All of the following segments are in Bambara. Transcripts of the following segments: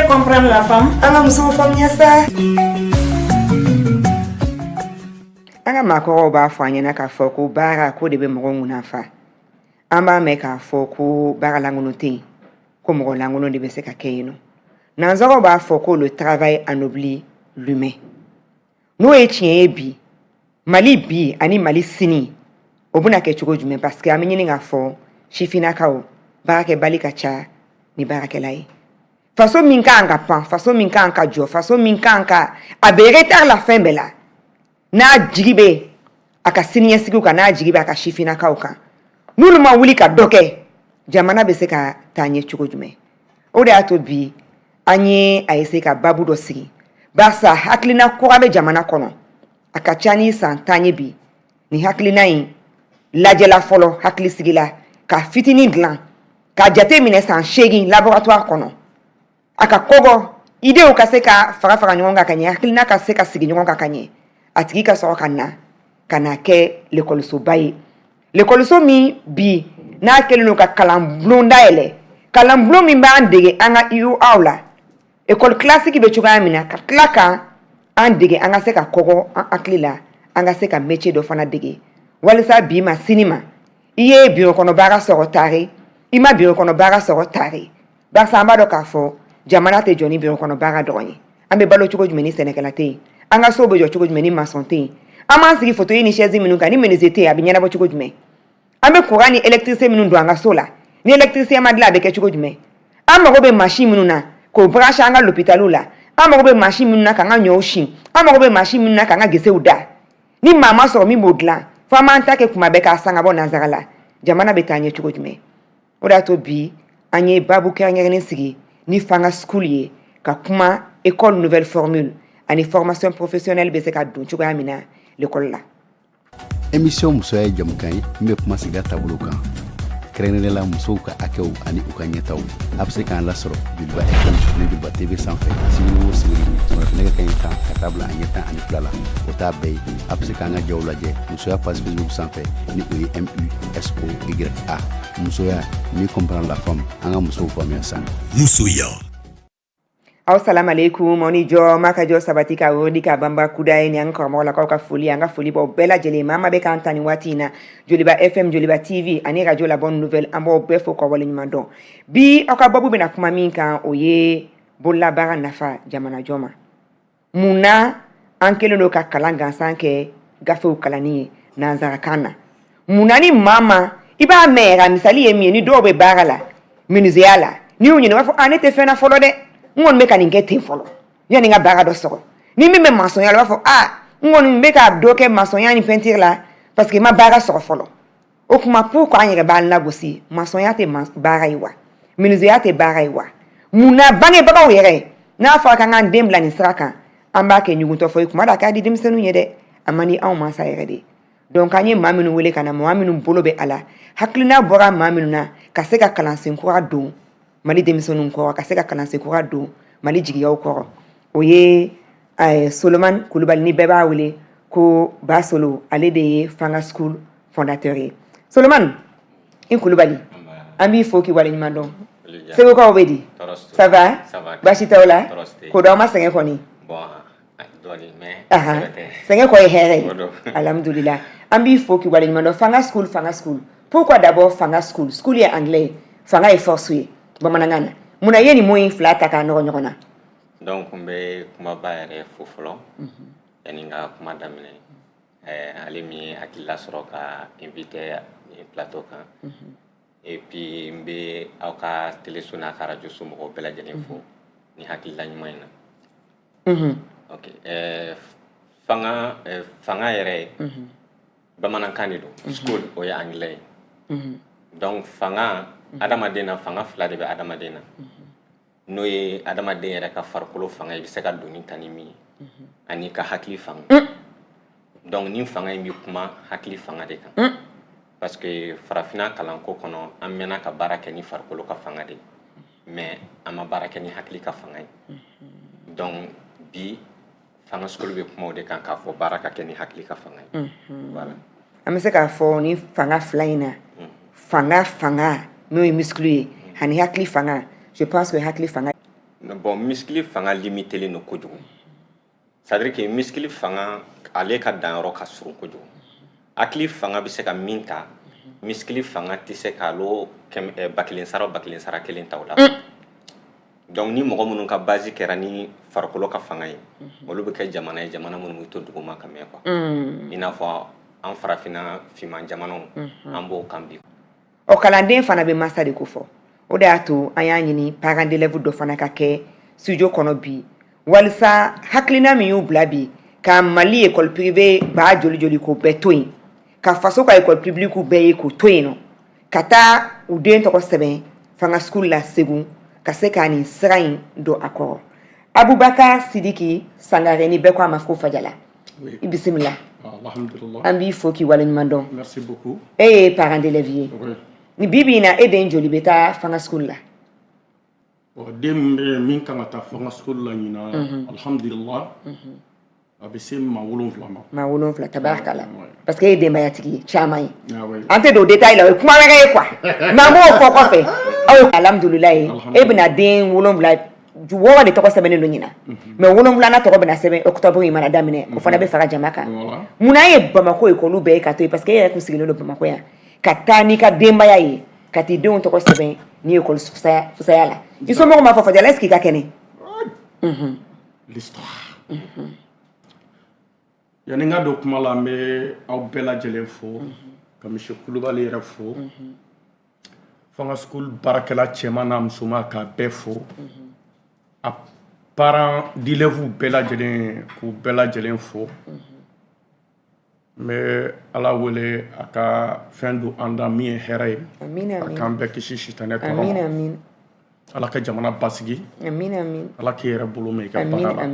Comprendre la femme. Anga muso femme nyasa. Anga makoro ba fanya na ka foko bara ko de be mo nguna fa. Amba me ka foko bara langono te. Ko mo langono de be se ka kayino. Nanzoro ba foko le travail ennoblit l'humain. No etien bi. Mali bi ani mali sini. Obuna ke chugo jume parce que aminyi nga fo shifina kao barake balika cha ni barake lai. Façon minka anga pan, façon minka anga jo, façon minka anga aberetar la fin bela. Na jigibe aka siniye sigu ka na jigibe aka shifina kauka. Nulu ma wuli ka doke. Jamana be se ka tanye chugo jume. Ode ato bi anye ayese ka babu do sigi. Basa haklina korabe jamana kono. Aka chani san tanye bi. Ni haklina yin lajela folo hakli sigila ka fitini glan. Ka jate mine san shegi laboratoire kono. Aka kogo ide o kaseka fara nyonga kanye hakilina kaseka sigi nyonga kanye atiki ka so kana ke l'école so bayi l'école so mi bi na kelino ka kalamblon daele kalamblon mi ba ndege anga iu aula école classique be chuga amina ka klaka andege anga seka kogo aklila anga seka métier do fana dege walisa bi ma cinema iye bi kono bara so tare ima bi kono bara so tare ba samba do ka fo jamana te joni bi kono baga doyi ambe balo chugo jumeni senekala te anga sobo jo chugo jumeni masonte ama sigi photo ni chaise minu ka ni menezete abinyana bo chugo jume ambe courant ni électricité minu ndo anga sola ni électricité madla be ke chugo jume ama go be machine minu na ko branche anga l'hôpital la ama go be machine minu na ka nga nyoshin ama go be machine minu na ka nga gese uda ni mama so mi modla fama ntake kuma be ka sanga bo nazarala jamana betanye chugo jume oda to bi anye babu ke anga ni sigi ni fanga school ye ka kuma école nouvelle formule ani formation professionnelle be se ka dun chugo amina l'école la émission musoya jamkai mbe kuma siga tabuluka krene la musoka akew ani ukanyetaw abse kan la soro bilba FM ni bilba TV sans fait siwo siwiri so nega kanyeta katabla anyeta ani plala ota bay abse kan ga jawla je musoya page Facebook sans fait ni MUSOYA musoya ni comprendre la femme anga muso femme san musoya. Assalamu alaikum oni jo maka jo sabatika wodi ka bamba kudae ni anga mo la ka foli anga foli bo bela jele mama be kan tani watina Joliba FM Joliba TV ani radio la bonne nouvelle ambo befo ko wala nyimando bi aka babu be na kuma minka oye bolla bara nafa jamana joma muna ankelo no ka kalanga sanke gafe kalani na zarakana muna ni mama iba mera misali yemi ni dobe barala minuziala ni unyi no wafo anete fena folo de ngon meka ni ngete folo yani nga baga do soko ni mi me maçon ya wafo ngon meka doke maçon ya ni peinture la parce que ma baga soko folo okuma pourquoi anyere bal na gosi maçon ya te baga iwa minuziala te baga iwa muna bange baga were na fa ka nga ndembla ni sraka amba ke nyugunto fo kuma da ka di dimsenu yede amani aw ma sa yede donc anye maminu wele kana maminu bolobe ala haklina bora maminu na kaseka kalansin ko ado mali demisonu ko kaseka kalansin ko ado mali jigiyaw ko oye Solomon Kulubali ni beba wele ko basolo ale de fanga school fondateur Solomon in Kulubali ambi foki wala nyimando sego ko obedi ça va bashi tawla ko do ma senge ko ni senge ko here alhamdulillah ambi foki wala nyimando fanga school pourquoi d'abord fanga school est anglais fanga est forcé bamanangana muna yeni moyi flata ka no nyona donc mbe kuma bayere fofolo yaninga kuma damine alimi akila soroka invité plateau kan et puis mbe awka télésona ka radio sumo bela jeni fo ni hakilla nyumayna ok fanga yere bamanankani do school o ya anglais donc fanga adamadena fanga fla de adamadena no ye adamadena yere ka farkolo fanga bi se ka doni tanimi ani ka hakili fanga donc ni fanga mi kuma hakili fanga de kan parce que farafina kalanko kono an mena ka baara kɛ ni farikolo ka fanga de mais an ma baara kɛ ni hakili ka fanga ye donc bi fanga skolo be kuma o de kan k'a fɔ baara ka kɛ ni hakili ka fanga ye voilà an bɛ se k'a fɔ ni fanga fila in na fanga n'o ye muscle ye ani hakili fanga je pense que hakili fanga bon muscle fanga limitelen no kojugu c'est à dire que muscle fanga ale ka danyɔrɔ ka surun kojugu hakili fanga bɛ se ka min ta muscle fanga tɛ se ka lo bakelen sara kelen ta o la donc ni mɔgɔ minnu ka base kɛra ni farikolo ka fanga ye olu bɛ kɛ jamana ye jamana minnu bɛ to duguma ka mɛn quoi i n'a fɔ an farafina finman jamanaw an b'o kan bi o kalanden fana bɛ masa de ko fɔ o de y'a to an y'a ɲini parents d'élèves dɔ fana ka kɛ studio kɔnɔ bi walisa hakilina min y'u bila bi ka Mali école privée b'a joli ko bɛɛ to yen ka faso ka école publique bɛɛ ye k'o to yen nɔ ka taa u den tɔgɔ sɛbɛn fanga school la Segu ka se k'a nin sira in don a kɔrɔ Abubakar Sidiki Sangare ni bɛɛ ko a ma ko fajala i bisimila alhamdulillah an b'i fo k'i waleɲuman dɔn merci beaucoup e ye parent d'élève ye ni bibi in na e den joli bɛ taa fanga school la den bɛ min kan ka taa fanga school la ɲina alhamdulillah a bɛ se maa 7 ma maa 7 tabarakala parce que e ye denbayatigi ye caman ye oui an tɛ don détail la o ye kuma wɛrɛ ye quoi mais an b'o fɔ kɔfɛ aw ye alhamdulillah ye e bɛna den 7 wɔɔrɔ de tɔgɔ sɛbɛnnen don ɲina mais 7nan tɔgɔ bɛna sɛbɛn octobre in mana daminɛ o fana bɛ fara jama kan mun na ye Bamako école bɛɛ ye ka to yen parce que e yɛrɛ tun sigilen don Bamako yan ka taa n'i ka denbaya ye ka t'i denw tɔgɔ sɛbɛn ni école fusaya la i somɔgɔw m'a fɔ Fajala est-ce que i ka kɛnɛ l'histoire yani n ka don kuma la n bɛ aw bɛɛ lajɛlen fo ka monsieur Kulubali yɛrɛ fo fanga school baarakɛla cɛman n'a musoman k'a bɛɛ fo a parents d'élèves bɛɛ lajɛlen k'u bɛɛ lajɛlen fo n bɛ ala wele a ka fɛn don an da min ye hɛrɛ ye a k'an bɛɛ kisi sitanɛ tɔɔrɔ ma ala ka jamana basigi ala k'i yɛrɛ bolo mɛn i ka baara la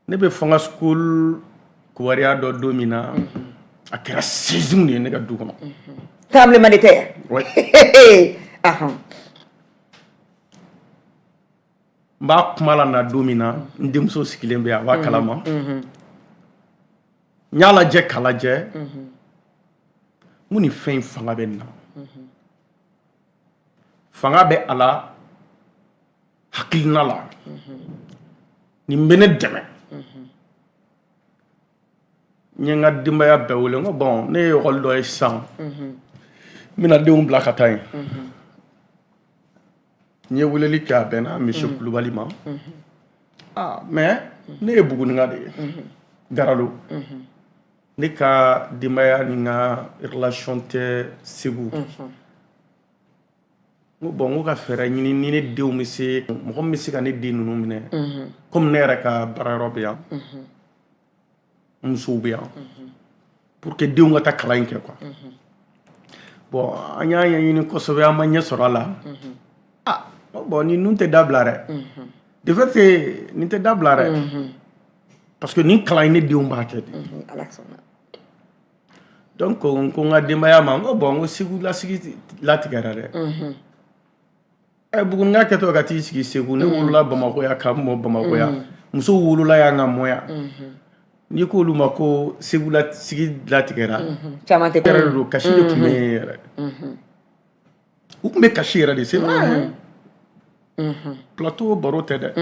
ne bɛ fanga school kibaruya dɔ don min na a kɛra saison de ye ne ka du kɔnɔ tremblement de terre n b'a kuma la na don min na n denmuso sigilen bɛ a b'a kalama n y'a lajɛ k'a lajɛ n ko nin fɛn in fanga bɛ nin na fanga bɛ a la hakilina la nin bɛ ne dɛmɛ n ye n ka denbaya bɛɛ wele n ko bon ne ye école dɔ ye sisan n bɛna denw bila ka taa yen n ye weleli kɛ a bɛnna monsieur Kulubali ma mais ne ye Buguninka de ye Garalo ne ka denbaya ni n ka relation tɛ Segu n ko bon n ko ka fɛɛrɛ ɲini ni ne denw bɛ se mɔgɔ min bɛ se ka ne den ninnu minɛ comme ne yɛrɛ ka baarayɔrɔ bɛ yan n musow bɛ yan pour que denw ka taa kalan in kɛ quoi bon an y'a ɲɛɲini kosɛbɛ an ma ɲɛ sɔrɔ a la bon nin nun tɛ dabila dɛ de fait nin tɛ dabila dɛ parce que nin kalan in ne denw b'a kɛ de donc n ko n ka denbaya ma n ko bon n ko Segu lasigi latigɛra dɛ Buguninka kɛtɔ ka t'i sigi Segu ne wolola Bamako yan ka mɔ Bamako yan musow wolola yan ka mɔ yan n'i k'olu ma ko Segu lasigi latigɛra caman tɛ yɛrɛ de don kasi de tun bɛ yen yɛrɛ u tun bɛ kasi yɛrɛ de c'est vrai plateau baro tɛ dɛ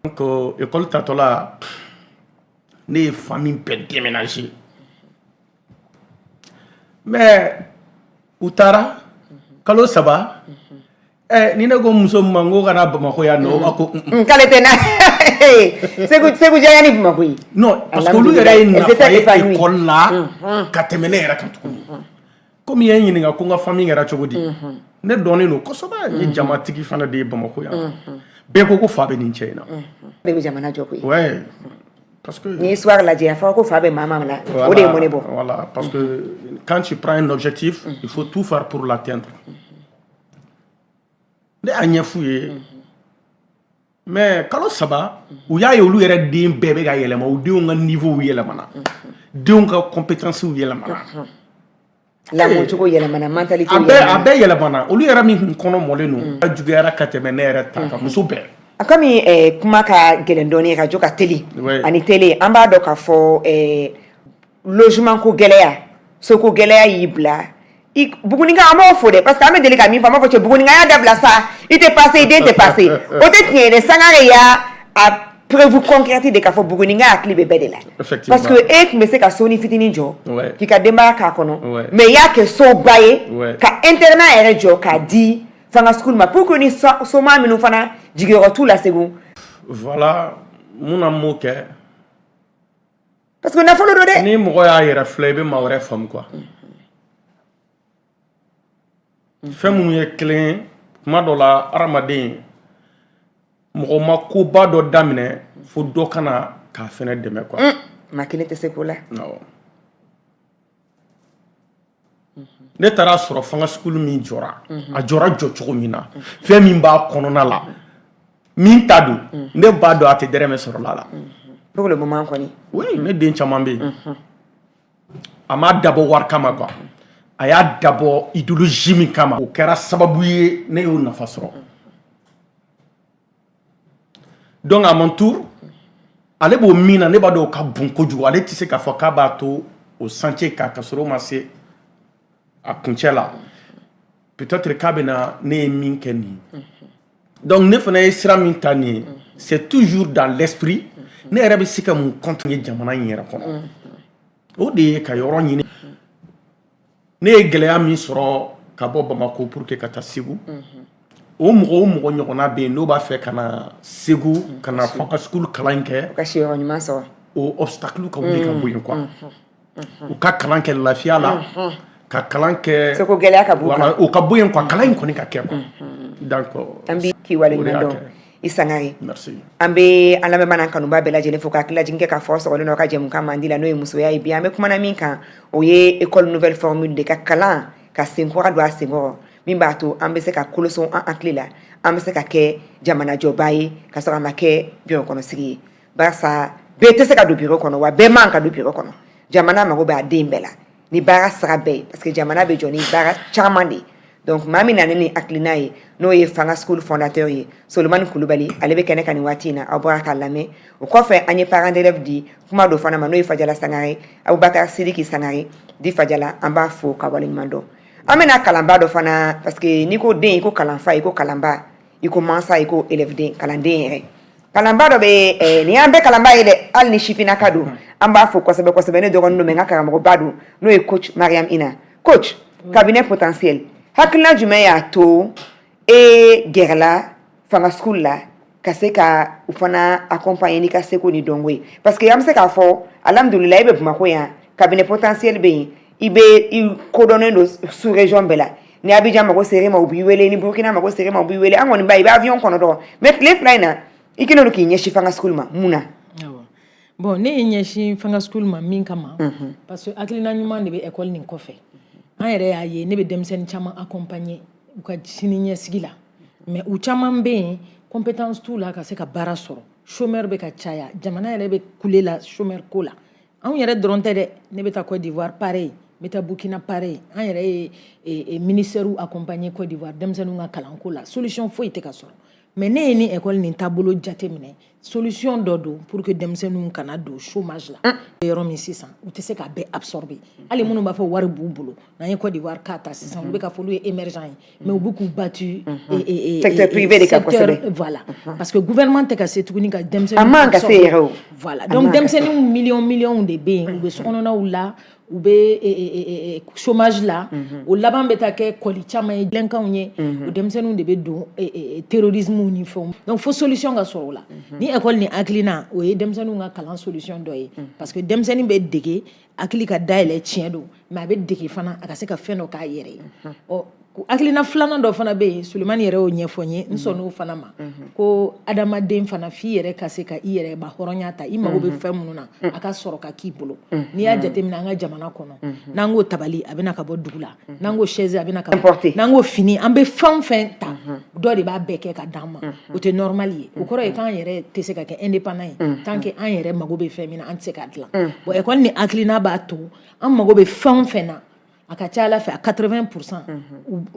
donc école tatɔla ne ye famille bɛɛ déménager mais u taara kalo 3 ni ne ko muso ma n ko kana Bamako yan nɔ o b'a ko k'ale tɛ na Segu janya ni Bamako ye non parce que olu yɛrɛ ye nafa ye école la ka tɛmɛ ne yɛrɛ kan tuguni comme i ye n ɲininka ko n ka famille kɛra cogo di ne dɔnnen don kosɛbɛ n ye jamatigi fana de ye Bamako yan bɛɛ ko ko fa bɛ nin cɛ in na bɛɛ bɛ jamana jɔ koyi ouais parce que ni histoire lajɛ a fɔra ko fa bɛ maa la o de ye mɔne bɔ voilà parce que quand tu prends un objectif il faut tout faire pour l'atteindre ne y'a ɲɛf'u ye mais kalo saba u y'a ye olu yɛrɛ den bɛɛ bɛ ka yɛlɛma u denw ka niveau yɛlɛmana denw ka compétence yɛlɛmana lamɔcogo yɛlɛmana mentalité a bɛɛ yɛlɛmana olu yɛrɛ min kun kɔnɔ mɔlen don a juguyara ka tɛmɛ ne yɛrɛ ta kan muso bɛɛ a comme kuma ka gɛlɛn dɔɔni ka jo ka teli ani télé an b'a dɔn k'a fɔ logement ko gɛlɛya so ko gɛlɛya y'i bila Buguninga an b'o fo dɛ parce que an bɛ deli ka min fɔ an b'a fɔ cɛ Buguninga y'a dabila sa i tɛ passé i den tɛ passé o tɛ tiɲɛ ye dɛ Sangare y'a preuve concrète de k'a fɔ Buguninga hakili bɛ bɛɛ de la parce que e tun bɛ se ka soni fitinin jɔ k'i ka denbaya k'a kɔnɔ mais i y'a kɛ soba ye ka internat yɛrɛ jɔ k'a di fanga school ma pour que ni soma minnu fana jigiyɔrɔ t'u la Segu voilà mun na m'o kɛ parce que nafolo don dɛ ni mɔgɔ y'a yɛrɛ filɛ i bɛ maa wɛrɛ faamu quoi fɛn minnu ye kelen ye kuma dɔ la hadamaden mɔgɔ ma koba dɔ daminɛ fo dɔ kana k'a fɛnɛ dɛmɛ quoi maa kelen tɛ se ko la ne taara sɔrɔ fanga school min jɔra a jɔra jɔ cogo min na fɛn min b'a kɔnɔna la min ta don ne b'a dɔn a tɛ dɛrɛmɛ sɔrɔ la pour le moment kɔni oui ne den caman bɛ yen a ma dabɔ wari kama quoi a y'a dabɔ idéologie min kama o kɛra sababu ye ne y'o nafa sɔrɔ donc à mon tour ale b'o min na ne b'a dɔn o ka bon kojugu ale tɛ se k'a fɔ k'a b'a to o chantier kan ka sɔrɔ o ma se a kuncɛ la peut-être k'a bɛna ne ye min kɛ nin donc ne fana ye sira min ta nin ye c'est toujours dans l'esprit ne yɛrɛ bɛ se ka mun continuer jamana in yɛrɛ kɔnɔ o de ye ka yɔrɔ ɲini ne ye gɛlɛya min sɔrɔ ka bɔ Bamako pour que ka taa Segu o mɔgɔ ɲɔgɔnna bɛ yen n'o b'a fɛ ka na Segu ka na fanga school kalan kɛ ka siyɔrɔ ɲuman sɔrɔ o obstacle ka wuli ka bɔ yen quoi u ka kalan kɛ lafiya la ka kalan kɛ seko gɛlɛya ka bɔ kan o ka bɔ yen quoi kalan in kɔni ka kɛ quoi donc an bɛ k'i waleɲuman dɔn i Sangare merci an bɛ an lamɛnbaa n'an kanuba bɛɛ lajɛlen fo ka hakililajigin kɛ ka fɔ sɔgɔlen dɔ ka jɛmukan mandi la n'o ye musoya ye bi an bɛ kumana min kan o ye école nouvelle formule de ka kalan ka senkɔrɔ don a senkɔrɔ min b'a to an bɛ se ka koloson an hakili la an bɛ se ka kɛ jamana jɔba ye ka sɔrɔ a ma kɛ bureau kɔnɔsigi ye barisa bɛɛ tɛ se ka don bureau kɔnɔ wa bɛɛ man ka don bureau kɔnɔ jamana mago bɛ a den bɛɛ la ni baara sira bɛɛ ye parce que jamana bɛ jɔ ni baara caman de donc maa min nana ni hakilina ye n'o ye fanga school fondateur ye Solomani Kulubali ale bɛ kɛnɛ kan nin waati in na aw bɔra k'a lamɛn o kɔfɛ an ye parents d'élèves di kuma dɔ fana ma n'o ye Fajala Sangare Abubakar Sidiki Sangare di Fajala an b'a fo ka waleɲuman dɔn an bɛna kalanba dɔ fana parce que n'i ko den i ko kalanfa i ko kalanba i ko mansa i ko élève den kalanden yɛrɛ kalanba dɔ bɛ nin y'an bɛɛ kalanba ye dɛ hali ni sifinnaka don an b'a fo kosɛbɛ kosɛbɛ ne dɔgɔnin don mɛ n ka karamɔgɔba don n'o ye coach Mariam Ina coach cabinet potentiel hakilina jumɛn y'a to gɛrɛla fanga school la ka se ka u fana accompagner n'i ka seko ni dɔnko ye parce que an bɛ se k'a fɔ alhamdulila i bɛ Bamako yan cabinet potentiel bɛ yen i kodɔnnen don sous région bɛɛ la ni Abidjan mago ser'e ma u b'i wele ni Burkina mago ser'e ma u b'i wele an kɔni b'a ye i bɛ avion kɔnɔ dɔrɔn mais tile fila in na i kɛlen don k'i ɲɛsin fanga school ma mun na bon ne ye ɲɛsin fanga school ma min kama parce que hakilina ɲuman de bɛ école nin kɔfɛ an yɛrɛ y'a ye ne bɛ denmisɛnnin caman accompagner u ka sini ɲɛsigi la mais u caman bɛ yen compétence t'u la ka se ka baara sɔrɔ chômeur bɛ ka caya jamana yɛrɛ bɛ kule la chômeur ko la anw yɛrɛ dɔrɔn tɛ dɛ ne bɛ taa Côte d'Ivoire pareil n bɛ taa Burkina pareil an yɛrɛ ye ministère accompagner Côte d'Ivoire denmisɛnninw ka kalanko la solution foyi tɛ ka sɔrɔ mais ne ye ni école nin taabolo jateminɛ solution dɔ don pour que denmisɛnninw kana don chômage la yɔrɔ min sisan u tɛ se k'a bɛɛ absorber hali minnu b'a fɔ wari b'u bolo n'an ye Côte d'Ivoire k'a ta sisan olu bɛ k'a fɔ olu ye émergent ye mais u bɛ k'u battu secteur privé de ka kosɛbɛ voilà parce que gouvernement tɛ ka se tuguni ka denmisɛnninw a man ka se yɛrɛ o voilà donc denmisɛnninw miliyɔn de bɛ yen u bɛ sokɔnɔnaw la u bɛ chômage la o laban bɛ taa kɛ kɔli caman ye dilankanw ye o denmisɛnninw de bɛ don terrorisme ni fɛnw donc fo solution ka sɔrɔ o la ni école ni hakilina o ye denmisɛnninw ka kalan solution dɔ ye parce que denmisɛnnin bɛ dege hakili ka dayɛlɛ tiɲɛ don mais a bɛ dege fana a ka se ka fɛn dɔ k'a yɛrɛ ye ɔ akilina filanan dɔ fana bɛ yen Sulemani yɛrɛ y'o ɲɛfɔ n ye n sɔnn'o fana ma ko adamaden fana f'i yɛrɛ ka se ka i yɛrɛ ba hɔrɔnya ta i mago bɛ fɛn minnu na a ka sɔrɔ ka k'i bolo n'i y'a jateminɛ an ka jamana kɔnɔ n'an ko tabali a bɛna ka bɔ dugu la n'an ko chaise a bɛna ka bɔ n'an ko fini an bɛ fɛn o fɛn ta dɔ de b'a bɛɛ kɛ ka d'an ma o tɛ normal ye o kɔrɔ ye k'an yɛrɛ tɛ se ka kɛ indépendant ye tant que an yɛrɛ mago bɛ fɛn min na an tɛ se k'a dilan bon école ni hakilina b'a to an mago bɛ fɛn o fɛn na a ka ca Ala fɛ a 80%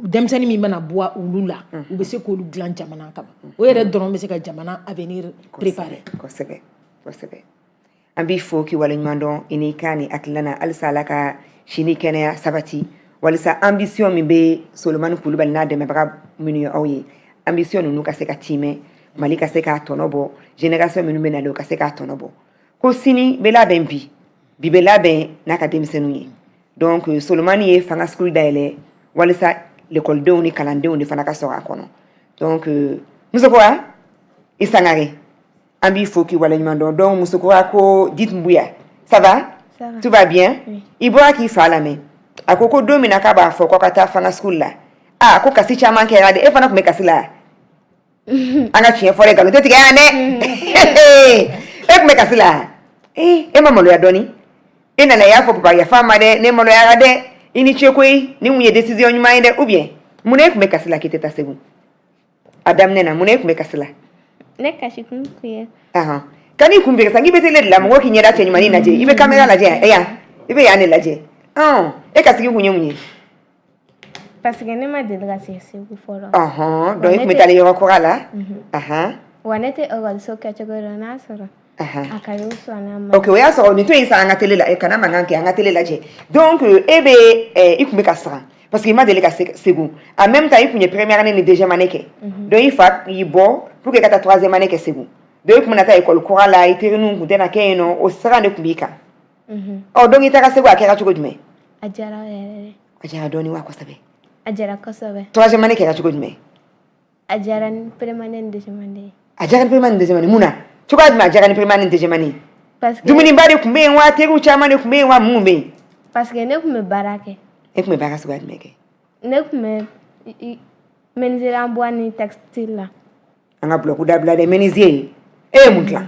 denmisɛnnin min bɛna bɔ olu la u bɛ se k'olu dilan jamana kama o yɛrɛ dɔrɔn bɛ se ka jamana avenir préparer kosɛbɛ kosɛbɛ an b'i fo k'i waleɲuman dɔn i n'i ka ni hakilina na halisa Ala ka sini kɛnɛya sabati walisa ambition min bɛ Solomani Kulubali n'a dɛmɛbaga minnu ye aw ye ambition ninnu ka se ka timɛ Mali ka se k'a tɔnɔ bɔ génération minnu bɛ nalen o ka se k'a tɔnɔ bɔ ko sini bɛ labɛn bi bɛ labɛn n'a ka denmisɛnninw ye donc Solomani ye fanga school dayɛlɛ walisa l'écoledenw ni kalandenw de fana ka sɔrɔ a kɔnɔ donc musokɔrɔba i Sangare an b'i fo k'i waleɲuman dɔn donc musokɔrɔba ko Dite Mbuya ça va tout va bien i bɔra k'i fa lamɛn a ko don min na k'a b'a fɔ k'aw ka taa fanga school la ko kasi caman kɛra de e fana tun bɛ kasi la an ka tiɲɛ fɔ dɛ nkalon tɛ tigɛ yan dɛ e tun bɛ kasi la e ma maloya dɔɔni e nana y'a fɔ papa yafa ma dɛ ne maloyara dɛ i ni ce koyi ni mun ye décision ɲuman ye dɛ ou bien mun e tun bɛ kasi la k'i tɛ taa Segu a daminɛ na mun e tun bɛ kasi la ne kasi kun ye kan i kun bɛ kasi k'i bɛ tele de la mɔgɔw k'i ɲɛda cɛ ɲumanin lajɛ i bɛ caméra lajɛ yan i bɛ yan de lajɛ e kasi kun ye mun ye parce que ne ma deli ka se Segu fɔlɔ donc i kun bɛ taa yɔrɔ kɔrɔ la wa ne tɛ ekɔliso kɛcogo dɔn n'a sɔrɔ a ka y'o sɔnna ma ok o y'a sɔrɔ nin to in san an ka télé la kana mankan kɛ an ka télé lajɛ donc e bɛ i kun bɛ ka siran parce que i ma deli ka Segu en même temps i kun ye première année ni deuxième année kɛ donc i fa y'i bɔ pour que i ka taa troisième année kɛ Segu donc i kun bɛna taa école kura la i terininw kun tɛna kɛ yen nɔ o siran de kun b'i kan donc i taara Segu a kɛra cogo jumɛn a diyara yɛrɛ a diyara dɔɔni wa kosɛbɛ a diyara kosɛbɛ troisième année kɛra cogo jumɛn a diyara ni première année ni deuxième année a diyara ni première année ni deuxième année mun na cogoya jumɛn a diyara ni première année ni deuxième année parce que dumuniba de kun bɛ yen wa teriw caman de kun bɛ yen wa mun bɛ yen parce que ne kun bɛ baara kɛ e kun bɛ baara suguya jumɛn kɛ ne kun bɛ menuiserie en bois ni textile la an ka bloc dabila dɛ menuisier e ye mun dilan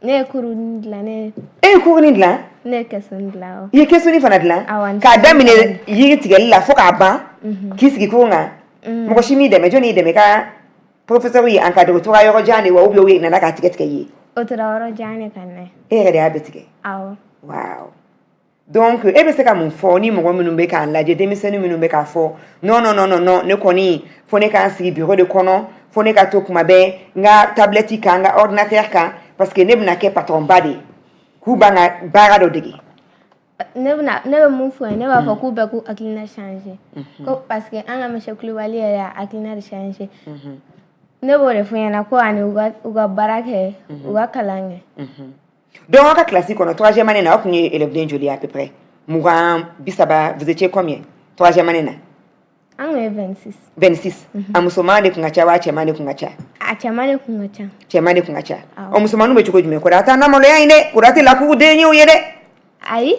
ne ye kuruni dilan e ye kuruni dilan ne ye kɛsuni dilan i ye kɛsuni fana dilan k'a daminɛ yiri tigɛli la fo k'a ban k'i sigi kurun kan mɔgɔ si m'i dɛmɛ jɔnni y'i dɛmɛ ka professeur ye encadré o tora yɔrɔ jan de wa ou bien u nana k'a tigɛ tigɛ ye o tora yɔrɔ jan de kan ne e yɛrɛ de y'a bɛɛ tigɛ awɔ waaw donc e bɛ se ka mun fɔ ni mɔgɔ minnu bɛ k'an lajɛ denmisɛnnin minnu bɛ k'a fɔ non ne kɔni fo ne k'an sigi bureau de kɔnɔ fo ne ka to kuma bɛɛ n ka tablette kan n ka ordinateur kan parce que ne bɛna kɛ patron ba de ye k'u b'an ka baara dɔ dege ne bɛ mun fɔ ye ne b'a fɔ k'u bɛɛ k'u hakilina changer ko parce que an ka monsieur Kulubali yɛrɛ y'a hakilina de changer ne b'o de fɔ ɲɛna ko ani u ka baara kɛ u ka kalan kɛ donc aw ka classe kɔnɔ troisième année na aw kun ye élèveden joli à peu près 30 vous étiez combien troisième année na an kun ye 26 a musoman de kun ka ca wa a cɛman de kun ka ca a cɛman de kun ka ca cɛman de kun ka ca o musomanninw bɛ cogo jumɛn ko da t'a na maloya in dɛ ko da tɛ lakugu den ye o ye dɛ ayi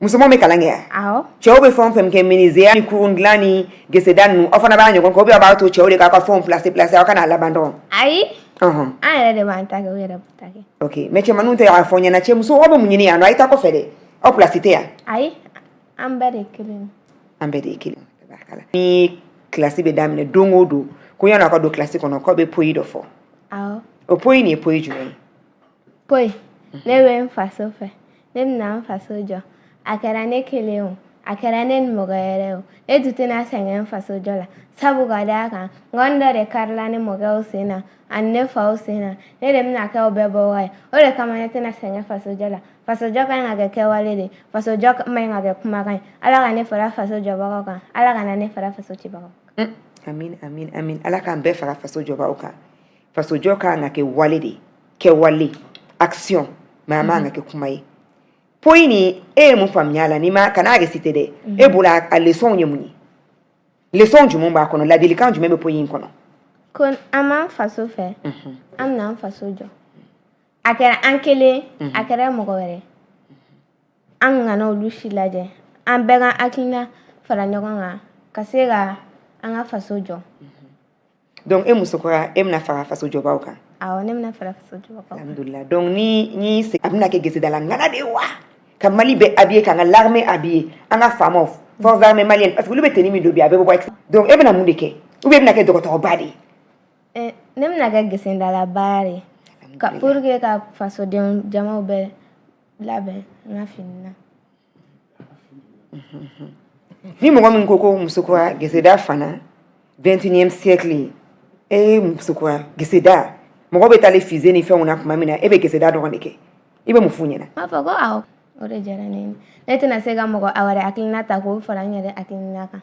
musomanw bɛ kalan kɛ yan awɔ cɛw bɛ fɛn o fɛn kɛ menuisier ni kurun dilan ni geseda ninnu aw fana b'a ɲɔgɔn kɛ ou bien aw b'a to cɛw de k'aw ka fɛnw placer aw kana laban dɔrɔn ayi an yɛrɛ de b'an ta kɛ u yɛrɛ b'u ta kɛ ok mais cɛmanninw tɛ a fɔ ɲɛna cɛ muso aw bɛ mun ɲini yan nɔ a ye taa kɔfɛ dɛ aw place tɛ yan ayi an bɛɛ de ye kelen an bɛɛ de ye kelen ni classe bɛ daminɛ don o don ko yanni aw ka don classe kɔnɔ k'aw bɛ poyi dɔ fɔ awɔ o poyi nin ye poyi jumɛn ye poyi ne bɛ n faso fɛ ne bɛna n faso jɔ a kɛra ne kelen o a kɛra ne ni mɔgɔ wɛrɛ o ne tun tɛna sɛgɛn n faso jɔ la sabu ka d'a kan ŋɔni dɔ de karila ne mɔkɛw sen na ani ne faw sen na ne de bɛna kɛ o bɛɛ bɔbaga ye o de kama ne tɛna sɛgɛn faso jɔ la faso jɔ ka ɲi ka kɛ kɛwale de faso jɔ ma ɲi ka kɛ kumakan ye ala ka ne fara faso jɔbagaw kan ala ka na ne fara faso cibagaw kan amin ala k'an bɛɛ fara faso jɔbagaw kan faso jɔ ka kan ka kɛ wale de kɛwale action mais a man ka kɛ kuma ye poyi ni e ye mun faamuya la ni ma kana réciter dɛ e bolo a leçon ye mun ye leçon jumɛn b'a kɔnɔ ladilikan jumɛn bɛ poyi in kɔnɔ ko an m'an faso fɛ an bɛna an faso jɔ a kɛra an kelen a kɛra mɔgɔ wɛrɛ an kana olu si lajɛ an bɛɛ ka hakilina fara ɲɔgɔn kan kasega anga faso jɔ donc e muso kura e bɛna fara faso jɔbaw kan awɔ ne bɛna fara faso jɔbaw kan alhamdulillah donc ni se a bɛna kɛ gesedala ŋana de wa ka Mali bɛ habillé k'an ka l'armée habillé an ka faamaw forces armées maliennes parce que olu bɛ tenue min don bi a bɛɛ bɛ bɔ donc e bɛna mun de kɛ ou bien e bɛna kɛ dɔgɔtɔrɔba de ye ne bɛna kɛ gesedala baara de ka pour que ka fasodenw jamaw bɛɛ labɛn n ka fini na ni mɔgɔ min ko ko muso kura geseda fana 21e siècle e muso kura geseda mɔgɔ bɛ taale fusée ni fɛnw na tuma min na e bɛ geseda dɔrɔn de kɛ i bɛ mun f'u ɲɛna m'a fɔ ko awɔ o de diyara ne ye ne tɛna se ka mɔgɔ wɛrɛ hakilina ta k'o fara n yɛrɛ hakilina kan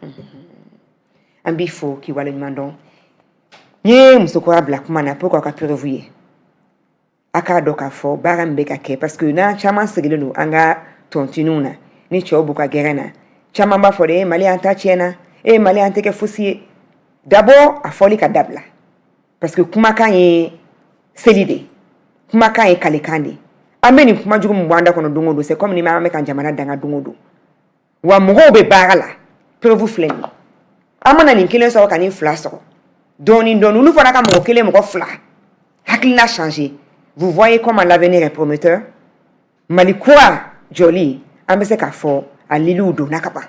an b'i fo k'i waleɲuman dɔn n ye muso kura bila kuma na pour que aw ka preuve ye a k'a dɔn k'a fɔ baara min bɛ ka kɛ parce que n'an caman sigilen don an ka tɔntininw na ni cɛw b'u ka gɛrɛn na caman b'a fɔ de e Maliyɛn ta tiɲɛna e Maliyɛn tɛ kɛ fosi ye d'abord a fɔli ka dabila parce que kumakan ye seli de kumakan ye kalekan de an bɛ nin kuma jugu min bɔ an da kɔnɔ don o don c'est comme ni ma an bɛ ka jamana danga don o don wa mɔgɔw bɛ baara la preuve filɛ nin an mana nin kelen sɔrɔ ka nin fila sɔrɔ dɔɔni dɔɔni olu fana ka mɔgɔ kelen mɔgɔ fila hakilina changer vous voyez comment l'avenir est prometteur Mali kura jɔli an bɛ se k'a fɔ a liliw donna ka ban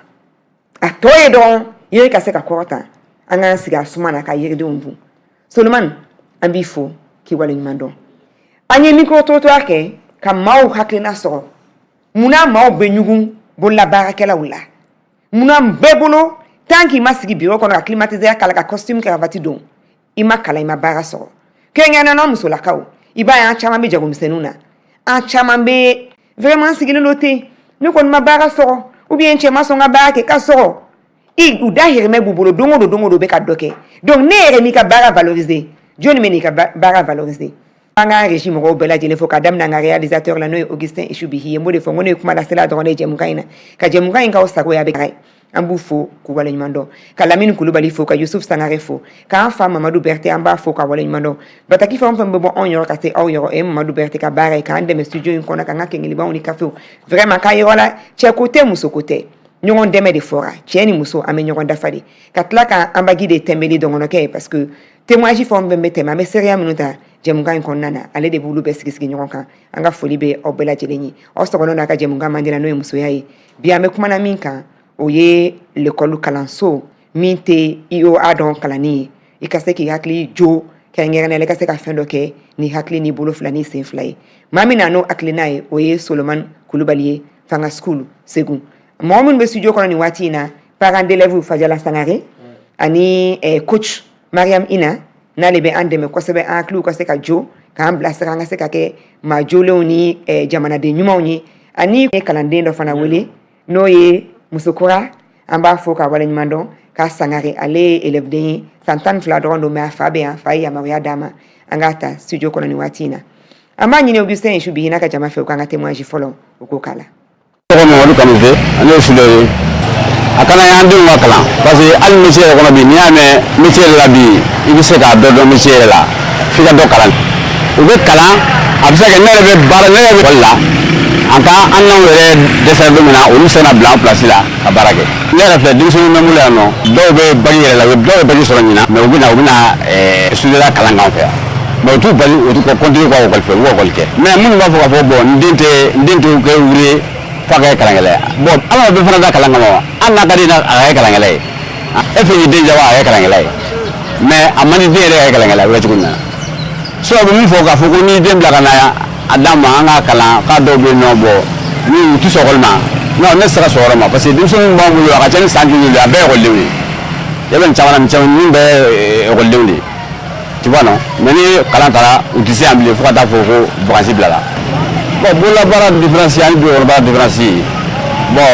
a tɔ ye dɔrɔn yiri ka se ka kɔrɔta an k'an sigi a suma na ka yiridenw dun Solomani an b'i fo k'i waleɲuman dɔn an ye micro trottoir kɛ ka maaw hakilina sɔrɔ munna maaw bɛ ɲugun bololabaarakɛlaw la munna bɛɛ bolo tant k'i ma sigi bureau kɔnɔ ka climatiseur kala ka costume cravate don i ma kalan i ma baara sɔrɔ kɛrɛnkɛrɛnnenya musolakaw i b'a ye an caman bɛ jagomisɛnninw na an caman bɛ vraiment sigilen don ten ne kɔni ma baara sɔrɔ ou bien cɛ ma sɔn ka baara kɛ ka sɔrɔ u dahirimɛ b'u bolo don o don bɛ ka dɔ kɛ donc ne yɛrɛ m'i ka baara valoriser jɔnni bɛ n'i ka baara valoriser an ka régime mɔgɔw bɛɛ lajɛlen fo ka daminɛ an ka réalisateur la n'o ye Augustin Ishubihi ye n b'o de fɔ n ko ne ye kuma lasela dɔrɔn de jɛmukan in na ka jɛmukan in k'aw sagoya bɛ kɛ an b'u fo k'u waleɲuman dɔn ka Lamini Kulubali fo ka Yusuf Sangare fo k'an fa Mamadu Berté an b'a fo ka waleɲuman dɔn bataki fɛn o fɛn bɛ bɔ anw yɔrɔ ka se aw yɔrɔ o ye Mamadu Berté ka baara ye k'an dɛmɛ studio in kɔnɔ k'an ka kɛnkɛlibanw ni kafew vraiment k'a yɔrɔ la cɛ ko tɛ muso ko tɛ ɲɔgɔn dɛmɛ de fɔra cɛ ni muso an bɛ ɲɔgɔn dafa de ka tila ka an bagi de tɛmɛli dɔngɔnɔkɛ ye parce que témoignage fɛn o fɛn bɛ tɛmɛ an bɛ seereya minnu ta jɛmukan in kɔnɔna na ale de b'olu bɛɛ sigi ɲɔgɔn kan an ka foli bɛ aw bɛɛ lajɛlen ye aw sɔgɔlen n'a ka jɛmukan man di la n'o ye musoya ye bi an bɛ kumana min kan o ye l'école kalanso min tɛ IOA dɔn kalanni ye i ka se k'i hakili jo kɛrɛnkɛrɛnnenya la i ka se ka fɛn dɔ kɛ ni hakili ni bolo fila ni sen fila ye maa min na n'o hakilina ye o ye Solomani Kulubali ye Fanga School Segu mɔgɔ minnu bɛ studio kɔnɔ nin waati in na parents d'élèves Fajala Sangare ani coach Mariam Ina n'ale bɛ an dɛmɛ kosɛbɛ an hakiliw ka se ka jo k'an bilasira an ka se ka kɛ maa jolenw ni jamanaden ɲumanw ye ani kalanden dɔ fana wele n'o ye muso kura an b'a fɔ ka waleɲuman dɔn k'a Sangare ale ye élève den ye san 12 dɔrɔn don mais a fa bɛ yan fa ye yamaruya d'a ma an k'a ta studio kɔnɔ nin waati in na an b'a ɲini Augustin Ishubihi n'a ka jama fɛ u k'an ka témoignage fɔlɔ u k'o k'a la. Mamadu Kanute ale ye filɛ ye a kana y'an denw ka kalan parce que hali métier yɛrɛ kɔnɔ bi n'i y'a mɛn métier yɛrɛ la bi i bɛ se k'a dɔ dɔn métier yɛrɛ la f'i ka dɔ kalan u bɛ kalan a bɛ se ka ne yɛrɛ bɛ baara ne yɛrɛ bɛ ekɔli la an ka an n'anw yɛrɛ dɛsɛra don min na olu sera bila an place la ka baara kɛ ne yɛrɛ filɛ denmisɛnninw bɛ n bolo yan nɔ dɔw bɛ bagi yɛrɛ la dɔw bɛ bagi sɔrɔ ɲinan mais u bɛ na studiera kalan k'an fɛ yan mais u t'u bali u t'u continuer ka ekɔli fɛ u b'u ekɔli kɛ mais minnu b'a fɔ k'a fɔ bon n den tɛ kɛ ouvrier f'a ka kɛ kalankɛla ye bon ala bɛ fana da kalan kama wa hali n'a ka di a ka kɛ kalankɛla ye e fɛ k'i den jago a ka kɛ kalankɛla ye mais a man di den yɛrɛ ka kɛ kalankɛla ye o bɛ cogo min na so a bɛ min fɔ k'a fɔ ko n'i den bila ka na a d'a ma an k'a kalan k'a dɔw bɛ yen nɔ bɔ ni u tɛ sɔn ekɔli ma non ne tɛ se ka sɔn o yɔrɔ ma parce que denmisɛnninw b'an bolo a ka ca ni san 15 ye a bɛɛ ye ekɔlidenw ye e bɛ nin caman na nin caman min bɛɛ ye ekɔlidenw de ye tu vois non mais ni kalan taara u tɛ se yan bilen fo ka taa fɔ ko vacances bila la. Bon, bololabaara différence ani dugukɔrɔbaara différence bon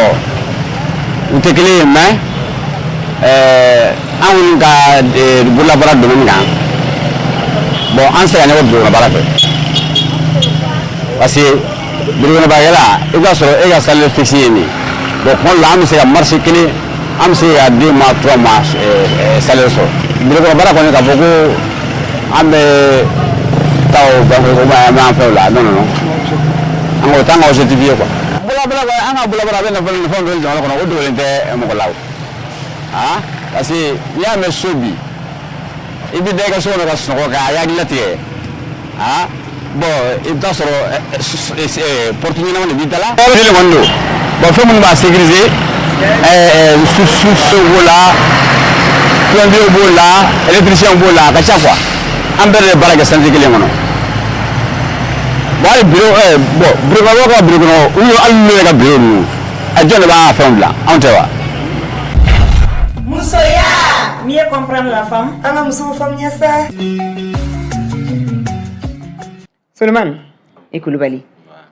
u tɛ kelen ye mais an kɔni ka bololabaara domaine kan bon an tɛ se ka ɲɛbɔ dugukɔrɔbaara fɛ parce que dugukɔrɔbaarakɛla i b'a sɔrɔ e ka salaire fixe ye nin bon kuma dɔ la an bɛ se ka marché kelen an bɛ se ka 2 mois 3 mois salaire sɔrɔ dugukɔrɔbaara kɔni k'a fɔ ko an bɛ taa o b'an fɛw la non non non. An ko t'an ka certifié quoi. Bololabaara an ka bololabaara a bɛ nafa dɔ jamana kɔnɔ o dogolen tɛ mɔgɔ la o. parce que n'i y'a mɛn so bi i bɛ da i ka so kɔnɔ ka sunɔgɔ k'a hakilila tigɛ bon i bɛ taa sɔrɔ porte ɲɛnama de b'i da la. kɔrɔ kelen kɔni don bon fɛn minnu b'a sécuriser so b'o la plombier b'o la électricien b'o la a ka ca quoi an bɛɛ de bɛ baara kɛ santé kelen kɔnɔ bon hali bureau bureau ka bureau kɔnɔ hali n'u yɛrɛ ka bureau ninnu a jɔn de b'a fɛnw bila anw tɛ wa. Musoya, mieux comprendre la femme. Ana muso femme nyasa. Solomon, Kulubali.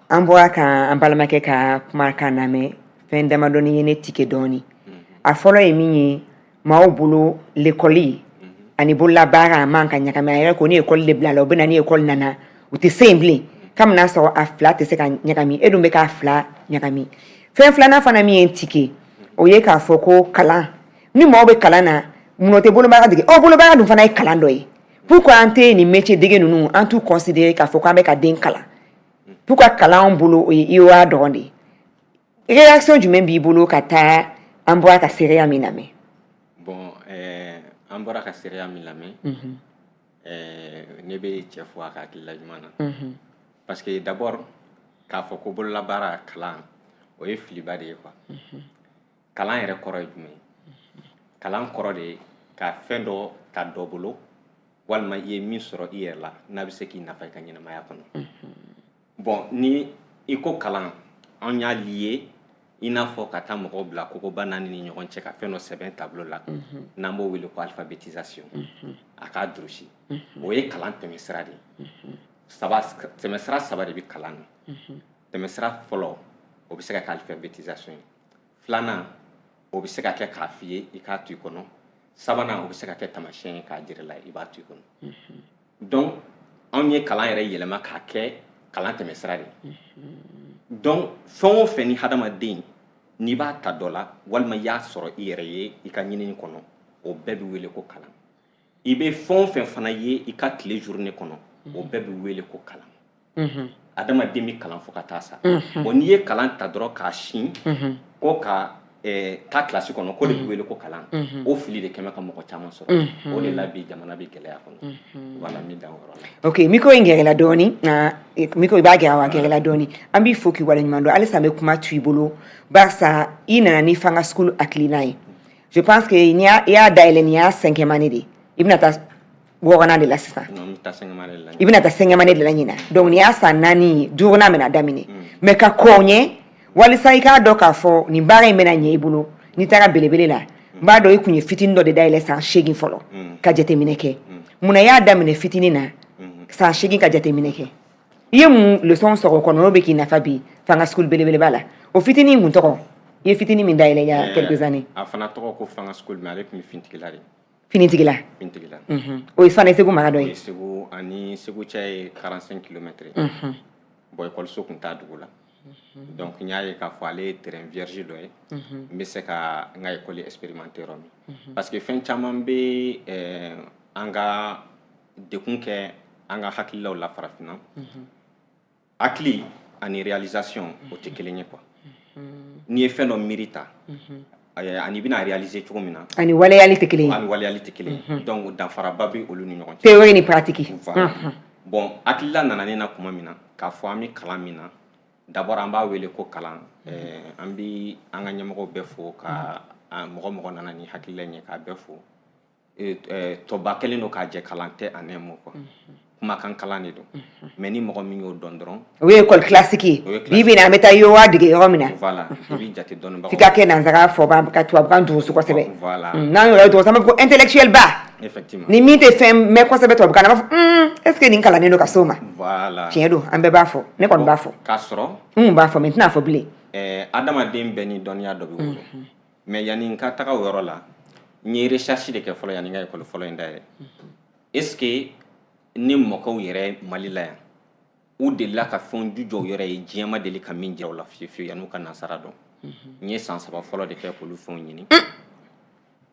An bɔra kan an balimakɛ ka kumakan lamɛn fɛn damadɔni ye ne tike dɔɔni. A fɔlɔ ye min ye maaw bolo l'école ani bololabaara a man ka ɲagami a yɛrɛ ko ni école de bila la u bɛ na ni école nana u tɛ se yen bilen kabini n'a sɔrɔ a fila tɛ se ka ɲagami e dun bɛ k'a fila ɲagami. Fɛn filanan fana min ye n tike o ye k'a fɔ ko kalan ni maaw bɛ kalan na mun tɛ bolobaara dege bolobaara dun fana ye kalan dɔ ye pourquoi an tɛ nin métier dege ninnu an t'u considérer k'a fɔ k'an bɛ ka den kalan pourquoi kalan bolo o ye IOA dɔrɔn de ye réaction jumɛn b'i bolo ka taa an bɔra ka seereya min lamɛn. Bon an bɔra ka seereya min lamɛn ne bɛ cɛ fɔ a ka hakilila ɲuman na parce que d'abord k'a fɔ ko bololabaara kalan o ye filiba de ye quoi kalan yɛrɛ kɔrɔ ye jumɛn ye kalan kɔrɔ de ye ka fɛn dɔ ta dɔ bolo walima i ye min sɔrɔ i yɛrɛ la n'a bɛ se k'i nafa i ka ɲɛnamaya kɔnɔ bon ni i ko kalan an y'a lié i n'a fɔ ka taa mɔgɔw bila kogoba naani ni ɲɔgɔn cɛ ka fɛn dɔ sɛbɛn tableau la n'an b'o wele ko alphabétisation a k'a durusi o ye kalan tɛmɛsira de ye tɛmɛsira saba de bɛ kalan na tɛmɛsira fɔlɔ o bɛ se ka kɛ alphabétisation ye filanan o bɛ se ka kɛ k'a f'i ye i k'a to i kɔnɔ sabanan o bɛ se ka kɛ tamasiyɛn ye k'a jira la i b'a to i kɔnɔ donc anw ye kalan yɛrɛ yɛlɛma k'a kɛ kalan tɛmɛsira de ye donc fɛn o fɛn ni hadamaden n'i b'a ta dɔ la walima i y'a sɔrɔ i yɛrɛ ye i ka ɲinini kɔnɔ o bɛɛ bɛ wele ko kalan i bɛ fɛn o fɛn fana ye i ka tile journée kɔnɔ o bɛɛ bɛ wele ko kalan adamaden bɛ kalan fo ka taa sa bon n'i ye kalan ta dɔrɔn k'a sin ko ka taa kilasi kɔnɔ ko de bɛ wele ko kalan o fili de kɛmɛ ka mɔgɔ caman sɔrɔ o de la bi jamana bɛ gɛlɛya kɔnɔ wala min dan o yɔrɔ la. Ok micro in gɛrɛla dɔɔni micro i b'a gɛrɛ wa gɛrɛla dɔɔni an b'i fo k'i waleɲuman dɔn halisa an bɛ kuma to i bolo barisa i nana ni fanga school hakilina ye je pense que i y'a dayɛlɛ nin y'a 5e année de i bɛna taa 6nan de la sisan i bɛna taa 5e année de la ɲina donc nin y'a san 4 5nan bɛna daminɛ mais ka kɔn ɲɛ walisa i k'a dɔn k'a fɔ nin baara in bɛna ɲɛ i bolo n'i taara belebele la n b'a dɔn i kun ye fitinin dɔ de dayɛlɛ san 8 fɔlɔ ka jateminɛ kɛ munna y'a daminɛ fitinin na san 8 ka jateminɛ kɛ i ye mun leçon sɔrɔ o kɔnɔ n'o bɛ k'i nafa bi fanga school belebeleba la o fitinin kun tɔgɔ i ye fitinin min dayɛlɛ il y a quelques années a fana tɔgɔ ko fanga school mais ale tun bɛ finitigila de finitigila o ye fana Segu mara dɔ ye Segu ani Segu cɛ ye 45 kilomètres bon école kun t'a dugu la donc n y'a ye k'a fɔ ale ye terrain vierge dɔ ye n bɛ se ka n ka école expérimenter yɔrɔ min parce que fɛn caman bɛ an ka dekun kɛ an ka hakililaw la farafinna hakili ani réalisation o tɛ kelen ye quoi n'i ye fɛn dɔ miiri ta ani bɛna réaliser cogo min na ani waleyali tɛ kelen ye ani waleyali tɛ kelen ye donc danfaraba bɛ olu ni ɲɔgɔn cɛ théorie ni pratique bon hakilila nana ne na kuma min na k'a fɔ an bɛ kalan min na d'abord an b'a wele ko kalan an bɛ an ka ɲɛmɔgɔw bɛɛ fo ka mɔgɔ nana ni hakilila ye k'a bɛɛ fo tɔba kɛlen don k'a jɛ kalan tɛ a nɛmɔ quoi kumakan kalan de don mais ni mɔgɔ min y'o dɔn dɔrɔn o ye école classique ye bi bi in na an bɛ taa IOA dege yɔrɔ min na voilà i b'i jate dɔnnibagaw f'i ka kɛ nansara fɔba ka tubabukan durusi kosɛbɛ voilà n'an yɛrɛ durusi an b'a fɔ ko intellectuel ba effectivement ni min tɛ fɛn mɛn kosɛbɛ tubabukan na an b'a fɔ est ce que nin kalannen don ka s'o ma voilà tiɲɛ don an bɛɛ b'a fɔ ne kɔni b'a fɔ k'a sɔrɔ n kun b'a fɔ mais n tɛna fɔ bilen adamaden bɛɛ ni dɔnniya dɔ bɛ wolo mais yanni n ka taga o yɔrɔ la n ye recherche de kɛ fɔlɔ yanni n ka école fɔlɔ in dayɛlɛ est ce que ni mɔkɛw yɛrɛ Mali la yan u delila ka fɛn jujɔw yɛrɛ ye diɲɛ ma deli ka min jira u la fiyewu yanni u ka nansara dɔn n ye san 3 fɔlɔ de kɛ k'olu fɛnw ɲini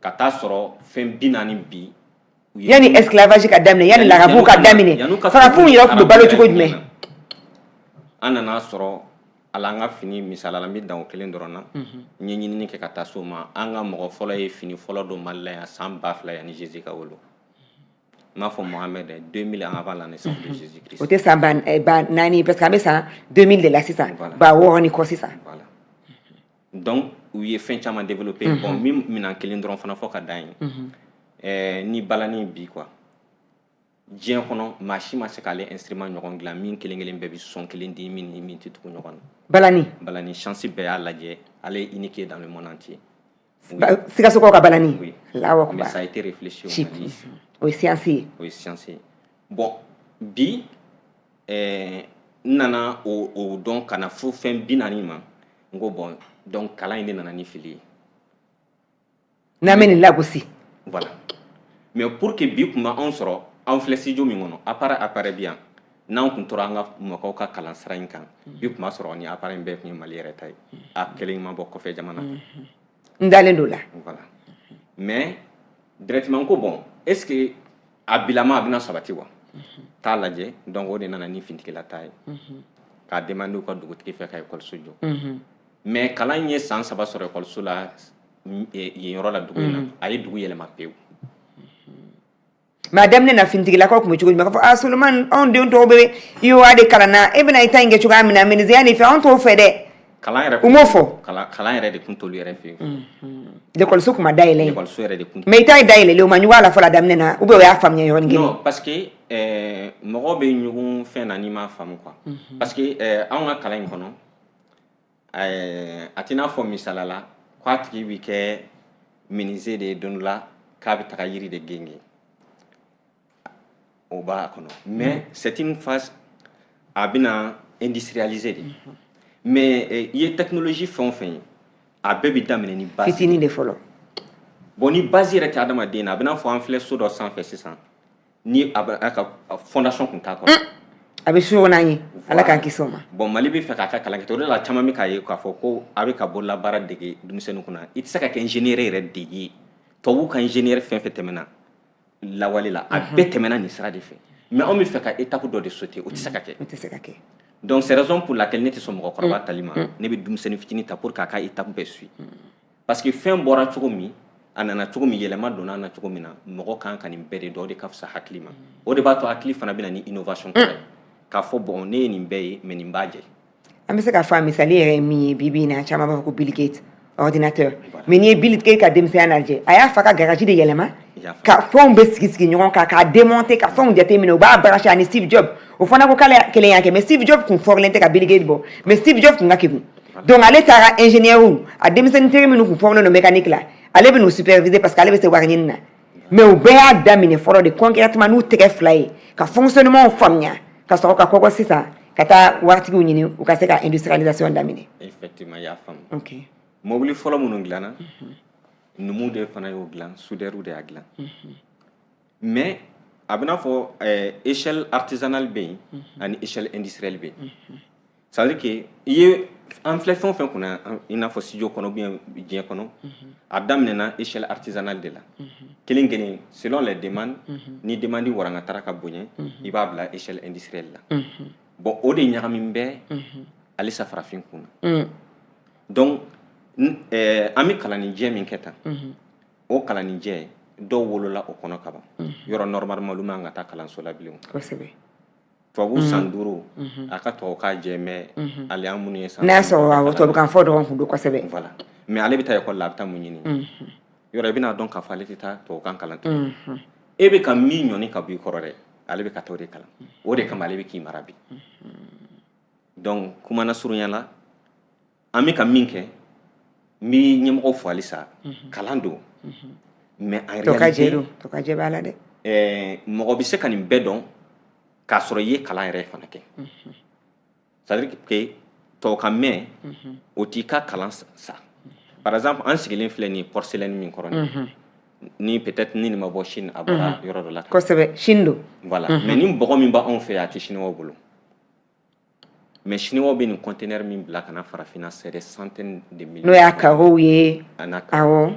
ka taa sɔrɔ fɛn 40 bi yani esclavage ka daminɛ yani larabu ka daminɛ farafinw yɛrɛ tun bɛ balo cogo jumɛn an nana sɔrɔ ala an ka fini misalala n bɛ dan o kelen dɔrɔn na n ye ɲinini kɛ ka taa so ma an ka mɔgɔ fɔlɔ ye fini fɔlɔ don Mali la yan san 2000 yanni Jésus ka wolo n m'a fɔ Mohamed 2000 avant la naissance de Jésus Christ. O tɛ san ba naani parce que an bɛ san 2000 de la sisan ba wɔɔrɔ ni kɔ sisan. Voilà. Donc u ye fɛn caman développé bon min minan kelen dɔrɔn fana fɔ ka dan ye ni balani bi quoi diɲɛ kɔnɔ maa si ma se k'ale instrument ɲɔgɔn dilan min kelen kelen bɛɛ bi son kelen di min ni min tɛ tugu ɲɔgɔn na. Balani chance bɛɛ y'a lajɛ ale est unique dans le monde entier. Sikasokaw ka balani. Oui. Allahu akbar. Mais ça a été réfléchi au Mali. O ye science ye. O ye science ye. Bon bi nana o dɔn ka na fo fɛn 40 ma n ko bon donc kalan in de nana ni fili ye. N'an bɛ nin lagosi. Voilà. Mais pour que bi kun b'anw sɔrɔ anw filɛ studio min kɔnɔ appareil bi yan n'anw kun tora an ka mɔgɔw ka kalan sira in kan bi kun b'a sɔrɔ ni appareil bɛɛ kun ye Mali yɛrɛ ta ye a kelen ma bɔ kɔfɛ jamana kan. N dalen don la. Voilà. Mais directement ko bon est ce que a bilama a bɛna sabati wa t'a lajɛ donc o de nana ni fintigila ta ye k'a demander u ka dugutigi fɛ ka ekɔliso jɔ mais kalan in ye san 3 sɔrɔ ekɔliso la yen yɔrɔ la dugu in na a ye dugu yɛlɛma pewu. Mais a daminɛ na finitigilakaw tun bɛ cogo jumɛn k'a fɔ Suleman anw denw tɔw bɛ UOA de kalan na e bɛna i ta in kɛ cogoya min na menuisier ni fɛn anw t'o fɛ dɛ. U m'o fɔ. Kalan yɛrɛ de kun t'olu yɛrɛ fɛ yen. L'école kun ma dayɛlɛ. L'école yɛrɛ de kun. Mais i ta ye dayɛlɛlen o ma ɲugun a la fɔlɔ a daminɛ na ou bien o y'a faamuya yɔrɔnin kelen. Non parce que mɔgɔ bɛ ɲugun fɛn na n'i m'a faamu quoi. Parce que anw ka kalan in kɔnɔ a t'i n'a fɔ misala la k'a tigi bɛ kɛ menuisier de ye don dɔ la k'a bɛ taga yiri de genge. O b'a kɔnɔ mais c'est une phase a bɛna industrialiser de. Mais i ye technologie fɛn o fɛn ye a bɛɛ bɛ daminɛ ni base. Fitinin de fɔlɔ. Bon ni base yɛrɛ tɛ adamaden na a bɛna fɔ an filɛ so dɔ sanfɛ sisan ni a ka fondation kun t'a kɔrɔ. A bɛ suɲɛ n'an ye Ala k'an kisi o ma. Bon Mali bɛ fɛ k'a ka kalan kɛ o de la caman bɛ k'a ye k'a fɔ ko a bɛ ka bolola baara dege denmisɛnninw kunna i tɛ se ka kɛ ingénieur yɛrɛ de ye tubabuw ka ingénieur fɛn fɛn tɛmɛna lawale la a bɛɛ tɛmɛna nin sira de fɛ mais anw bɛ fɛ ka étape dɔ de sauter o tɛ se ka kɛ. O tɛ se ka kɛ. Donc c'est raison pour laquelle ne tɛ sɔn mɔgɔkɔrɔba tali ma ne bɛ denmisɛnnin fitinin ta pour k'a ka étape bɛɛ suit parce que fɛn bɔra cogo min a nana cogo min yɛlɛma donna a na cogo min na mɔgɔ kan ka nin bɛɛ de dɔn o de ka fisa hakili ma o de b'a to hakili fana bɛ na ni innovation kura ye k'a fɔ bon ne ye nin bɛɛ ye mais nin b'a jɛ. An bɛ se k'a fɔ a misali yɛrɛ ye min ye bi in na caman b'a fɔ ko Bill Gates ordinateur mais n'i ye Bill Gates ka denmisɛnya lajɛ a y'a fa ka garage de yɛlɛma ka fɛnw bɛ sigi sigi ɲɔgɔn kan k'a démonter ka fɛnw jateminɛ u b'a brancher ani Steve Jobs o fana ko k'ale kelen y'a kɛ mais Steve Jobs kun fɔrilen tɛ ka Bill Gates bɔ mais Steve Jobs kun ka kegun donc ale taara ingénieur a denmisɛnnin teri minnu kun fɔrilen don mécanique la ale bɛ n'u superviser parce que ale bɛ se wari ɲini na mais u bɛɛ y'a daminɛ fɔlɔ de concrètement n'u tɛgɛ fila ye ka fonctionnement faamuya ka sɔrɔ ka kɔkɔ sisan ka taa waritigiw ɲini u ka se ka industrialisation daminɛ. Effectivement y'a faamu. Ok. Mobili fɔlɔ minnu dilanna numuw de fana y'o dilan soudeur de y'a dilan mais a bɛna fɔ échelle artisanale bɛ yen ani échelle industrielle bɛ yen ça veut dire que i ye an filɛ fɛn o fɛn kunna i n'a fɔ studio kɔnɔ ou bien diɲɛ kɔnɔ a daminɛna échelle artisanale de la kelen kelen selon les demandes ni demande warankatara ka bonya i b'a bila échelle industrielle la bon o de ɲagamin bɛ halisa farafin kunna donc an bɛ kalanijɛ min kɛ tan o kalanijɛ dɔw wolola o kɔnɔ ka ban yɔrɔ normalement olu man ka taa kalanso la bilen kosɛbɛ tubabu san 5 a ka tubabukan jɛ mais ale an minnu ye san n'a sɔrɔ awɔ tubabukan fɔ dɔrɔn kun don kosɛbɛ voilà mais ale bɛ taa école la a bɛ taa mun ɲini yɔrɔ i bɛna dɔn k'a fɔ ale tɛ taa tubabukan kalan tuguni e bɛ ka min ɲɔni ka bɔ i kɔrɔ dɛ ale bɛ ka taa o de kalan o de kama ale bɛ k'i mara bi donc kuma na surunya la an bɛ ka min kɛ n bɛ ɲɛmɔgɔw fo halisa kalan don mais en réalité to ka jɛ b'a la dɛ mɔgɔ bɛ se ka nin bɛɛ dɔn k'a sɔrɔ i ye kalan yɛrɛ fana kɛ c'est à dire que tubabukan mɛn o t'i ka kalan sa par exemple an sigilen filɛ nin porcelaine min kɔrɔ ni peut-être ni nin ma bɔ Chine a bɔra yɔrɔ dɔ la kosɛbɛ Chine don voilà mais ni bɔgɔ min b'anw fɛ yan a tɛ chinois bolo mais chinois bɛ nin conteneur min bila ka na farafinna c'est des centaines de millions n'o y'a carreaux ye awɔ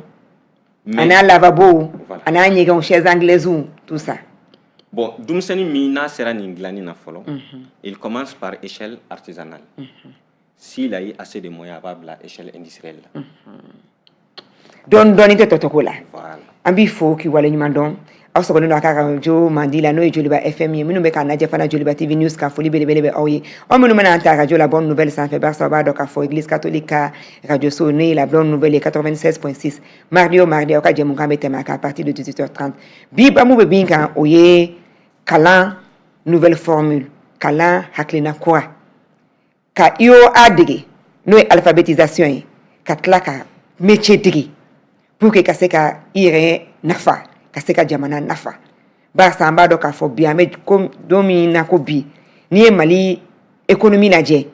a n'a lavabo a n'a ɲɛgɛnw chaises anglaises tout ça bon denmisɛnnin min n'a sera nin dilanni na fɔlɔ il commence par échelle artisanale s'il a eu assez de moyens, à la échelle industrielle. Dɔɔni tɛ tɔtɔko la Voilà. an b'i fo k'i waleɲuman dɔn aw sɔgɔlen don a ka radio mandi la n'o ye Joliba FM ye minnu bɛ k'a lajɛ fana Joliba TV News ka foli belebele bɛ aw ye aw minnu bɛna an ta radio la Bonne Nouvelle sanfɛ barisa aw b'a dɔn k'a fɔ Église catholique ka radio so ne ye la Bonne Nouvelle ye 96.6 mardi o mardi aw ka jɛmukan bɛ tɛmɛ a kan à partir de 18h30 bi bamu bɛ bin kan o ye kalan nouvelle formule kalan hakilina kura ka IOA dege n'o ye alphabétisation ye ka tila ka métier dege pour que ka se ka i yɛrɛ nafa ka se ka jamana nafa barisa an b'a dɔn k'a fɔ bi an bɛ don min na ko bi n'i ye Mali économie lajɛ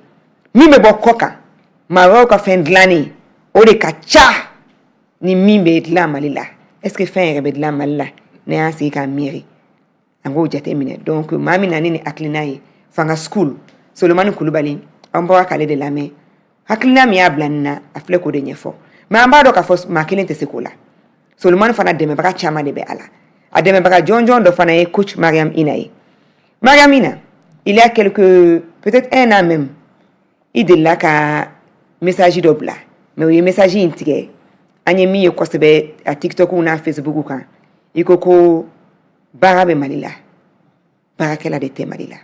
min bɛ bɔ kɔ kan maa wɛrɛw ka fɛn dilannen o de ka ca ni min bɛ dilan Mali la est-ce que fɛn yɛrɛ bɛ dilan Mali la ne y'an sigi k'an miiri an k'o jate minɛ donc maa min na ni hakilina ye fanga school Solomani Kulubali an bɔra k'ale de lamɛn hakilina min y'a bila nin na a filɛ k'o de ɲɛfɔ mais an b'a dɔn k'a fɔ maa kelen tɛ se k'o la Solomani fana dɛmɛbaga caman de bɛ a la a dɛmɛbaga jɔnjɔn dɔ fana ye coach Mariam Ina ye Mariam Ina il y a peut-être 1 an même i delila ka message dɔ bila mais o ye message in tigɛ an ye min ye kosɛbɛ a TikTok n'a Facebook kan i ko baara bɛ Mali la baarakɛla de tɛ Mali la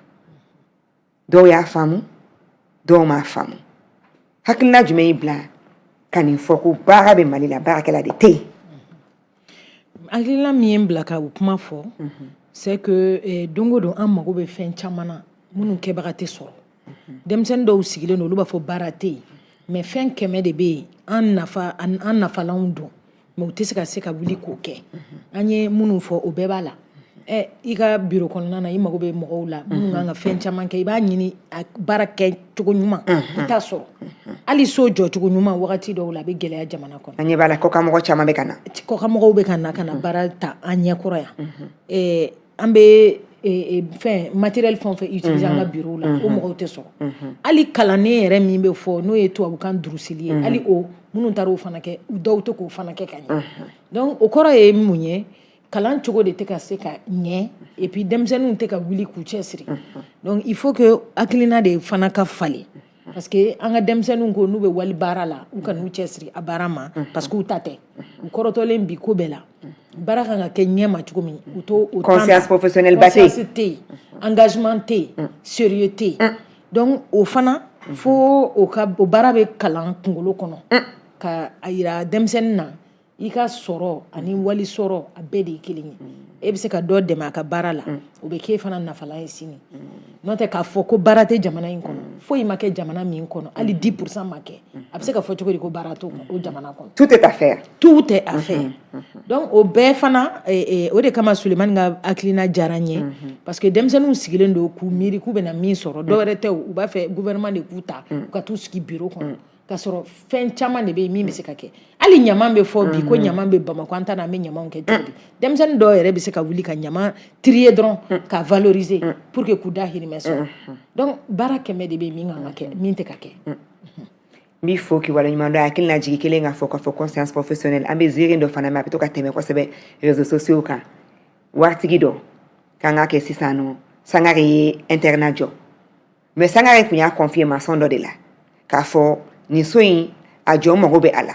dɔw y'a faamu dɔw m'a faamu hakilina jumɛn y'i bila ka nin fɔ ko baara bɛ Mali la baarakɛla de tɛ yen hakilina min ye n bila ka o kuma fɔ c'est que don o don an mago bɛ fɛn caman na minnu kɛbaga tɛ sɔrɔ denmisɛnnin dɔw sigilen don olu b'a fɔ baara tɛ yen mais fɛn 100 de bɛ yen an nafalanw don mais u tɛ se ka wuli k'o kɛ an ye minnu fɔ o bɛɛ b'a la i ka bureau kɔnɔna na i mago bɛ mɔgɔw la minnu kan ka fɛn caman kɛ i b'a ɲini a baara kɛ cogo ɲuman i t'a sɔrɔ hali so jɔ cogo ɲuman wagati dɔw la a bɛ gɛlɛya jamana kɔnɔ an ɲɛ b'a la kɔkamɔgɔ caman bɛ ka na kɔkamɔgɔw bɛ ka na baara ta an ɲɛkɔrɔ yan an bɛ fɛn matériel fɛn o fɛn utiliser an ka bureau la o mɔgɔw tɛ sɔrɔ hali kalannen yɛrɛ min bɛ fɔ n'o ye tubabukan durusili ye hali o minnu taara o fana kɛ dɔw tɛ k'o fana kɛ ka ɲɛ donc o kɔrɔ ye mun ye kalan cogo de tɛ ka se ka ɲɛ et puis denmisɛnninw tɛ ka wuli k'u cɛsiri donc il faut que hakilina de fana ka falen parce que an ka denmisɛnninw ko n'u bɛ wali baara la u ka n'u cɛsiri a baara ma parce que u ta tɛ u kɔrɔtɔlen bi ko bɛɛ la baara kan ka kɛ ɲɛ ma cogo min u t'o conscience professionnelle ba tɛ conscience tɛ yen engagement tɛ yen sérieux tɛ yen donc o fana fo o baara bɛ kalan kunkolo kɔnɔ ka a yira denmisɛnnin na i ka sɔrɔ ani wali sɔrɔ a bɛɛ de ye kelen ye e bɛ se ka dɔ dɛmɛ a ka baara la o bɛ k'e fana nafalan ye sini n'o tɛ k'a fɔ ko baara tɛ jamana in kɔnɔ foyi ma kɛ jamana min kɔnɔ hali 10% ma kɛ a bɛ se ka fɔ cogo di ko baara t'o o jamana kɔnɔ tout est à faire donc o bɛɛ fana o de kama Sulemani ka hakilina diyara n ye parce que denmisɛnninw sigilen don k'u miiri k'u bɛna min sɔrɔ dɔw yɛrɛ tɛ u b'a fɛ gouvernement de k'u ta u ka t'u sigi bureau kɔnɔ ka sɔrɔ fɛn caman de bɛ yen min bɛ se ka kɛ hali ɲaman bɛ fɔ bi ko ɲaman bɛ Bamakɔ an ta na an bɛ ɲamanw kɛ cogo di denmisɛnnin dɔw yɛrɛ bɛ se ka wuli ka ɲaman trier dɔrɔn ka valoriser pour que k'u da hirimɛ sɔrɔ donc baara 100 de bɛ yen min kan ka kɛ min tɛ ka kɛ n b'i fo k'i waleɲuman dɔn hakilina jigi kelen k'a fɔ conscience professionnelle an bɛ ziiri dɔ fana mɛn a bɛ to ka tɛmɛ kosɛbɛ réseaux sociaux kan waritigi dɔ k'an ka kɛ sisan nɔ Sangare ye internat jɔ mais Sangare tun y'a confier maçon dɔ de la k'a fɔ nin so in a jɔ mago bɛ a la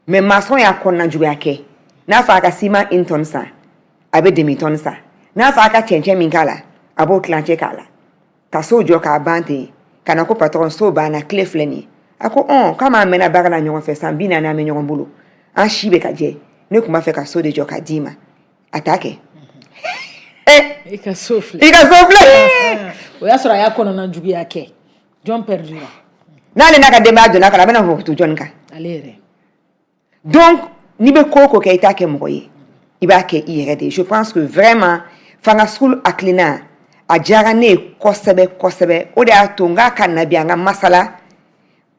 mais maçon y'a kɔnɔna juguya kɛ n'a fɔ a ka ciment 1 tonne san a bɛ demi tonne san n'a fɔ a ka cɛncɛn min k'a la a b'o tilancɛ k'a la ka so jɔ k'a ban ten ka na ko patron so banna tile filɛ nin ye a ko k'a m'a mɛnna baara la ɲɔgɔn fɛ san 40 an bɛ ɲɔgɔn bolo an si bɛ ka jɛ ne tun b'a fɛ ka so de jɔ ka d'i ma a t'a kɛ i ka so filɛ o y'a sɔrɔ a y'a kɔnɔna juguya kɛ jɔn perdura n'ale n'a ka denbaya donna kan a bɛna hokutu jɔnni kan ale yɛrɛ donc n'i bɛ ko o ko kɛ i t'a kɛ mɔgɔ ye i b'a kɛ i yɛrɛ de je pense que vraiment fanga school hakilina a diyara ne ye kosɛbɛ kosɛbɛ o de y'a to n k'a ka na bi an ka masala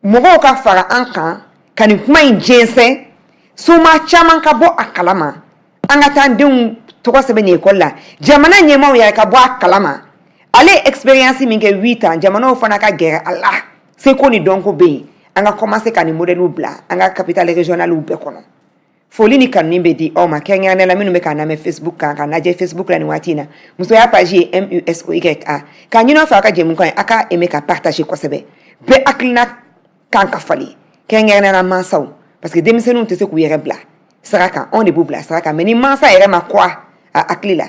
mɔgɔw ka fara an kan ka nin kuma in jɛnsɛn soma caman ka bɔ a kalama an ka taa an denw tɔgɔ sɛbɛn nin école la jamana ɲɛmaaw yɛrɛ ka bɔ a kalama ale ye expérience min kɛ 8 ans jamanaw fana ka gɛrɛ a la seko ni dɔnko bɛ yen an ka commencer ka nin modèle bila an ka capitale régionale bɛɛ kɔnɔ foli ni kanu bɛ di aw ma kɛrɛnkɛrɛnnenya la minnu bɛ k'a lamɛn Facebook kan ka lajɛ Facebook la nin waati in na musoya page ye MUSOYA k'a ɲini aw fɛ a ka jɛmukan ye a ka aimer ka partager kosɛbɛ bɛɛ hakilina kan ka fali kɛrɛnkɛrɛnnenya mansaw parce que denmisɛnninw tɛ se k'u yɛrɛ bila sira kan anw de b'u bila sira kan mais ni mansa yɛrɛ ma kɔa a hakili la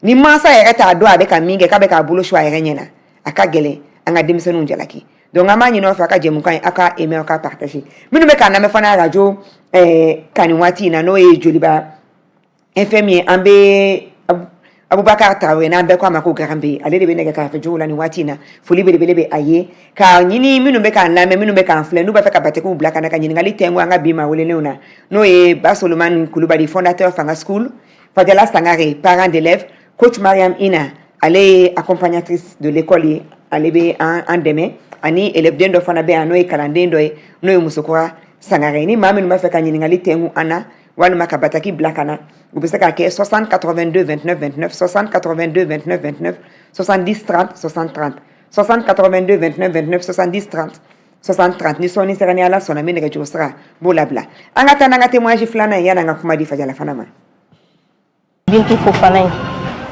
ni mansa yɛrɛ t'a dɔn a bɛ ka min kɛ k'a bɛ k'a bolo su a yɛrɛ ɲɛna a ka gɛlɛn an ka denmisɛnninw jalaki donc an b'a ɲini aw fɛ a ka jɛmukan ye a ka aimer a ka partager minnu bɛ k'a lamɛn fana radio ka nin waati in na n'o ye joliba FM ye an bɛ Abubakar Traoré n'an bɛɛ ko a ma ko Garambe ale de bɛ nɛgɛ kɛrɛfɛ jogo la nin waati in na foli belebele bɛ a ye k'a ɲini minnu bɛ k'an lamɛn minnu bɛ k'an filɛ n'u b'a fɛ ka batigiw bila ka na ka ɲininkali tɛngu an ka bi maa welelenw na n'o ye Ba Solomani Kulubali fondateur Fanga School, Fadela Sangare parent d'élèves, coach Mariam Ina ale ye accompagnatrice de l'école ye ale bɛ an dɛmɛ ani élève dɔ fana bɛ yan n'o ye kalanden dɔ ye n'o ye Musokura Sangare ni maa minnu b'a fɛ ka ɲininkali tɛngu an na walima ka bataki bila ka na u bɛ se ka kɛ 60 82 29 29 60 82 29 29 70 30 60 30 60 82 29 29 70 30 60 30 ni sɔnni sera ni ala sɔnna min nɛgɛjuru sira b'o labila an ka taa n'an ka témoignage filanan ye yan'an ka kuma di Fajala fana ma. Bintu Fofana ye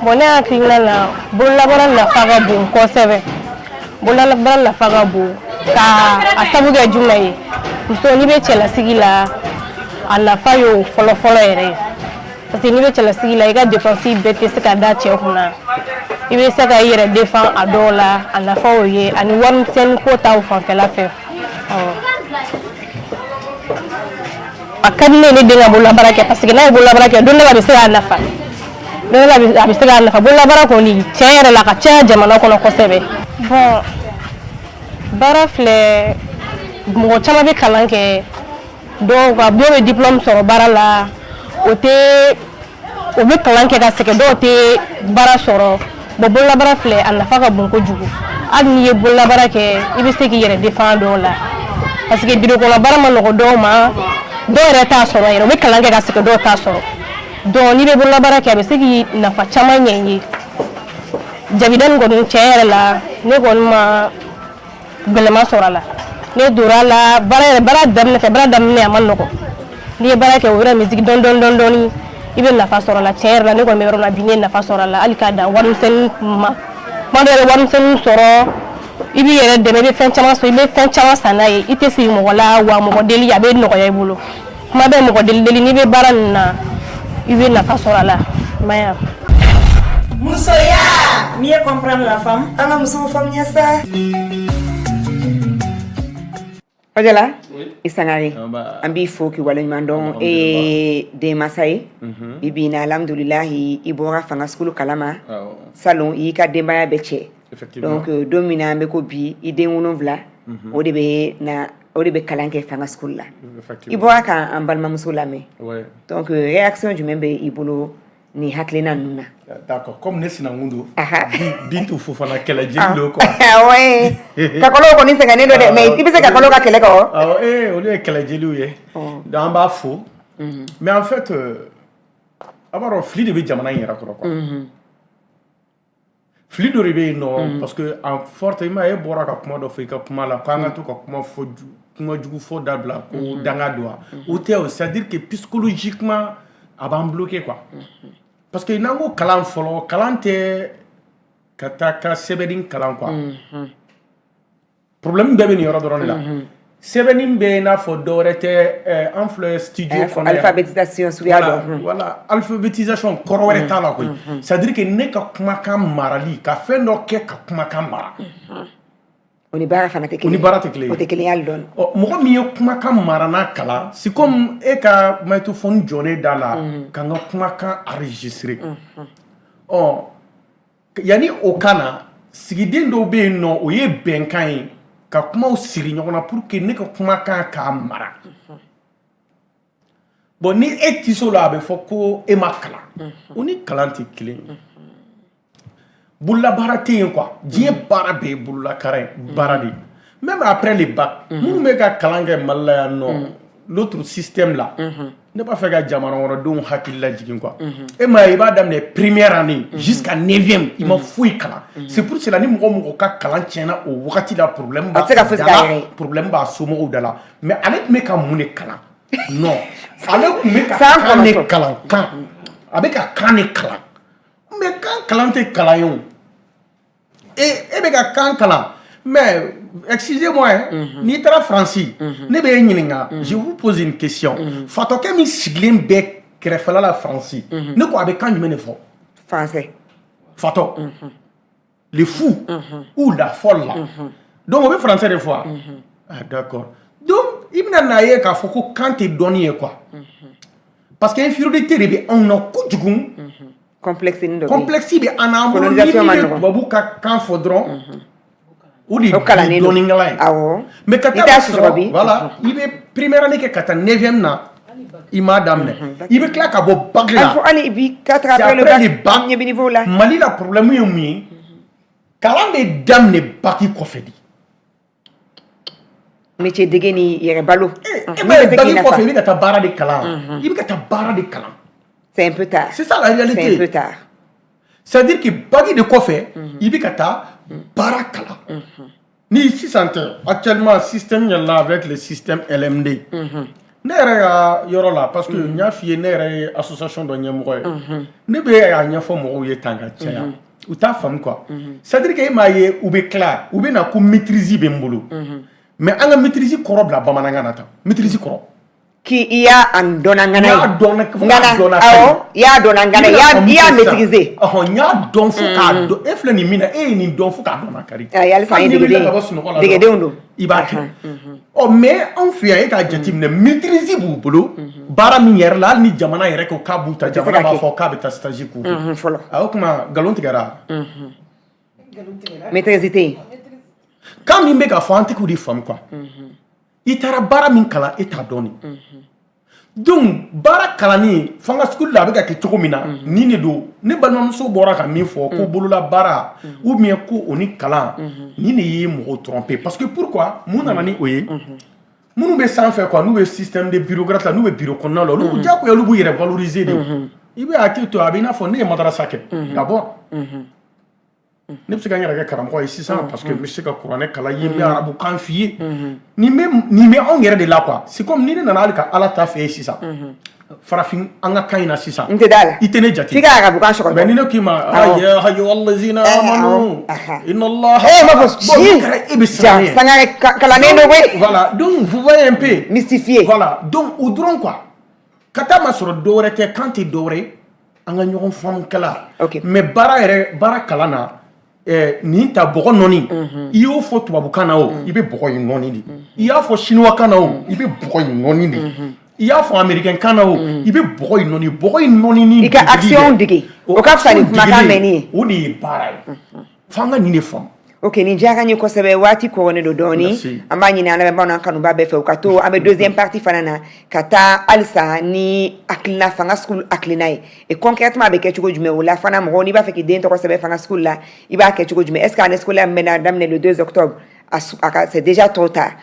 bon ne hakilina na bololabaara nafa ka bon kosɛbɛ bololabaara nafa ka bon ka a sabu kɛ jumɛn ye muso n'i bɛ cɛlasigi la a nafa y'o fɔlɔfɔlɔ yɛrɛ ye parce que n'i bɛ cɛlasigi la i ka dépense bɛɛ tɛ se ka da cɛ kunna i bɛ se ka i yɛrɛ défend a dɔw la a nafa y'o ye ani warimisɛnnin ko taw fanfɛla fɛ a ka di ne ye ne den ka bololabaara kɛ parce que n'a ye bololabaara kɛ don dɔ la a bɛ se k'a nafa don dɔ la a bɛ se k'a nafa bololabaara kɔni tiɲɛ yɛrɛ la a ka ca jamana kɔnɔ kosɛbɛ bon baara filɛ mɔgɔ caman bɛ kalan kɛ dɔw bɛ diplôme sɔrɔ baara la o bɛ kalan kɛ ka sɛgɛn dɔw tɛ baara sɔrɔ bon bololabaara filɛ a nafa ka bon kojugu hali n'i ye bololabaara kɛ i bɛ se k'i yɛrɛ défend dɔw la parce que bureau kɔnɔ baara ma nɔgɔ dɔw ma dɔw yɛrɛ t'a sɔrɔ yɛrɛ u bɛ kalan kɛ ka sɛgɛn dɔw t'a sɔrɔ donc n'i bɛ bololabaara kɛ a bɛ se k'i nafa caman ɲɛ i ye jabida nin kɔni tiɲɛ yɛrɛ la ne kɔni ma gɛlɛma sɔrɔ a la ne dora la baara daminɛ a ma nɔgɔ n'i ye baara kɛ o yɔrɔ misigi dɔɔni i bɛ nafa sɔrɔ a la tiɲɛ yɛrɛ la ne kɔni bɛ yɔrɔ la bi ne nafa sɔrɔ a la hali k'a dan warimisɛnnin ma kuma dɔ yɛrɛ warimisɛnnin sɔrɔ i b'i yɛrɛ dɛmɛ i bɛ fɛn caman sɔrɔ i bɛ fɛn caman san n'a ye i tɛ sigi mɔgɔ la wa mɔgɔ deli a bɛ nɔgɔya i bolo kuma bɛ mɔgɔ deli n'i bɛ baara nin na i bɛ nafa sɔrɔ a la maya. Musoya mieux comprendre la femme. an ka musow faamuya sa. Fajala i Sangare an b'i fo k'i waleɲuman dɔn denmansa ye bi bi in na alhamdulilahi i bɔra Fanga School kalama salon i y'i ka denbaya bɛɛ cɛ donc don min na an bɛ ko bi i den 7 o de bɛ kalan kɛ Fanga School la i bɔra k'an balimamuso lamɛn donc réaction jumɛn bɛ i bolo ni hakilina ninnu na. D'accord, comme ne sinankun don Bintu Fofana kɛlɛjeli don quoi. Ouais kakɔlɔw kɔni sɛgɛnnen don dɛ mais i bɛ se kakɔlɔw ka kɛlɛ kɛ wa. Olu ye kɛlɛjeliw ye donc an b'a fo mais en fait a b'a dɔn fili de bɛ jamana in yɛrɛ kɔrɔ quoi fili dɔ de bɛ yen nɔ parce que en forte i ma ye bɔra ka kuma dɔ fɔ i ka kuma la k'an ka to ka kuma jugu fɔ dabila ko danga don wa o tɛ o c'est à dire que psychologiquement a b'an bloqué quoi parce que n'an ko kalan fɔlɔ kalan tɛ ka taa ka sɛbɛnni kalan quoi problème bɛɛ bɛ nin yɔrɔ dɔrɔn de la sɛbɛnni bɛ i n'a fɔ dɔwɛrɛ tɛ an filɛ studio kɔnɔ alphabétisation suguya dɔ voilà alphabétisation kɔrɔ wɛrɛ t'a la koyi c'est à dire que ne ka kumakan marali ka fɛn dɔ kɛ ka kumakan mara o ni baara fana tɛ kelen o ni baara tɛ kelen o tɛ kelen y'ali dɔɔni mɔgɔ min ye kumakan mara n'a kalan c'est comme e ka microphone jɔlen da la ka n ka kumakan enregistrer yanni o ka na sigiden dɔw bɛ yen nɔ o ye bɛnkan ye ka kumaw siri ɲɔgɔn na pour que ne ka kumakan k'a mara bon ni e tɛ se o la a bɛ fɔ ko e ma kalan o ni kalan tɛ kelen ye bololabaara tɛ yen quoi diɲɛ baara bɛɛ ye bololakara ye baara de ye même après le bac minnu bɛ ka kalan kɛ Mali la yan nɔ l'autre système la ne b'a fɛ ka jamana wɛrɛdenw hakili lajigin quoi e ma ye i b'a daminɛ première année jusqu'à 9e i ma foyi kalan c'est pour cela ni mɔgɔ o mɔgɔ ka kalan tiɲɛna o wagati la problème b'a somɔgɔw da la mais ale tun bɛ ka mun de kalan non ale tun bɛ ka kan de kalan kan a bɛ ka kan de kalan mais kan kalan tɛ kalan ye o e bɛ ka kan kalan Mais, excusez-moi, ni tra Francis, ne be ɲininga, je vous pose une question. Fatoke min sigilen bɛ kɛrɛfɛla la Francis, ne ko a bɛ kan jumɛn de fɔ? Français. Fato. Le fou ou la folle là. Donc on veut français des fois. Ah d'accord. Donc il m'a naïe k'a fɔ ko kan tɛ dɔnni ye quoi. Parce que infériorité de bɛ anw na kojugu. Complexe ni dɔ bɛ yen. Complexe bɛ an na, an bolo ni Colonisation man bɛ nɔgɔn. tubabu ka kan fɔ dɔrɔn. O de O kalannen don. dɔnnikɛla ye. Awɔ. Mais ka I t'a taa sɔrɔ sɔrɔ bi. voilà i bɛ première année kɛ ka taa 9e na i m'a daminɛ. I bɛ tila ka bɔ bac Il la. faut aller bi 4 C'est après le après le bac. bac. Ɲɛ bi niveau la. Mali la problème ye mun ye? Kalan bɛ daminɛ bac kɔfɛ de. Métier dege ni yɛrɛ balo. I bɛ bac kɔfɛ i bɛ ka taa baara de kalan. I bɛ ka taa baara de kalan. C'est un peu tard. C'est ça la réalité. C'est un peu tard. C'est-à-dire que bac de kɔfɛ i bɛ ka taa baara kalan. Ni sisan tɛ actuellement système yɛlɛla avec le système LMD. Ne yɛrɛ ka yɔrɔ la parce que n y'a f'i ye ne yɛrɛ ye association dɔ ɲɛmɔgɔ ye. Ne bɛ a ɲɛfɔ mɔgɔw ye tan ka caya. U t'a faamu quoi. C'est-à-dire que e m'a ye u bɛ tila u bɛ na ko maîtrise bɛ n bolo. Mais an ka maîtrise kɔrɔ bila bamanankan na tan. Maîtrise kɔrɔ. Qui y a en donnant N y'a dɔn ne Ngana. Awɔ, i y'a dɔn ngana. I y'a maîtriser. N y'a dɔn fo k'a dɔn. E filɛ nin min na e ye nin dɔn fo k'a dɔn na kari. Ayi halisa an ye degeden. Degedenw don. I b'a kɛ. Ɔ mais anw fɛ yan e k'a jateminɛ maîtrise b'u bolo. Baara min yɛrɛ la hali ni jamana yɛrɛ ko k'a b'u ta jamana b'a fɔ k'a bɛ taa stage k'u kɛ. Fɔlɔ. O tuma nkalon tigɛra. Maîtrise tɛ yen. Kan min bɛ k'a fɔ an tɛ k'o de faamu quoi. I taara baara min kalan e t'a dɔn de. Donc baara kalanni fanga school la a bɛ ka kɛ cogo min na nin de don ne balimamuso bɔra ka min fɔ ko bolola baara ou bien ko o ni kalan nin de ye mɔgɔw tromper parce que pourquoi mun nana ni o ye minnu bɛ sanfɛ quoi n'u bɛ système de bureaucrate la n'u bɛ bureau kɔnɔna la olu diyagoya olu b'u yɛrɛ valoriser de i bɛ hakili to a bɛ i n'a fɔ ne ye madarasa kɛ d'abord ne bɛ se ka n yɛrɛ kɛ karamɔgɔ ye sisan parce que n bɛ se ka kuranɛ kalan yen n bɛ arabukan f'i ye nin bɛ anw yɛrɛ de la quoi c'est comme ni ne nana hali ka ala ta fɛ yen sisan farafin an ka kan in na sisan N tɛ da la. i tɛ ne jate F'i ka arabukan sɔgɔ. mais ni ne k'i ma ya ayyuhallazina amanu inna Allah ma fɔ si. e bɛ siran ye Sangare kalannen don koyi. voilà donc vous voyez un peu Mystifié. voilà donc o dɔrɔn quoi ka taa ma sɔrɔ dɔwɛrɛ tɛ kan tɛ dɔwɛrɛ ye an ka ɲɔgɔn faamu kala mais baara kalan na nin ta bɔgɔ nɔni i y'o fɔ tubabukan na o i bɛ bɔgɔ in nɔni de i y'a fɔ chinoiskan na o i bɛ bɔgɔ in nɔni de i y'a fɔ américain na o i bɛ bɔgɔ in nɔni ni I ka action dege o ka fisa ni kumakan mɛnni ye o de ye baara ye f'an ka nin de faamu. Ok, nin diyara n ye kosɛbɛ waati kɔgɔlen don dɔɔni an b'a ɲini an lamɛnbaaw n'an kanuba bɛɛ fɛ u ka to an bɛ deuxième partie fana na ka taa halisa ni hakilina fanga school hakilina ye et concrètement a bɛ kɛ cogo jumɛn o la fana mɔgɔw n'i b'a fɛ k'i den tɔgɔ sɛbɛn fanga school la i b'a kɛ cogo jumɛn est ce que année scolaire min bɛna daminɛ le 2 octobre c'est déjà trop tard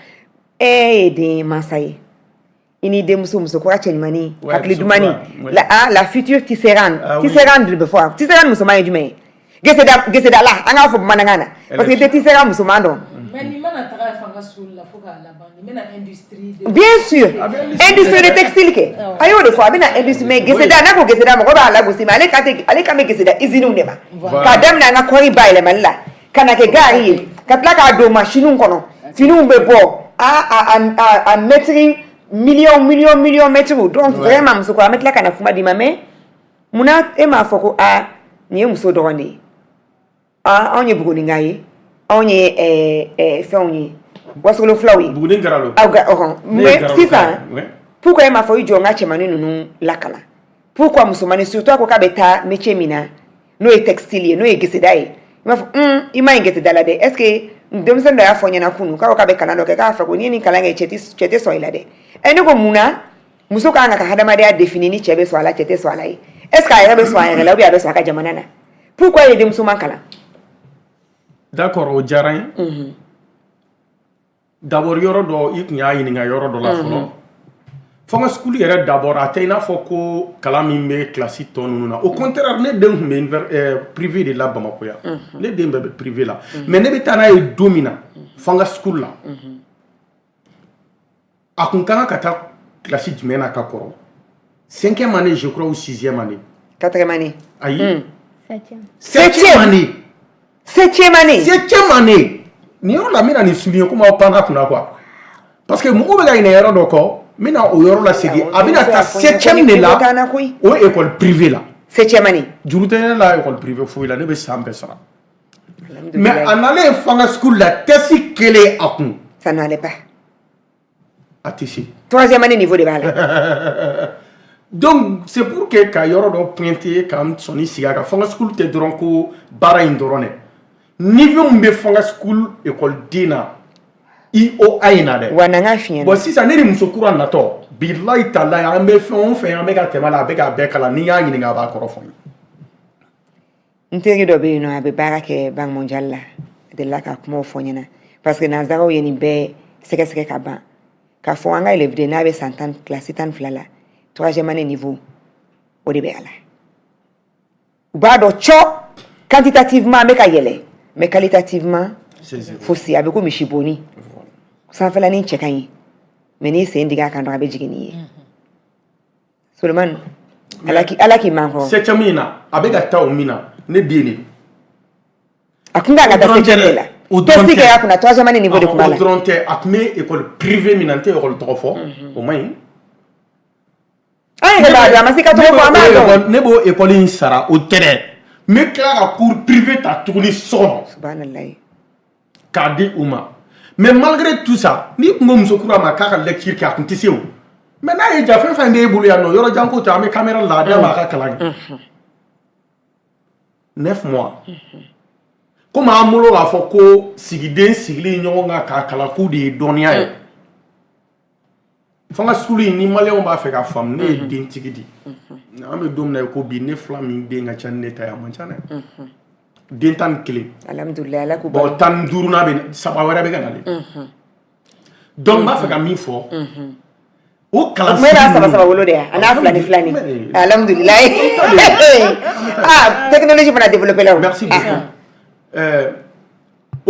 e ye den mansa ye i ni denmuso musokura cɛɲumani hakili dumani la future tisserande de bɛ fɔ tisserande musoman ye jumɛn ye geseda la an k'a fɔ bamanankan na parce que i tɛ tisserand musoman dɔn. Mais ni mana taga fanga sugu la fo k'a laban ni bɛna industrie de. Bien sûr industrie de textile kɛ a y'o de fɔ a bɛna industrie mais geseda n'a ko geseda mɔgɔ b'a lagosi mais ale kan bɛ geseda usine de ma k'a daminɛ an ka kɔri bayɛlɛmali la ka na kɛ gari ye ka tila k'a don machine kɔnɔ finiw bɛ bɔ a mètre million mètre donc vraiment musokɔrɔba an bɛ tila ka na kuma d'i ma mais munna e m'a fɔ ko nin ye muso dɔrɔn de ye anw ye buguninga ye anw ye fɛnw ye wasolo fulaw ye buguni garalo mais sisan pourquoi e m'a fɔ i jɔ n ka cɛmani ninnu lakala pourquoi musomani surtout a ko k'a bɛ taa métier min na n'o ye textile ye n'o ye geseda ye i b'a fɔ i ma ɲi geseda la dɛ est ce que denmisɛnnin dɔ y'a fɔ ɲɛna kunun k'a ko k'a bɛ kalan dɔ kɛ k'a fɛ ko n'i ye nin kalan kɛ cɛ tɛ sɔn i la dɛ ne ko mun na muso kan ka hadamadenya définir ni cɛ bɛ sɔn a la cɛ tɛ sɔn a la ye est ce que a yɛrɛ bɛ sɔn a yɛrɛ la ou bien a bɛ sɔn a ka jamana na pourquoi i ye denmuso man kalan. D'accord o diyara n ye d'abord yɔrɔ dɔ i tun y'a ɲininka yɔrɔ dɔ la fɔlɔ fanga school yɛrɛ d'abord a tɛ i n'a fɔ ko kalan min bɛ kilasi tɔ ninnu na au contraire ne den tun bɛ privé de la Bamakɔ yan ne den bɛɛ bɛ privé la mais ne bɛ taa n'a ye don min na fanga school la a kun kan ka taa kilasi jumɛn na ka kɔrɔ 5e année je crois ou 6e année 4e année ayi 7e 7e année 7e année 7e année ni yɔrɔ la mina ni souligner kuma pana kuna quoi parce que mɔgɔ bɛ ka ɲinɛ yɔrɔ dɔ kɔ mina o yɔrɔ la segin a bɛna ta 7e de la o école privée la 7e année juru tɛ ne la école privée foyi la ne bɛ san bɛɛ sara mais a nalen fanga school la test kelen a kun ça n'allait pas a tɛ se 3e année niveau de b'a la donc c'est pour que ka yɔrɔ dɔ pointer ka sɔnni sigi a kan fanga school tɛ dɔrɔn ko baara in dɔrɔn dɛ niveau min bɛ fanga school école na IOA in na dɛ wa na n fiɲɛ bon sisan ne ni muso kura natɔ bilayi talayi an bɛ fɛn o fɛn an bɛ ka tɛmɛ la a bɛ ka bɛɛ kalan n'i y'a ɲininka a b'a kɔrɔ fɔ n ye n teri dɔ bɛ yen nɔ a bɛ baara kɛ Banque mondiale la a delila ka kumaw fɔ n ɲɛna parce que nanzaraw ye nin bɛɛ sɛgɛsɛgɛ ka ban k'a fɔ an ka élève de n'a bɛ san 10 classe 12 la 3e année niveau o de bɛ a la u b'a dɔn cɔ quantitativement an bɛ ka yɛlɛ mais qualitativement fosi a bɛ ko misi bonni sanfɛlanin cɛ ka ɲi mais n'i sen dig'a kan dɔrɔn a bɛ jigin n'i ye Solomani ala k'i man kɔrɔ 7e na a bɛ ka taa o min na ne den de a kun kan ka taa 7e la test kɛ a kunna 3e année niveau de kun b'a la o dɔrɔn tɛ a tun bɛ école privée min na n tɛ école tɔgɔ fɔ o man ɲi an yɛrɛ b'a dɔn a ma se ka tɔgɔ fɔ an b'a dɔn ne b'o école in sara o tɛ dɛ n bɛ tila ka cours privé ta tuguni so kɔnɔ subhanalayi k'a di u ma mais malgré tout ça ni kun ko muso kura ma k'a ka lecture kɛ a kun tɛ se o mais n'a ye ja fɛn fɛn b'e bolo yan nɔ yɔrɔ jan ko tɛ an bɛ caméra la a b'a ka kalan kɛ 9 mois komi an bolo k'a fɔ ko sigiden sigilen ɲɔgɔn kan k'a kalan k'u de ye dɔnniya ye fanga school in ni maliyɛnw b'a fɛ ka faamu ne ye dentigi di an bɛ don min na ko bi ne fila min den ka ca ni ne ta ye a man ca dɛ den 11 alhamdulilayi ala k'u bon 15nan bɛ saba wɛrɛ bɛ ka nalen donc n b'a fɛ ka min fɔ o kalan sigi ninnu saba wolo de yan a n'a fila ni alhamdulilayi ah technologie fana développé la o merci beaucoup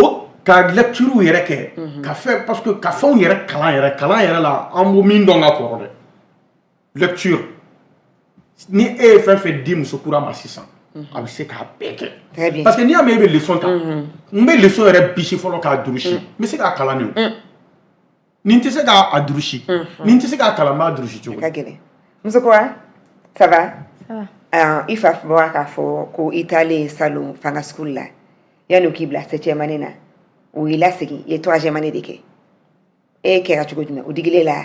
o ka lecture yɛrɛ kɛ ka fɛ parce que ka fɛnw yɛrɛ kalan yɛrɛ la an b'o min dɔn ka kɔrɔ dɛ lecture ni e ye fɛn fɛn di muso kura ma sisan a bɛ se k'a bɛɛ kɛ parce que n'i y'a mɛn e bɛ leçon ta n bɛ leçon yɛrɛ bisi fɔlɔ k'a durusi n bɛ se k'a kalan de o ni n tɛ se k'a durusi ni n tɛ se k'a kalan n b'a durusi cogo ka gɛlɛn muso kura ça va i fa bɔra k'a fɔ ko i taalen salon fanga school la yanni o k'i bila 7e année na o y'i lasegin i ye 3e année de kɛ e kɛra cogo jumɛn o digilen la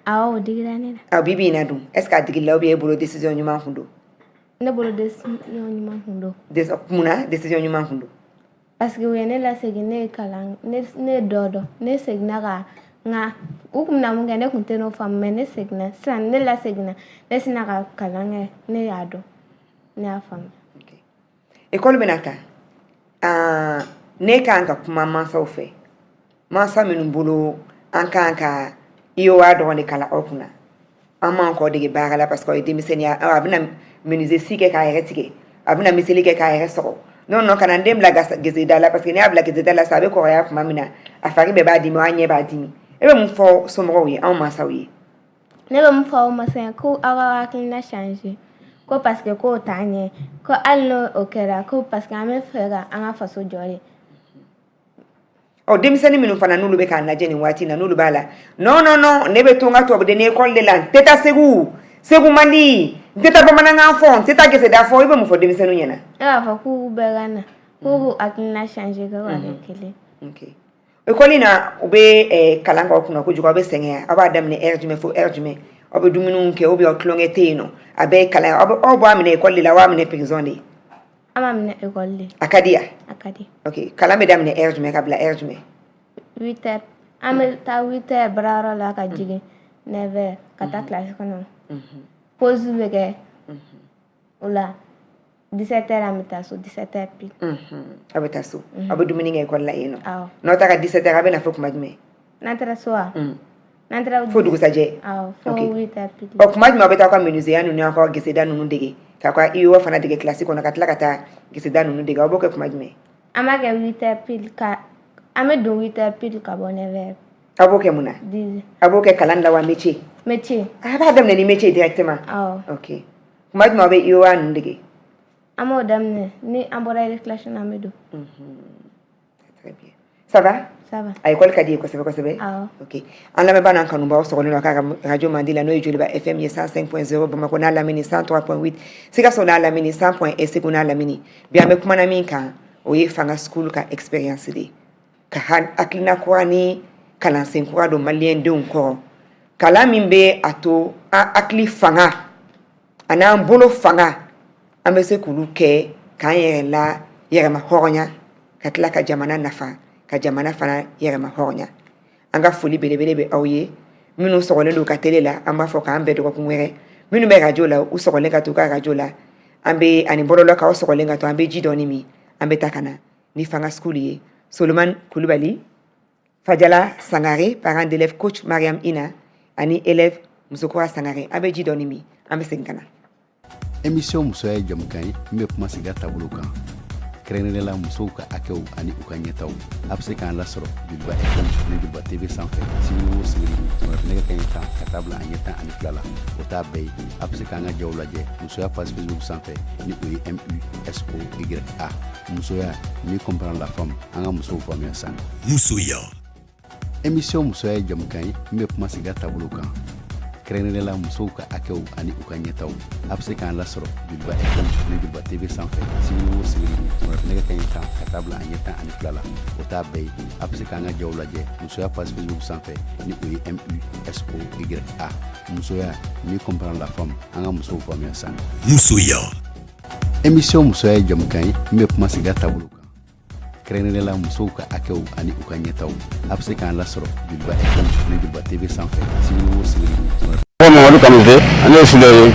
awɔ o digila ne la bi bi in na dun est ce que a digila ou bien e bolo décision ɲuman kun don ne bolo décision ɲuman kun don munna décision ɲuman kun don parce que u ye ne lasegin ne ye kalan ne ye dɔ dɔn ne seginna ka nka u kun bɛna mun kɛ ne kun tɛ n'o faamu mais ne seginna sisan ne laseginna ne sina ka kalan kɛ ne y'a dɔn ne y'a faamu école bɛna ta ne kan ka kuma mansaw fɛ mansa minnu bolo an kan ka IOA dɔrɔn de kalan aw kunna an m'an kɔ dege baara la parce que o ye denmisɛnniya a bɛna menuiserie kɛ k'a yɛrɛ tigɛ a bɛna miseli kɛ k'a yɛrɛ sɔgɔ non kana n den bila geseda la parce que n'i y'a bila geseda la sa a bɛ kɔrɔya tuma min na a fari bɛɛ b'a dimi a ɲɛ b'a dimi e bɛ mun fɔ somɔgɔw ye anw mansaw ye ne bɛ mun fɔ aw mansa ye ko aw ka hakilina changer ko parce que k'o t'a ɲɛ ko hali n'o kɛra ko parce que an bɛ fɛ ka an ka faso jɔ de denmisɛnnin minnu fana n'olu bɛ k'an lajɛ nin waati na n'olu b'a la non ne bɛ to n ka tubabuden école de la n tɛ taa segu man di n tɛ taa bamanankan fɔ n tɛ taa geseda fɔ i bɛ mun fɔ denmisɛnninw ɲɛna e b'a fɔ k'u bɛɛ ka na k'u hakilina changer ka kɛ kelen école in na u bɛ kalan k'aw kunna kojugu aw bɛ sɛgɛn aw b'a daminɛ heure jumɛn fo heure jumɛn aw bɛ dumuniw kɛ ou bien aw tulonkɛ tɛ yen nɔ a bɛɛ ye kalan aw b'a minɛ école de la aw b'a minɛ prison de an b'a minɛ école de a ka di yan a ka di ok kalan bɛ daminɛ heure jumɛn ka bila heure jumɛn 8 heures an bɛ taa 8 heures baarayɔrɔ la ka jigin 9 heures ka taa classe kɔnɔ pause bɛ kɛ o la 17 heures an bɛ taa so 17 heures pile aw bɛ taa so aw bɛ dumuni kɛ école la yen nɔ n'aw taara 17 heures aw bɛ na fɔ kuma jumɛn n'an taara so wa n'an taara fo dugusajɛ fo 8 heures pile kuma jumɛn aw bɛ taa aw ka menuisier ninnu n'aw ka geseda ninnu dege k'aw ka IOA fana dege classe kɔnɔ ka tila ka taa geseda ninnu dege aw b'o kɛ kuma jumɛn an b'a kɛ 8 heures pile ka an bɛ don 8 heures pile ka bɔ 9 heures aw b'o kɛ mun na aw b'o kɛ kalan la wa métier a b'a daminɛ ni métier directement ok kuma jumɛn aw bɛ IOA ninnu dege an b'o daminɛ ni an bɔra récréation na an bɛ don très bien Ça va? Ça va. À l'école Kadi, kosebe. Ah. Ok. En la même année, quand nous avons Radio Mandela, nous avons FM 105.0, Bamako na lamini 103.8. C'est que son a lamini 100.1, c'est qu'on a lamini. Bien, mais comment on a oye fanga school ka experience de. Ka aklina kwani kalansen kwa do malien de unko. Kala mimbe ato akli fanga. Ana mbolo fanga. Ambese kulu ke kan yere la yere ma horonya. Katla ka jamana nafa. Ka jamana fana yere ma horonya. Anga foli belebelebe awye. Minu sogole do ka tele la amba fo ka ambe do ko mwere. Minu be radio la u sogole ka to ka radio la. Ambe ani bolo la ka sogole ka to ambe jidoni mi. Ambe takana ni fanga school ye. Solomon Koulibaly, Fadjala Sangare, parent d'élève coach Mariam Ina, ani élève Mzokora Sangare, ambe jidoni mi. Ambe senkana. Émission Musoya Jamkani, me kuma siga tabulu kan. Krenela musoka akeu ani ukanyetaw. Apse kan lasro bilba FM ni bilba TV sanfɛ. Siwo siri wala nega kan yeta katabla anyeta ani flala. Ota bay apse kan ga jawlaje musoya page Facebook sanfɛ ni oyi MUSOYA. Musoya ni comprendre la femme anga muso famia san. Musoya. Émission Musoya Jamkani, me kuma siga tabulu kan. Krenela musoka akeu ani ukanyetaw. Apse kan lasro bilba FM ni bilba TV sanfɛ. Siwo siri wala nega kan yeta katabla anyeta ani flala. Ota bay apse kan ga jawlaje musoya page Facebook sanfɛ ni oyi MUSOYA. Musoya ni comprendre la femme anga muso famia san. Musoya. Émission Musoya Jamkani, me kuma siga tabulu kan. Krenela musoka akeu ani ukanyetaw. Apse kan lasro bilba FM ni bilba TV sanfɛ. Siwo siri Mamadou Kanouté ane sule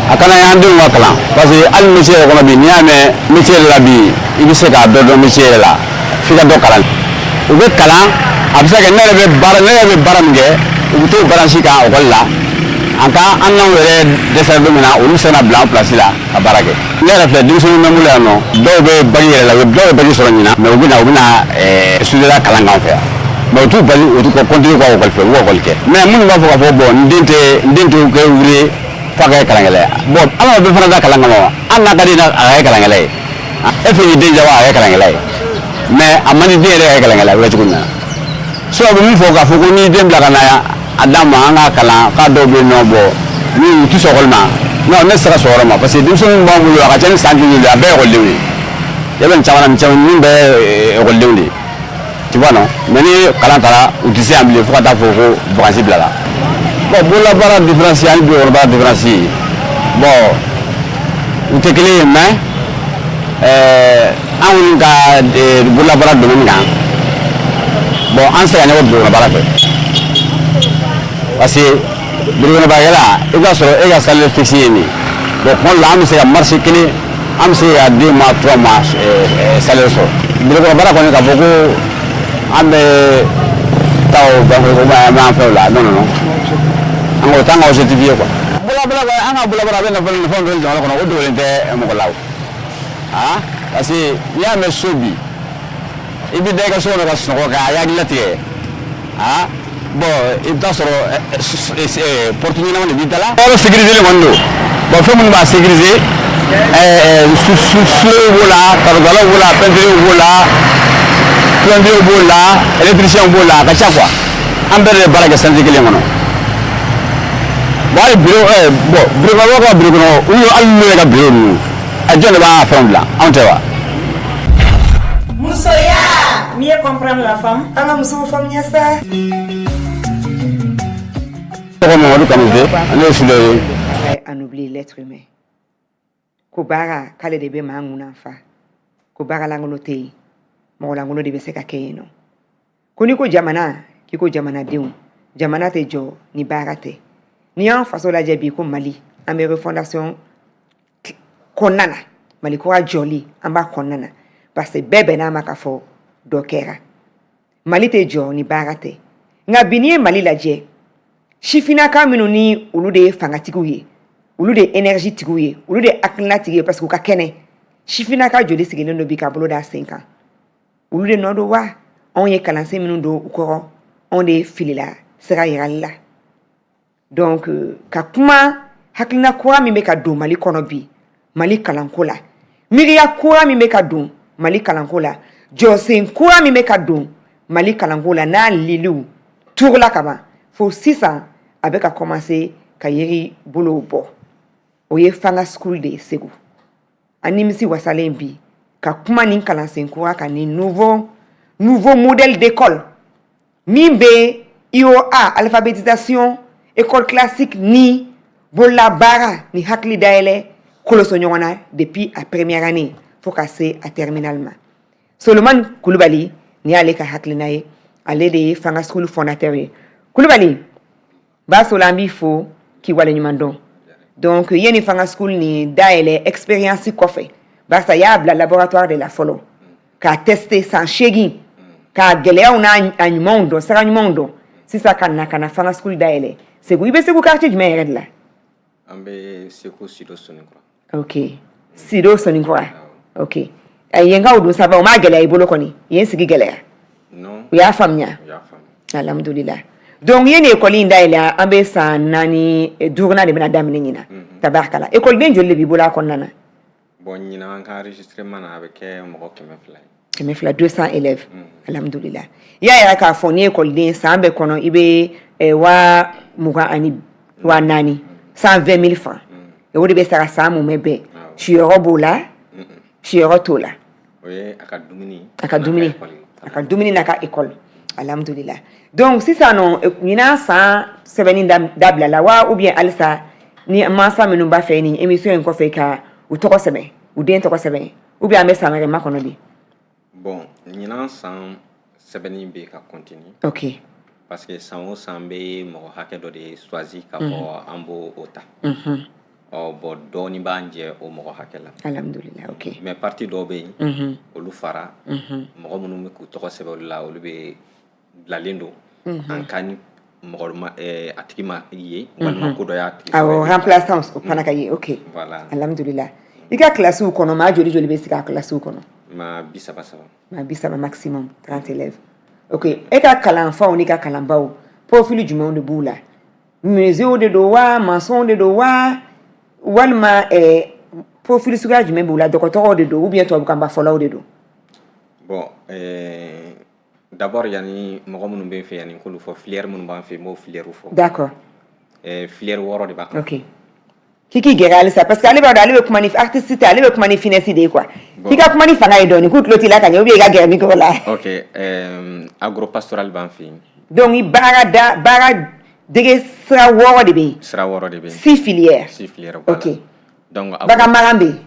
akana yande wakala parce que al métier ko bi niame métier la bi ibi se ka do métier la fika do kala u be kala abisa ke nere be baram ge u to baransi ka o la anka anna were desar do mina u sena blanc place la ka barake nere fe division memula no do be bari la do be bari so nyina mais u bina sule la kala ngam fe mais tout bali o ko continuer ko ko fe wo ko ke mais mun ba fo bon ndinte ko wuri fa ga kalangale bon ala be fana da kalangamo anna kadina ay kalangale e fi de jawa ay kalangale mais amani de ay kalangale wa tukuna so be mun fo ga fo ko ni dem la kana ya adama anga kala ka do be no bo ni tu so kolma no ne sera so rama parce que dim so mo mu ya ka tan sanki ni la be ko lewi ya ben chawana mi chawana ni be ko lewi tu vois non mais ni kalantara ou tu sais ambier faut ta fo ko brancher bla la bon pour la barre différentielle bi orba différencier bon ou te clé mais an ka pour la barre de mon bon an se gagner pour la barre parce que pour la barre là il va sur il va salaire fixé ni donc on là on se marché clé on se a 2 mois 3 mois salaire so pour la barre on a beaucoup ambe taw ba ko ma fa la non ango tanga o certifié quoi bula anga bula ben na fon do jalo kono o do lente mo ko law ah parce que ya me sobi ibi de ga so na so ko ga ya glate ah bon il ta soro portugais na woni bitala o sécuriser le mondo bon fo mun ba sécuriser su wala kargala wala pendre wala plombier wala électricien wala ka chakwa ambere balaga sanjike le mono bari bureau bureau ko bureau no uyo allu ga bureau nu ajone ba femme là on te wa Musoya mieux comprendre la femme anga muso femme nyasa ko Mamadou Kanouté ane sule en oublier l'être humain kubara kale de be manguna fa kubara langono te mo langono de be se ka keno kuni ko jamana kiko jamana deun jamana te jo ni barate ni en façon la jabi ko Mali en refondation konana Mali ko joli amba konana parce que bebe na makafo dokera Mali te jo ni barate nga binie Mali la je shifina ka minu ni ulu de fangatiku ye ulu de énergie tiku ye ulu de akna tiku parce que ka kene shifina ka joli sigene no bi ka bolo da 5 ans ulu de nodo wa on ye kalanse minu do ukoro on de filila sera yalla donc ka kuma hakina kwa mi meka do Mali kono bi Mali kalankola miriya kwa mi meka do Mali kalankola jɔsen kura min bɛ ka don Mali kalanko la n'a liliw turula ka ban fo sisan a bɛ ka commencer ka yiri bolow bɔ o ye fanga school de ye Segu a nimisi wasalen bi ka kuma nin kalansen kura kan ni nouveau modèle d'école min bɛ IOA alphabétisation école classique ni bolabara ni hakili dayɛlɛ koloso ɲɔgɔn na depuis a première année fo ka se a terminal ma Solomon Kulubali ni ale ka hakilina ye ale de ye fanga school fondateur ye Kulubali ba so la mbi fo ki wale ɲuman dɔn donc yeni fanga school ni dayɛlɛ expérience kɔfɛ barisa y'a bila laboratoire de la fɔlɔ ka tester san 8 ka gɛlɛyaw n'a ɲumanw dɔn sira ɲumanw dɔn sisan ka na fanga school dayɛlɛ Segu i bɛ Segu quartier jumɛn yɛrɛ de la an bɛ Segu Sido Sonikura ok Sido Sonikura ok yenkaw dun saba o ma gɛlɛya i bolo kɔni yen sigi gɛlɛya non u y'a faamuya alhamdulillah donc yen école in dayɛlɛ an bɛ san 4 de bɛna daminɛ ɲina tabarakala écoleden joli de b'i bolo a kɔnɔna na bon ɲina an ka enregistrement na a bɛ kɛ mɔgɔ 200 ye 200 élèves alhamdulillah y'a yɛrɛ k'a fɔ ni écoleden san bɛɛ kɔnɔ i bɛ 20,000 120,000 francs o de bɛ sara san mun bɛ bɛn siyɔrɔ b'o la siyɔrɔ t'o la o ye a ka dumuni n'a ka école alhamdulillah donc sisan nɔ ɲinan san sɛbɛnni dabila la wa ou bien halisa ni mansa minnu b'a fɛ ni émission in kɔfɛ ka u tɔgɔ sɛbɛn u den tɔgɔ sɛbɛn ou bien an bɛ san wɛrɛ makɔnɔ de bon ɲinan san sɛbɛnni bɛ ka continuer ok parce que san o san bɛ mɔgɔ hakɛ dɔ de choisi ka fɔ an b'o ta bon dɔɔni b'an jɛ o mɔgɔ hakɛ la alhamdulillah ok mais parti dɔw bɛ yen olu fara mɔgɔ minnu bɛ k'u tɔgɔ sɛbɛn olu la olu bɛ bilalen don an ka ni mɔgɔ a tigi ma ye walima ko dɔ y'a tigi awɔ remplaçant o fana ka ye ok voilà alhamdulillah i ka classe kɔnɔ maa joli bɛ sigi a classe kɔnɔ maa 37 maa 30 maximum 30 élèves ok e ka kalanfaw n'i ka kalanbaw profil jumɛnw de b'u la menuisier de don wa maçon de don wa walima profil suguya jumɛn b'u la dɔgɔtɔrɔw de don ou bien tubabukanba fɔlaw de don bon d'abord yani mɔgɔ minnu bɛ n fɛ yani k'olu fɔ filière minnu b'an fɛ n b'o filière fɔ d'accord filière 6 de b'a kan ok k'i gɛrɛ halisa parce que ale b'a dɔn ale bɛ kuma ni artiste tɛ ale bɛ kuma ni finesse de ye quoi k'i ka kuma ni fanga ye dɔɔni k'u tulo t'i la ka ɲɛ ou bien i ka gɛrɛ micro la ok agropastoral b'an fɛ yen donc i baara dege sira 6 de bɛ yen sira 6 de bɛ yen 6 filières ok donc baganmara bɛ yen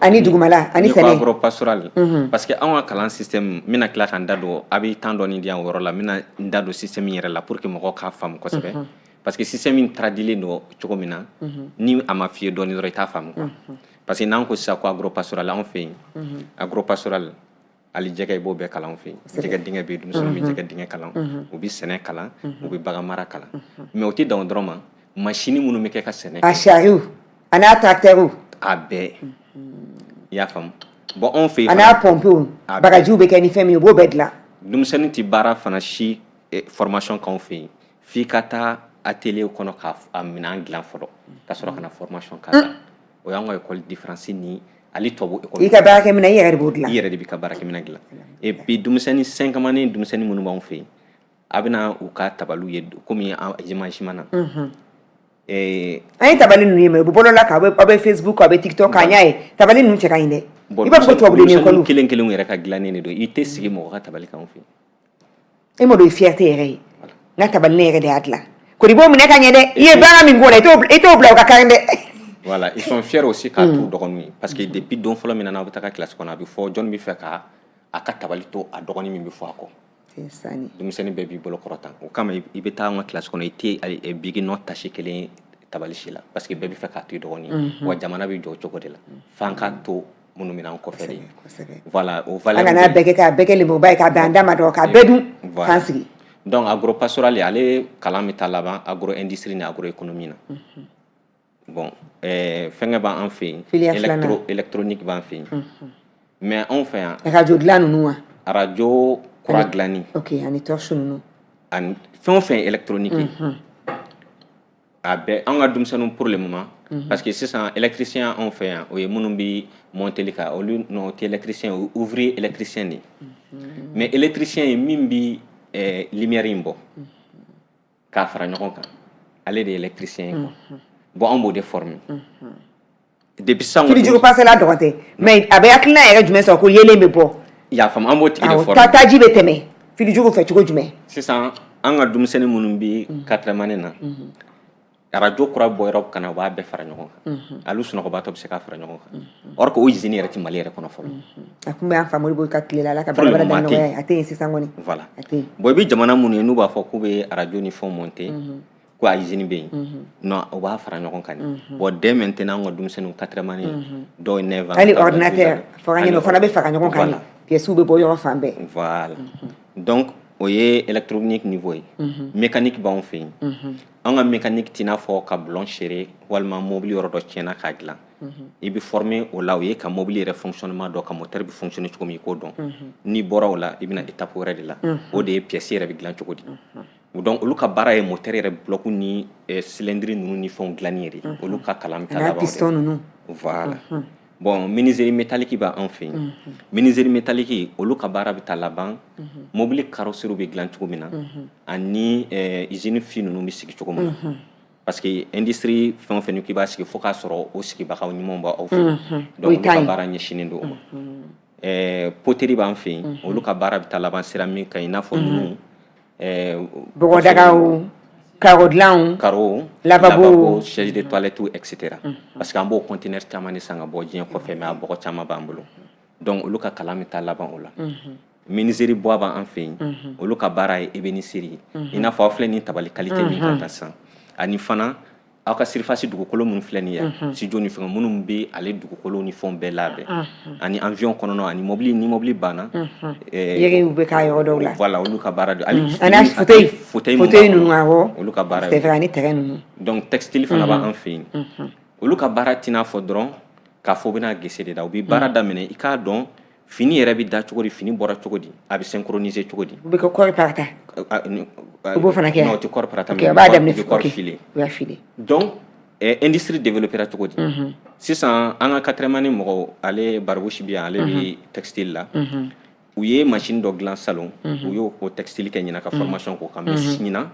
ani dugumala ani sɛnɛ agropastoral parce que anw ka kalan système mina tila ka n da don a bɛ temps dɔɔni di yan o yɔrɔ la mina n da don système yɛrɛ la pour que mɔgɔw k'a faamu kosɛbɛ parce que système in traduilen don cogo min na ni a ma f'i ye dɔɔni dɔrɔn i t'a faamu quoi parce que n'an ko sisan ko agropastoral anw fɛ yen agropastoral hali jɛgɛ i b'o bɛɛ kalan fɛ yen jɛgɛ dingɛ bɛ yen denmisɛnninw bɛ jɛgɛ dingɛ kalan u bɛ sɛnɛ kalan u bɛ bagan mara kalan mais o tɛ dan o dɔrɔn ma machine minnu bɛ kɛ ka sɛnɛ kɛ a sariw a n'a tracteur a bɛɛ i y'a faamu bon anw fɛ yen a n'a pompew bagajiw bɛ kɛ ni fɛn min ye u b'o bɛɛ dilan denmisɛnnin tɛ baara fana si formation k'anw fɛ yen f'i ka taa atelier kɔnɔ ka minɛn dilan fɔlɔ ka sɔrɔ ka na formation k'a la o y'an ka école différence ni ale tubabu école i ka baarakɛminɛn i yɛrɛ de b'o dilan i yɛrɛ de b'i ka baarakɛminɛn dilan et puis denmisɛnnin 5 ni denmisɛnnin minnu b'anw fɛ yen a bɛna u ka tabaliw ye komi image na an ye tabali ninnu ye mɛ u bɛ bɔlɔ la k'a bɛ Facebook a bɛ TikTok k'a ɲa ye tabali ninnu cɛ ka ɲi dɛ i b'a fɔ ko tubabu de école kelen kelenw yɛrɛ ka dilannen de don i tɛ sigi mɔgɔ ka tabali kan fɛ e m'o dɔn fierté yɛrɛ ye n ka tabali ne yɛrɛ de y'a dilan kodi b'o minɛ ka ɲɛ dɛ i ye baara min k'o la i t'o bila o ka kan dɛ voilà ils sont fiers aussi k'a t'u dɔgɔninw ye parce que depuis don fɔlɔ min na n'aw bɛ taga classe kɔnɔ a bɛ fɔ jɔn bɛ fɛ ka a ka tabali to a dɔgɔnin min bɛ fɔ a kɔ denmisɛnnin bɛɛ b'i bolo kɔrɔtan o kama i bɛ taa an ka classe kɔnɔ i tɛ bigi nɔ tasi kelen tabali si la parce que bɛɛ bɛ fɛ k'a to i dɔgɔnin wa jamana bɛ jɔ o cogo de la f'an ka to minnu minɛ an kɔfɛ de voilà o valeur an kana bɛɛ kɛ k'a bɛɛ kɛ lemuruba ye k'a bɛn an da ma dɔrɔn k'a bɛɛ dun k'an sigi donc agropastoral ale kalan bɛ taa laban agro industrie ni agroéconomie na bon fɛngɛ b'an fɛ yen électronique b'an fɛ yen mais anw fɛ yan radio dilan ninnu wa radio kura dilanni ok ani torche ninnu ani fɛn o fɛn électronique a bɛɛ an ka denmisɛnninw pour le moment parce que sisan électricien anw fɛ yan o ye minnu bi monter ka olu non o tɛ électricien ouvrier électricien de mais électricien ye min bi lumière in bɔ k'a fara ɲɔgɔn kan ale de ye électricien ye quoi bon an b'o de former depuis san fili jugu passé la dɔgɔn tɛ mais a bɛ hakilina yɛrɛ jumɛn sɔrɔ ko yelen bɛ bɔ y'a faamu an b'o tigi de former taji bɛ tɛmɛ fili jugu fɛ cogo jumɛn sisan an ka denmisɛnnin minnu bi 4e année na radio kura bɔ yɔrɔ kana u b'a bɛɛ fara ɲɔgɔn kan alu sunɔgɔbaatɔ bɛ se k'a fara ɲɔgɔn kan or que o usine yɛrɛ tɛ Mali yɛrɛ kɔnɔ fɔlɔ a kun bɛ an famori bɔ ka tile la ala ka barabara da nɔgɔya a tɛ yen sisan kɔni voilà bon i bɛ jamana minnu ye n'u b'a fɔ k'u bɛ radio ni fɛnw monter ko a usine bɛ yen non u b'a fara ɲɔgɔn kan bon dès maintenant an ka denmisɛnninw 4e année dɔw ye 9 ans hali ordinateur fɔ ka ɲɛnɛ o fana bɛ fara ɲɔgɔn kan pièces bɛ bɔ yɔrɔ fan bɛɛ voilà donc o ye électronique niveau ye mécanique b'anw fɛ yen an ka mécanique t'i n'a fɔ ka bulon serrer walima mobile yɔrɔ dɔ tiɲɛna k'a dilan i bɛ former o la o ye ka mobile yɛrɛ fonctionnement dɔn ka moteur bɛ fonctionner cogo min i k'o dɔn n'i bɔra o la i bɛna étape wɛrɛ de la o de ye pièce yɛrɛ bɛ dilan cogo di donc olu ka baara ye moteur yɛrɛ bloc ni cylindre ninnu ni fɛnw dilanni yɛrɛ olu ka kalan bɛ taa laban piston ninnu voilà bon menuiserie métallique b'an fɛ yen menuiserie métallique olu ka baara bɛ taa laban mobile carrosserie bɛ dilan cogo min na ani usine fin ninnu bɛ sigi cogo min na parce que industrie fɛn o fɛn k'i b'a sigi fo k'a sɔrɔ o sigibagaw ɲumanw b'aw fɛ donc olu ka baara ɲɛsinnen don o ma poterie b'an fɛ yen olu ka baara bɛ taa laban sira min ka i n'a fɔ ninnu bɔgɔdagaw carreau dilanw lavabo chaise de toilette etc parce que an b'o conteneur caman de san ka bɔ diɲɛ kɔfɛ mais a bɔgɔ caman b'an bolo donc olu ka kalan bɛ taa laban o la menuiserie bois b'an fɛ yen olu ka baara ye ébénisterie i n'a fɔ aw filɛ nin tabali qualité min ka taa sisan ani fana aw ka surface dugukolo minnu filɛ nin ye studio ni fɛn minnu bɛ ale dugukolo ni fɛnw bɛɛ labɛn ani avion kɔnɔna ani mobile ni mobile banna yɛrɛw bɛ k'a yɔrɔ dɔw la voilà olu ka baara de ani fauteuil ninnu awɔ olu ka baara c'est vrai ani tɛgɛ ninnu donc textile fana b'an fɛ yen olu ka baara t'i n'a fɔ dɔrɔn k'a fɔ u bɛna gese de la u bɛ baara daminɛ i k'a dɔn fini yɛrɛ bɛ da cogo di fini bɔra cogo di a bɛ synchroniser cogo di u bɛ kɛ kɔri parata u b'o fana kɛ non o tɛ kɔri parata mais b'a daminɛ kɔri filer u y'a filer donc industrie développera cogo di sisan an ka 4e année mɔgɔw ale Barigosi bi yan ale bɛ textile la u ye machine dɔ dilan salon u y'o textile kɛ ɲinan ka formation k'o kan mais ɲinan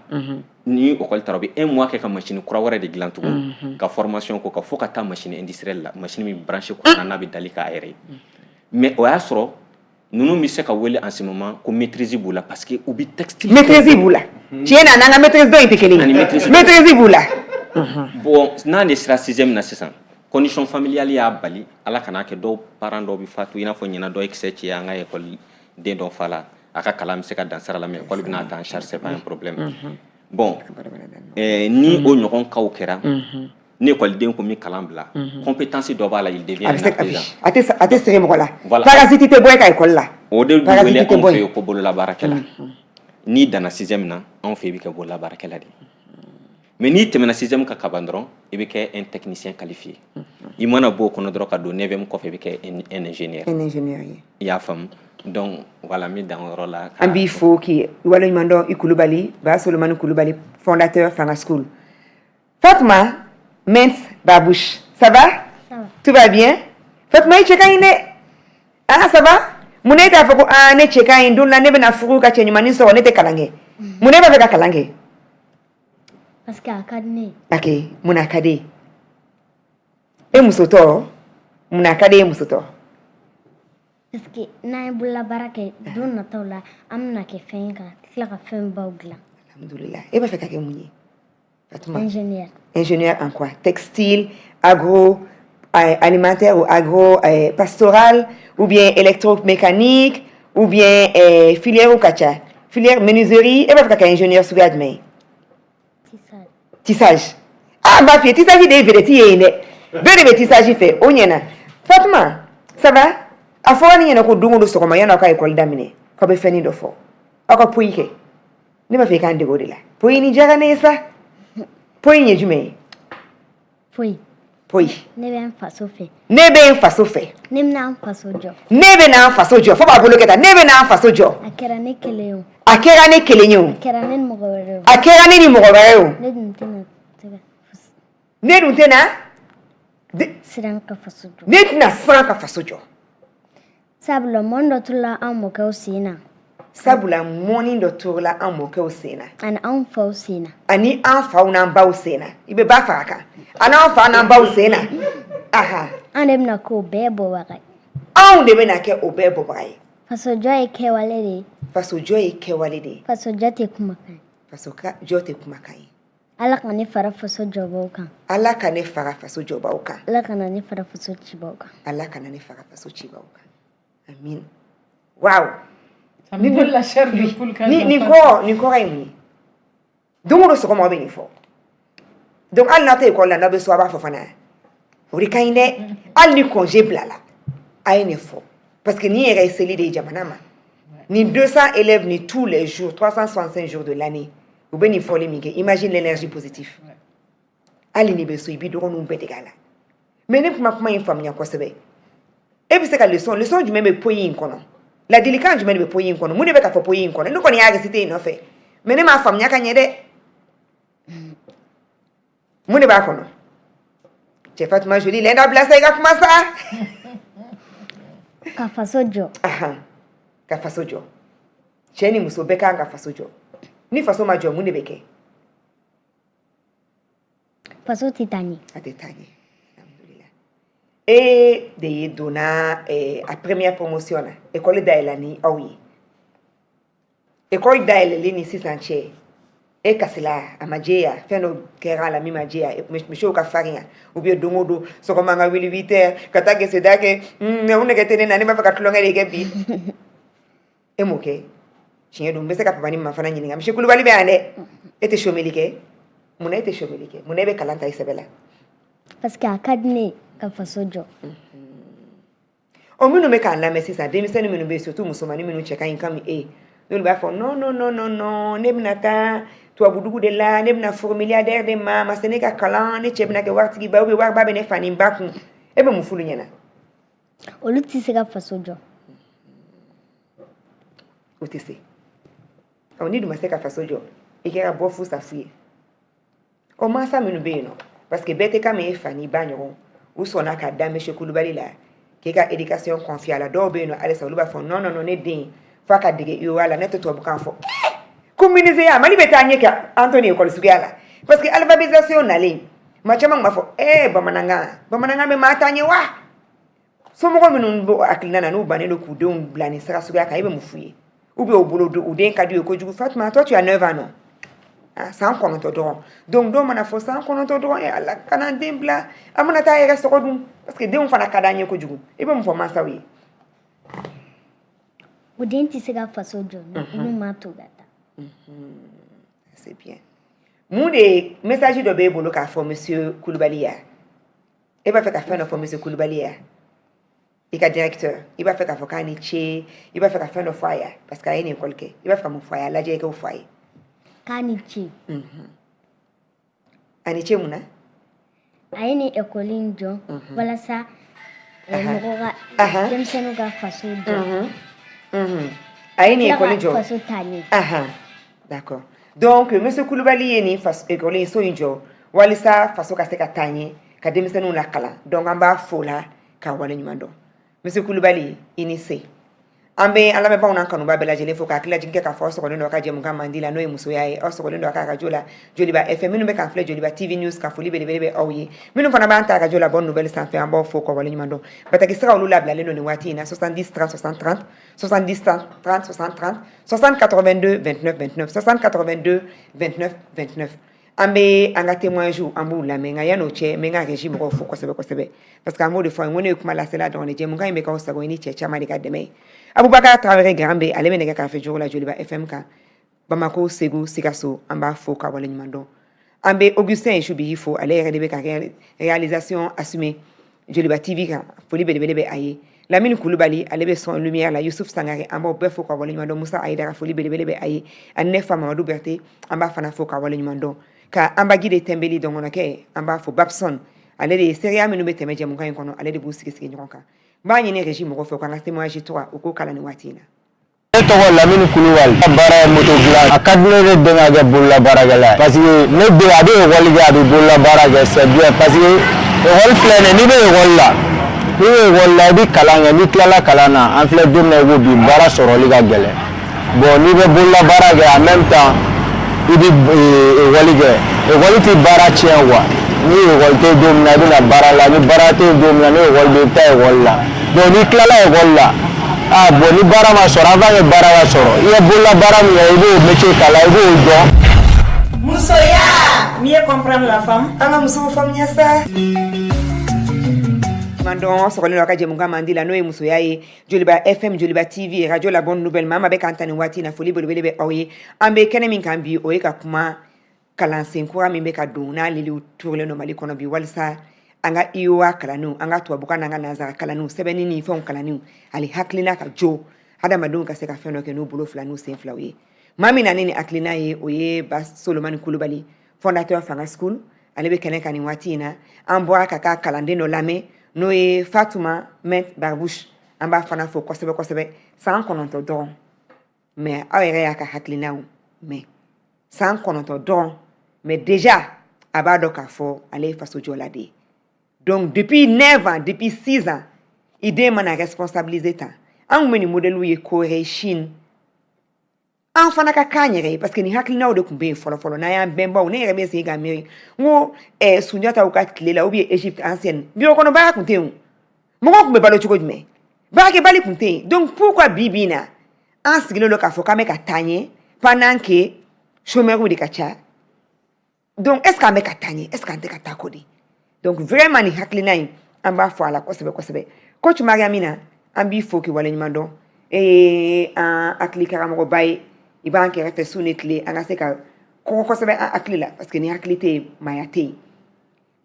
ni école taara u bɛ 1 mois kɛ ka machine kura wɛrɛ de dilan tugun ka formation k'o kan fo ka taa machine industrielle la machine min branché kɔnɔna n'a bɛ dali k'a yɛrɛ ye mais o y'a sɔrɔ ninnu bɛ se ka wele en ce moment ko maîtrise b'u la parce que u bɛ textile maîtrise b'u la tiɲɛ na n'an ka maîtrise dɔ in tɛ kelen ye maîtrise b'u la bon n'an de sera 6e na sisan condition familiale y'a bali ala kana kɛ dɔw parents dɔw bɛ fatu i n'a fɔ ɲinan dɔ ye kisɛ ci an ka école den dɔ fa la a ka kalan bɛ se ka dan sira la mais école bɛna ta en charge c'est pas un problème bon ni o ɲɔgɔn kaw kɛra ni écoleden ko min kalan bila compétence dɔ b'a la il devient un artisan a tɛ sɛgɛn mɔgɔ la parasite tɛ bɔ e ka école la o de bɛ wele anw fɛ yen ko bololabaarakɛla n'i danna 6e na anw fɛ i bɛ kɛ bololabaarakɛla de mais n'i tɛmɛna 6e ka kaban dɔrɔn i bɛ kɛ un technicien qualifié i mana bɔ o kɔnɔ dɔrɔn ka don 9e kɔfɛ i bɛ kɛ un ingénieur ye i y'a faamu donc voilà n bɛ dan o yɔrɔ la an b'i fo k'i waleɲuman dɔn i Kulubali Ba Solomani Kulubali fondateur Fanga School Fatuma Ment Babouche ça va tout va bien Fatuma i cɛ ka ɲi dɛ ça va mun ne t'a fɔ ko ne cɛ ka ɲi don la ne bɛna furu ka cɛ ɲumanin sɔrɔ ne tɛ kalan kɛ mun ne b'a fɛ ka kalan kɛ parce que a ka di ne ye ok mun na ka di ye e musotɔ mun na ka di e musotɔ parce que n'an ye bololabaara kɛ don nataw la an bɛna kɛ fɛn ye ka tila ka fɛn baw dilan alhamdulillah e b'a fɛ ka kɛ mun ye Fatuma ingénieur en quoi textile agro alimentaire ou agro pastoral ou bien électromécanique ou bien filière ou kacha filière menuiserie e b'a fɛ ka kɛ ingénieur suguya jumɛn ye tissage b'a f'i ye tissage de ye vedette ye yen dɛ bɛɛ de bɛ tissage fɛ o ɲɛna Fatuma ça va a fɔra ni ɲɛna ko don o don sɔgɔma yan'aw ka école daminɛ k'aw bɛ fɛnnin dɔ fɔ aw ka poyi kɛ ne b'a fɛ i k'an dege o de la poyi ni diyara ne ye sa poyi ye jumɛn ye poyi ne bɛ n faso fɛ ne bɛ n faso fɛ ne bɛna n faso jɔ ne bɛ n faso jɔ fo b'a bolo kɛ tan ne bɛ n faso jɔ a kɛra ne kelen ye o a kɛra ne kelen ye o a kɛra ne ni mɔgɔ wɛrɛ ye o a kɛra ne ni mɔgɔ wɛrɛ ye o ne dun tɛna se ka ne dun tena siran ka faso jɔ ne tɛna siran ka faso jɔ sabula mɔni dɔ turula an mɔkɛw sen na sabula mɔni dɔ turula an mɔkɛw sen na ani an faw sen na ani an faw n'an baw sen na i bɛ ba fara kan ani an fa n'an baw sen na aha an de bɛna kɛ o bɛɛ bɔbaga ye anw de bɛna kɛ o bɛɛ bɔbaga ye faso jɔ ye kɛwale de ye faso jɔ ye kɛwale de ye faso jɔ tɛ kumakan ye faso jɔ tɛ kumakan ye ala ka ne fara faso jɔbaw kan ala ka ne fara faso jɔbaw kan ala ka na ne fara faso cibaw kan ala ka na ne fara faso cibaw kan amin wow Ni la chair du poule quand ni kɔrɔ ye mun ye don o don sɔgɔma aw bɛ nin fɔ donc hali n'a tɛ ekɔli la n'aw bɛ so a b'a fɔ fana o de ka ɲi dɛ hali ni congé bilala a ye nin fɔ parce que nin yɛrɛ ye seli de ye jamana ma ni 200 élèves ni tous les jours 365 jours de l'année u bɛ nin fɔli min kɛ imagine l'énergie positive hali ni bɛ so i bɛ dɔgɔninw bɛɛ dege a la mais ne kuma in faamuya kosɛbɛ e bɛ se ka leçon jumɛn bɛ poyi in kɔnɔ ladilikan jumɛn de bɛ poyi in kɔnɔ mun de bɛ ka fɔ poyi in kɔnɔ ne kɔni y'a récité yen nɔfɛ mais ne m'a faamuya ka ɲɛ dɛ mun de b'a kɔnɔ cɛ Fatumata Joli lɛ n'a bila sa i ka kuma sa ka faso jɔ ka faso jɔ cɛ ni muso bɛɛ kan ka faso jɔ ni faso ma jɔ mun de bɛ kɛ faso tɛ taa ɲɛ a tɛ taa ɲɛ alhamdulillah e de ye donna a première promotion na école dayɛlɛ ni aw ye école dayɛlɛlen ni sisan cɛ e kasila a ma jɛya fɛn dɔ kɛra a la min ma jɛya misiw ka farin ya ou bien don o don sɔgɔma an ka wuli 8 heures ka taa geseda kɛ o nɛgɛ tɛ ne na ne b'a fɛ ka tulonkɛ de kɛ bi e m'o kɛ tiɲɛ don n bɛ se ka papa ni mama fana ɲininka monsieur Kulubali bɛ yan dɛ e tɛ chômeli kɛ mun na e tɛ chômeli kɛ mun na e bɛ kalan ta i sɛbɛ la parce que a ka di ne ye ka faso jɔ o minnu bɛ k'an lamɛn sisan denmisɛnnin minnu bɛ yen surtout musomanin minnu cɛ ka ɲi comme e n'olu b'a fɔ non non non non non ne bɛna taa tubabudugu de la ne bɛna furu milliardaire de ma ma se ne ka kalan ne cɛ bɛna kɛ waritigi ba ou bien wariba bɛ ne fa ni ba kun e bɛ mun f'olu ɲɛna olu tɛ se ka faso jɔ o tɛ se ni dun ma se ka faso jɔ i kɛra bɔ fu sa fu ye o mansa minnu bɛ yen nɔ parce que bɛɛ tɛ ka min e fa ni ba ɲɔgɔn u sɔnna ka da monsieur Kulubali la k'e ka éducation confier a la dɔw bɛ yen nɔ halisa olu b'a fɔ non non non ne den f'a ka dege UOA la ne tɛ tubabukan fɔ communisé mali bɛ taa ɲɛ kɛ an to ni école suguya la parce que alphabétisation nalen maa caman b'a fɔ bamanankan bɛ maa taa ɲɛ wa somɔgɔ minnu bɛ hakilina na n'u bannen don k'u denw bila nin sira suguya kan e bɛ mun f'u ye ou bien u bolo u den ka di u ye kojugu Fatuma toi tu as 9 ans non san 9 dɔrɔn donc dɔw mana fɔ san 9 dɔrɔn ala kana den bila an mana taa yɛrɛ sɔgɔ dun parce que denw fana ka d'an ye kojugu i bɛ mun fɔ mansaw ye o den tɛ se ka faso jɔ olu ma to ka taa c'est bien mun de message dɔ b'e bolo k'a fɔ monsieur Kulubali ya e b'a fɛ ka fɛn dɔ fɔ monsieur Kulubali ya i ka directeur i b'a fɛ k'a fɔ k'a ni ce i b'a fɛ ka fɛn dɔ fɔ a ye parce que a ye nin école kɛ i b'a fɛ ka mun fɔ a ye a lajɛ i k'o fɔ a ye k'a ni ce a ni ce mun na a ye nin école in jɔ walasa mɔgɔ ka denmisɛnninw ka faso jɔ a ye nin école jɔ faso taa ɲɛ d'accord donc monsieur Kulubali ye nin école so in jɔ walisa faso ka se ka taa ɲɛ ka denmisɛnninw lakalan donc an b'a fo la k'a waleɲuman dɔn monsieur Kulubali i ni se an bɛ an lamɛnbaaw n'an kanuba bɛɛ lajɛlen fo k'a hakililajigin kɛ k'a fɔ aw sɔgɔlen don aw ka jɛmukan mandi la n'o ye musoya ye aw sɔgɔlen don aw ka radio la Joliba FM minnu bɛ k'an filɛ Joliba TV News ka foli belebele bɛ aw ye minnu fana b'an ta radio la Bonne Nouvelle sanfɛ an b'aw fo k'aw waleɲuman dɔn bataki sira olu labilalen don nin waati in na 70 30 60 30 70 30 60 30 60 82 29 29 60 82 29 29 an bɛ an ka témoignage an b'u lamɛn nka yan'o cɛ n bɛ n ka régie mɔgɔw fo kosɛbɛ kosɛbɛ parce que an b'o de fɔ n ko ne ye kuma lasela dɔrɔn de jɛmukan in bɛ k'aw sago ye ni cɛ caman de ka dɛmɛ ye Abubakar Traoré Garambe ale bɛ nɛgɛ kɛrɛfɛ jogo la Joliba FM kan Bamako Segu Sikaso an b'a fo k'a waleɲuman dɔn an bɛ Augustin Echubi fo ale yɛrɛ de bɛ ka réalisation assumée Joliba TV kan foli belebele bɛ a ye Lamine Kulubali ale bɛ son lumière la Youssouf Sangare an b'aw bɛɛ fo k'a waleɲuman dɔn Musa Aïdara foli belebele bɛ a ye ani ne fa Mamadou Berté an b'a fana fo k'a waleɲuman dɔn ka an bagi de tɛnbeli dɔngɔnɔkɛ an b'a fo Babson ale de ye seereya minnu bɛ tɛmɛ jɛmukan in kɔnɔ ale de b'u sigi sigi ɲɔgɔn kan n b'a ɲini régie mɔgɔw fɛ k'an ka témoignage tɔgɔ u k'o kalan nin waati in na tɔgɔ Lamini Kulubali ka baara ye moto dilan a ka di ne den ka kɛ bololabaarakɛla ye parce que ne den a bɛ école kɛ a bɛ bololabaara kɛ c'est bien parce que école filɛ nin ye n'i bɛ école la i bɛ kalan kɛ n'i tilala kalan na an filɛ don min na i ko bi baara sɔrɔli ka gɛlɛn bon n'i bɛ bololabaara kɛ en même temps i bɛ école kɛ école tɛ baara tiɲɛ quoi ni école tɛ don min na i bɛna baara la ni baara tɛ don min na ni école bɛ i bɛ taa école la donc n'i tilala école la bon ni baara ma sɔrɔ avant que baara ka sɔrɔ i ye bololabaara min kɛ i b'o métier kalan i b'o dɔn. Musoya mieux comprendre la femme anga muso femme ça mandon sokole lo ka jemunga mandila no e musoya ye Joliba FM Joliba TV radio la bonne nouvelle mama be kantani wati na foli bolobele be awye ambe kene min kan bi o e ka kuma kalansen kura min be ka don na lili tourle no mali kono bi walsa anga iwa kalanu anga to buka nanga nazara kalanu sebeni ni fon kalanu ali haklina ka jo hada madon ka se ka feno ke no bolo flanu sen flawe mami na nini aklina ye oye ba Solomon Kulubali fondateur Fanga School ale be kene kani wati na ambo aka ka kalande no lame no ye Fatuma Met Barbouche amba fana fo kosebe sans kononto don mais awere aka haklina mais sans kononto don mais déjà abado ka fo ale faso jolade. Donc, depuis 9 ans, depuis 6 ans, il demande à responsabiliser tant. En meni modèle où il Corée, Chine. Enfant n'a qu'à kanyere parce que ni haklina ou de kumbe follow na ya bemba ou ne rebe se gamiri. Ngo sunyata ou katlela ou bien Égypte ancienne. Bio kono ba kunte ou. Mo ko kumbe balo chuko dime. Ba ke bali kunte. Donc pourquoi bibina en sigilo lo ka fo kame ka tanye pendant que chômeur ou de kacha. Donc est-ce qu'à me ka tanye? Est-ce qu'à te ka takodi? Donc vraiment ni haklina yi amba fo ala kosebe coach Mariamina ambi fo ki wala nyimando en aklika ramro bay iban ke refe sunetli anga se ka ko kosebe aklila parce que ni haklite mayate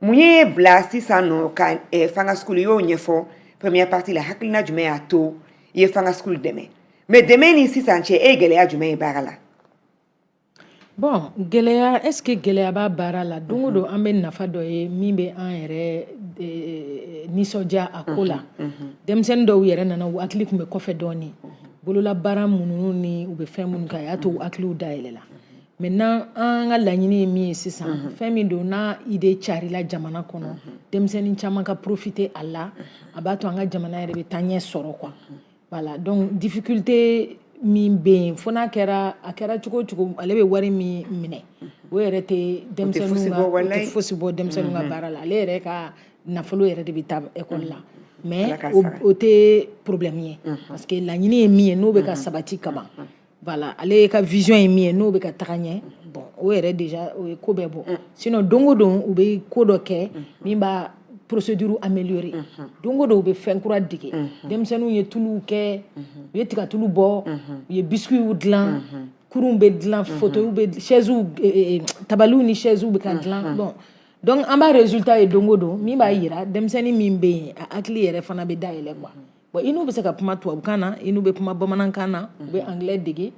muye blasi sano ka Fanga School yo nyefo première partie la haklina jume ato ye Fanga School deme mais deme ni sisanche gele ya jume barala. Bon, gɛlɛya est-ce que gɛlɛya b'a baara la don o don an bɛ nafa dɔ ye min bɛ an yɛrɛ nisɔndiya a ko la denmisɛnnin dɔw yɛrɛ nana u hakili tun bɛ kɔfɛ dɔɔnin bolola baara minnu ni u bɛ fɛn minnu kɛ a y'a to u hakiliw dayɛlɛla maintenant an ka laɲini ye min ye sisan fɛn min don n'a idée carila jamana kɔnɔ denmisɛnnin caman ka profiter a la a b'a to an ka jamana yɛrɛ bɛ taa ɲɛ sɔrɔ quoi voilà donc difficulté min ben fona kɛra a kɛra cogo ale bɛ wari min minɛ o yɛrɛ tɛ denmisɛnninw ka fosi bɔ denmisɛnninw ka baara la ale yɛrɛ ka nafolo yɛrɛ de bɛ taa école la mais o tɛ problème ye parce que laɲini ye min ye n'o bɛ ka sabati kaban voilà ale ka vision ye min ye n'o bɛ ka taga ɲɛ bon o yɛrɛ déjà o ye ko bɛɛ bɔ sinon don o don u bɛ ko dɔ kɛ min b'a procédure améliorée don o don u bɛ fɛn kura dege denmisɛnninw ye tuluw kɛ u ye tigatulu bɔ u ye biscuits dilan kurun bɛ dilan fauteuils bɛ chaises tabaliw ni chaises bɛ ka dilan bon donc an b'a résultat ye don o don min b'a yira denmisɛnnin min bɛ yen a hakili yɛrɛ fana bɛ dayɛlɛ quoi bon i n'u bɛ se ka kuma tubabukan na i n'u bɛ kuma bamanankan na u bɛ anglais dege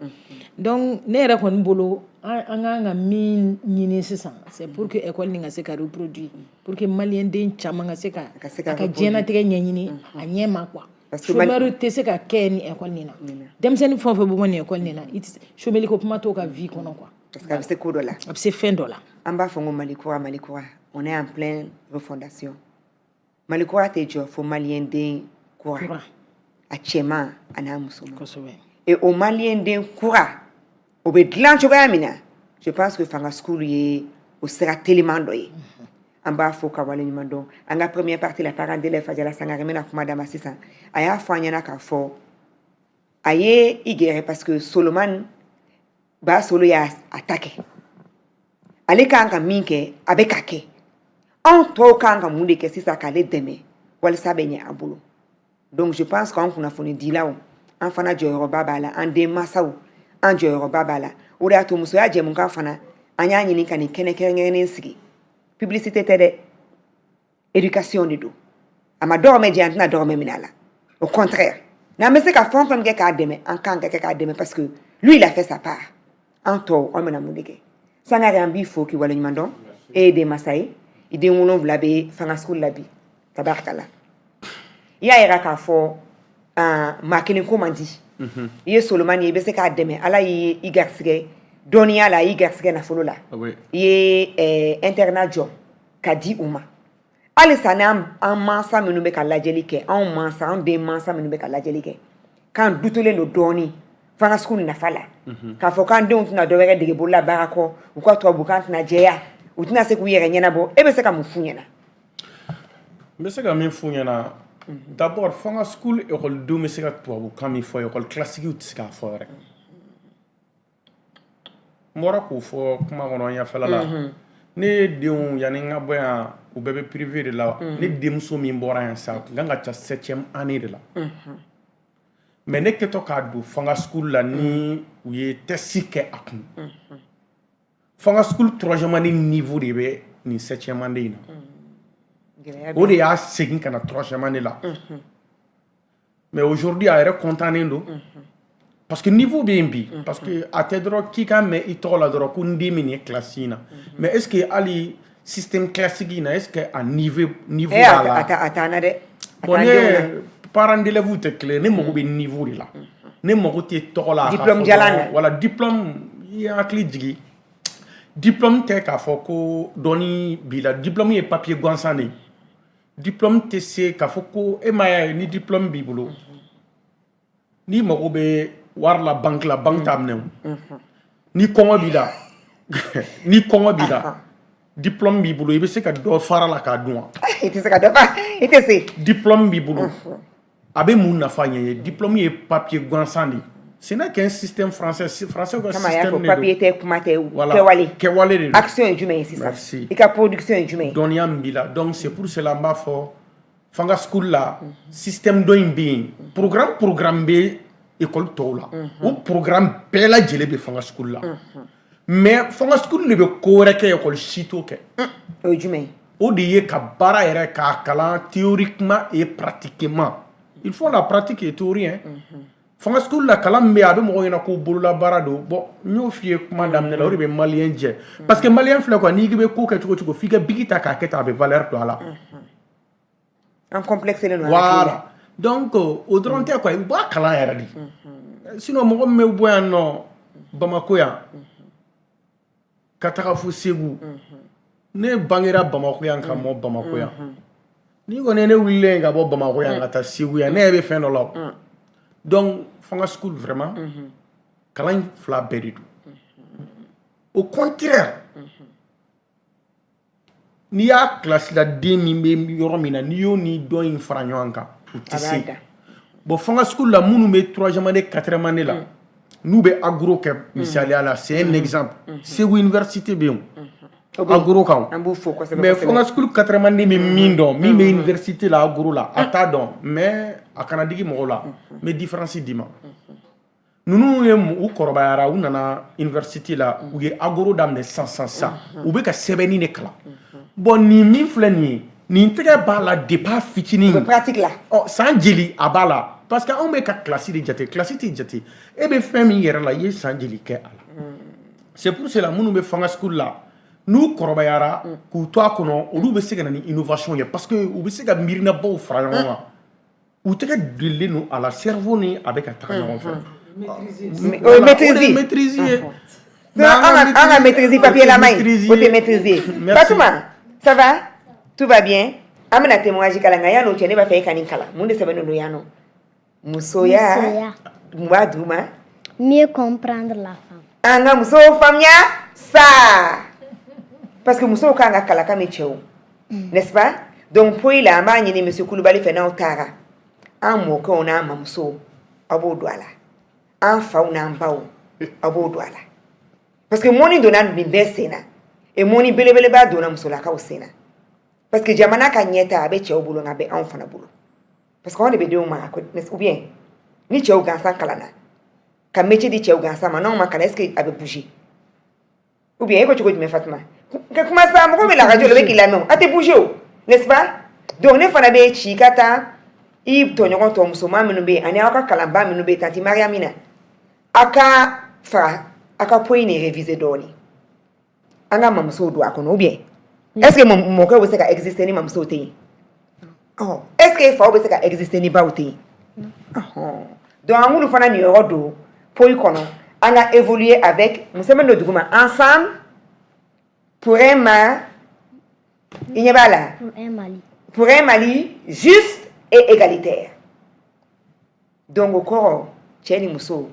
donc ne yɛrɛ kɔni bolo an kan ka min ɲini sisan c'est pour que école nin ka se ka reproduire pour que malien den caman ka se ka a ka diɲɛnatigɛ ɲɛɲini a ɲɛ ma quoi chômeur tɛ se ka kɛ ni école nin na denmisɛnnin fɛn o fɛn bɛ bɔ ni école nin na chômeur ko kuma t'o ka vie kɔnɔ quoi parce que a bɛ se ko dɔ la a bɛ se fɛn dɔ la an b'a fɔ ko Malikura on est en pleine refondation Malikura tɛ jɔ fo malien den kura a cɛman a n'a musoman et o malien den kura o bɛ dilan cogoya min na je pense que Fanga School ye o sira teliman dɔ ye an b'a fɔ ka waleɲuman dɔn an ka première partie la parent d'élève Fajala Sangare n bɛna kuma d'a ma sisan a y'a fɔ an ɲɛna k'a fɔ a ye i gɛrɛ parce que Solomon ba Solo y'a ta kɛ ale kan ka min kɛ a bɛ ka kɛ anw tɔw kan ka mun de kɛ sisan k'ale dɛmɛ walasa bɛ ɲɛ an bolo donc je pense qu'an kunnafoni dilaw an fana jɔyɔrɔba b'a la an den masaw an jɔyɔrɔba b'a la o de y'a to musoya jɛmukan fana an y'a ɲini ka nin kɛnɛ kɛrɛnkɛrɛnnen sigi publicité tɛ dɛ éducation de don a ma dɔgɔmɛ jɛ an tɛna dɔgɔmɛ minɛ a la au contraire n'an bɛ se ka fɛn o fɛn kɛ k'a dɛmɛ an kan ka kɛ k'a dɛmɛ parce que lui il a fait sa part an tɔw an bɛna mun de kɛ Sangare an b'i fo k'i waleɲuman dɔn e ye den masa ye i den 7 bɛ Fanga School la bi tabarakala i y'a yira k'a fɔ maa kelen ko man di i ye solomani ye i bɛ se k'a dɛmɛ ala y'i i garisɛgɛ dɔnniya la i garisɛgɛ nafolo la i ye internat jɔ ka di u ma halisa n'an mansa minnu bɛ ka lajɛli kɛ anw den mansa minnu bɛ ka lajɛli kɛ k'an dutolen don dɔɔni fanga sugu nafa la k'a fɔ k'an denw tɛna dɔ wɛrɛ dege bolola baara kɔ u ka tubabukan tɛna jɛya u tɛna se k'u yɛrɛ ɲɛnabɔ e bɛ se ka mun f'u ɲɛna n bɛ se ka min f'u ɲɛna d'abord fanga school ekɔlidenw bɛ se ka tubabukan min fɔ ekɔli kilasigiw tɛ se k'a fɔ yɛrɛ n bɔra k'o fɔ kuma kɔnɔ n ɲɛfɛla la ne ye denw yanni n ka bɔ yan u bɛɛ bɛ privé de la ne denmuso min bɔra yan sa tun kan ka ca 7e année de la mais ne kɛtɔ k'a don fanga school la ni u ye test kɛ a kun fanga school 3e année niveau de bɛ nin 7e année in na o de y'a segin ka na 3e année la mais aujourd'hui a yɛrɛ contannen don parce que niveau bɛ yen bi parce que a tɛ dɔrɔn k'i ka mɛn i tɔgɔ la dɔrɔn ko n den min ye classe in na mais est ce que hali système classique in na est ce que a niveau b'a la a t'an na dɛ bon ne parents d'élèves tɛ kelen ne mago bɛ niveau de la ne mago tɛ tɔgɔ la diplôme jalan na wala diplôme i ye hakili jigi diplôme tɛ k'a fɔ ko dɔnni b'i la diplôme ye papier gansan de ye diplôme tɛ se k'a fɔ ko e m'a ye ni diplôme b'i bolo n'i mago bɛ wari la banque t'a minɛ o ni kɔngɔ b'i la ni kɔngɔ b'i la diplôme b'i bolo i bɛ se ka dɔ fara la k'a dun wa i tɛ se ka dɔ fara i tɛ se diplôme b'i bolo a bɛ mun nafa ɲɛ ye diplôme ye papier gansan de ye ce n'est qu'un système français ka système de don papier tɛ kuma tɛ kɛwale de don action ye jumɛn ye sisan i ka production ye jumɛn ye dɔnniya min b'i la donc c'est pour cela n b'a fɔ fanga school la système dɔ in bɛ yen programme bɛ école tɔw la o programme bɛɛ lajɛlen bɛ fanga school la mais fanga school de bɛ ko wɛrɛ kɛ école si t'o kɛ o ye jumɛn ye o de ye ka baara yɛrɛ k'a kalan théoriquement et pratiquement il faut la pratique et théorie hein fanga school la kalan min bɛ yen a bɛ mɔgɔw ɲɛna ko bololabaara don bon n y'o f'i ye kuma daminɛ la o de bɛ maliyɛn jɛ parce que maliyɛn filɛ quoi n'i bɛ ko kɛ cogo o cogo f'i ka bigi ta k'a kɛ tan a bɛ valeur don a la an complexe le don voilà donc o dɔrɔn tɛ quoi u b'a kalan yɛrɛ de sinon mɔgɔ min bɛ bɔ yan nɔ Bamako yan ka taga fo Segu ne bangera Bamako yan ka mɔ Bamako yan n'i kɔni ne wulilen ka bɔ Bamako yan ka taa Segu yan ne yɛrɛ bɛ fɛn dɔ la donc fanga school vraiment kalan fila bɛɛ de don au contraire n'i y'a classe la den min bɛ yɔrɔ min na n'i y'o ni dɔ in fara ɲɔgɔn kan u tɛ se bon fanga school la minnu bɛ 3e année 4e année la n'u bɛ agro kɛ misaliya la c'est un exemple Segu université bɛ yen agro kan mais fanga school 4e année bɛ min dɔn min bɛ université la agro la a t'a dɔn mais a kana digi mɔgɔw la mais différence d'i ma ninnu ye u kɔrɔbayara u nana université la u ye agro daminɛ sisan u bɛ ka sɛbɛnni de kalan bon nin min filɛ nin ye nin tɛgɛ b'a la depuis a fitinin pratique la san jeli a b'a la parce que anw bɛ ka classe de jate classe tɛ jate e bɛ fɛn min yɛrɛ la i ye san jeli kɛ a la c'est pour cela minnu bɛ fanga school la n'u kɔrɔbayara k'u to a kɔnɔ olu bɛ se ka na ni innovation ye parce que u bɛ se ka miirinabaw fara ɲɔgɔn kan u tɛgɛ delilen don a la cerveau ni a bɛ ka taga ɲɔgɔn fɛ maîtrise ye an ka maîtrise papier lama ye o tɛ maîtrise Batuma ça va tout va bien an bɛna témoignage kalan nka yan'o cɛ ne b'a fɛ e ka nin kalan mun de sɛbɛnnen don yan nɔ musoya mun b'a d'u ma mieux comprendre la femme an ka musow faamuya sa parce que musow kan ka kalan ka mɛn cɛw n'est-ce pas donc poyi la an b'a ɲini monsieur Kulubali fɛ n'aw taara an mɔkɛw n'an mamusow aw b'o don a la an faw n'an baw aw b'o don a la parce que mɔni donna nin bɛɛ sen na et mɔni belebeleba donna musolakaw sen na parce que jamana ka ɲɛta a bɛ cɛw bolo nka a bɛ anw fana bolo parce que anw de bɛ denw mara ou bien ni cɛw gansan kalanna ka métier di cɛw gansan ma n'anw ma kalan est-ce que a bɛ bouger ou bien e ko cogo jumɛn Fatuma ka kuma sa mɔgɔ bɛ la radio la bɛ k'i lamɛn a tɛ bouger o n'est-ce pas donc ne fana bɛ ci ka taa i tɔɲɔgɔn tɔ musoman minnu bɛ yen ani aw ka kalanba minnu bɛ yen tanti Mariamina a ka fara a ka poyi ni réviser dɔɔni an ka mamusow don a kɔnɔ ou bien est-ce que mɔkɛw bɛ se ka exister ni mamusow tɛ yen est-ce que faw bɛ se ka exister ni baw tɛ yen donc angulu fana ni yɔrɔ do po i kɔnɔ an ka évoluer avec muso min do duguma ensemble pour un Mali il n'y a pas là pour un Mali juste et égalitaire donc au kɔrɔ cɛ ni muso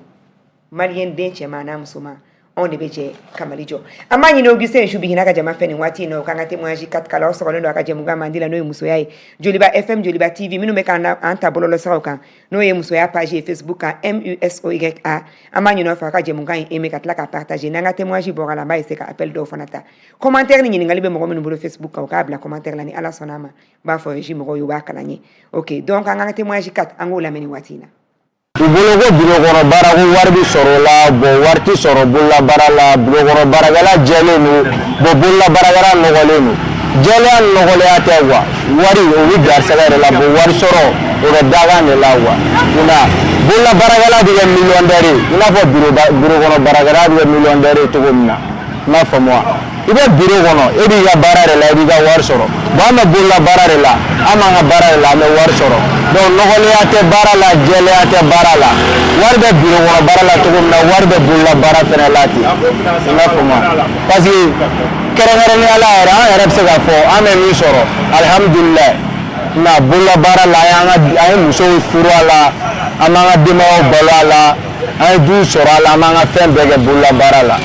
malien den cɛman n'a musoman on de bɛ jɛ ka Mali jɔ an b'a ɲini Augustin Nsubi hinɛ ka jama fɛ nin waati in na o kan ka témoignage 4 kala o sɔgɔlen don a ka jɛmukan mandi la n'o ye musoya ye Joliba FM Joliba TV minnu bɛ k'an ta bɔlɔlɔ siraw kan n'o ye musoya page ye Facebook kan MUSOYA an b'a ɲini o fɛ a ka jɛmukan in aimer ka tila ka partager n'an ka témoignage bɔra la an b'a essayer ka appel dɔw fana ta commentaire ni ɲininkali bɛ mɔgɔ minnu bolo Facebook kan o k'a bila commentaire la ni Ala sɔnna a ma n b'a fɔ régie mɔgɔw ye u b'a kalan ye ok donc an ka témoignage 4 an k'o lamɛn nin waati in na u bolo ko bureau kɔnɔ baara ko wari bi sɔrɔ la bon wari ti sɔrɔ bolola baara la bureau kɔnɔ baarakɛla jɛlen don bon bolola baarakɛla nɔgɔlen don jɛlenya nɔgɔlenya tɛ quoi wari o bi garisɛgɛ de la bon wari sɔrɔ o bɛ dakan de la quoi nka bolola baarakɛla bɛ kɛ millionnaire ye i n'a fɔ bureau kɔnɔ baarakɛla bɛ kɛ millionnaire ye cogo min na i m'a faamu wa i bɛ bureau kɔnɔ e b'i ka baara de la i b'i ka wari sɔrɔ bon an bɛ bolola baara de la an b'an ka baara de la an bɛ wari sɔrɔ donc nɔgɔlenya tɛ baara la jɛlenya tɛ baara la wari bɛ bureau kɔnɔ baara la cogo min na wari bɛ bolola baara fɛnɛ la ten i m'a faamu wa parce que kɛrɛnkɛrɛnnenya la yɛrɛ an yɛrɛ bɛ se k'a fɔ an bɛ min sɔrɔ alihamudulilayi nka bolola baara la an ye musow furu a la an b'an ka denbayaw balo a la an ye du sɔrɔ a la an b'an ka fɛn bɛɛ kɛ bolola baara la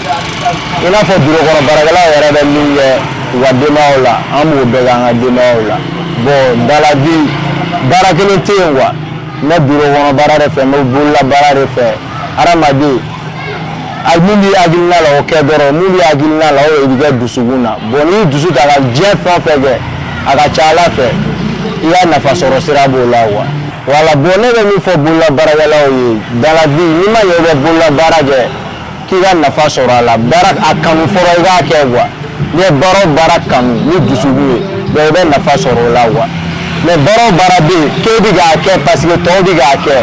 i n'a fɔ bureau kɔnɔ baarakɛlaw yɛrɛ bɛ min kɛ u ka denbayaw la an b'o bɛɛ kɛ an ka denbayaw la bon dans la vie baara kelen tɛ yen quoi n bɛ bureau kɔnɔ baara de fɛ n bɛ bolola baara de fɛ hadamaden mun b'i hakilina la o kɛ dɔrɔn mun b'i hakilina la o de bɛ kɛ dusukun na bon n'i dusu ta ka diɲɛ fɛn o fɛn kɛ a ka ca Ala fɛ i ka nafa sɔrɔ sira b'o la quoi voilà bon ne bɛ min fɔ bolola baarakɛlaw ye dans la vie n'i ma ɲɛ i bɛ bolola baara kɛ k'i ka nafa sɔrɔ a la baara a kanu fɔlɔ i k'a kɛ quoi n'i ye baara o baara kanu ni dusukun ye donc i bɛ nafa sɔrɔ o la quoi mais baara o baara bɛ yen k'e bɛ k'a kɛ parce que tɔw bɛ k'a kɛ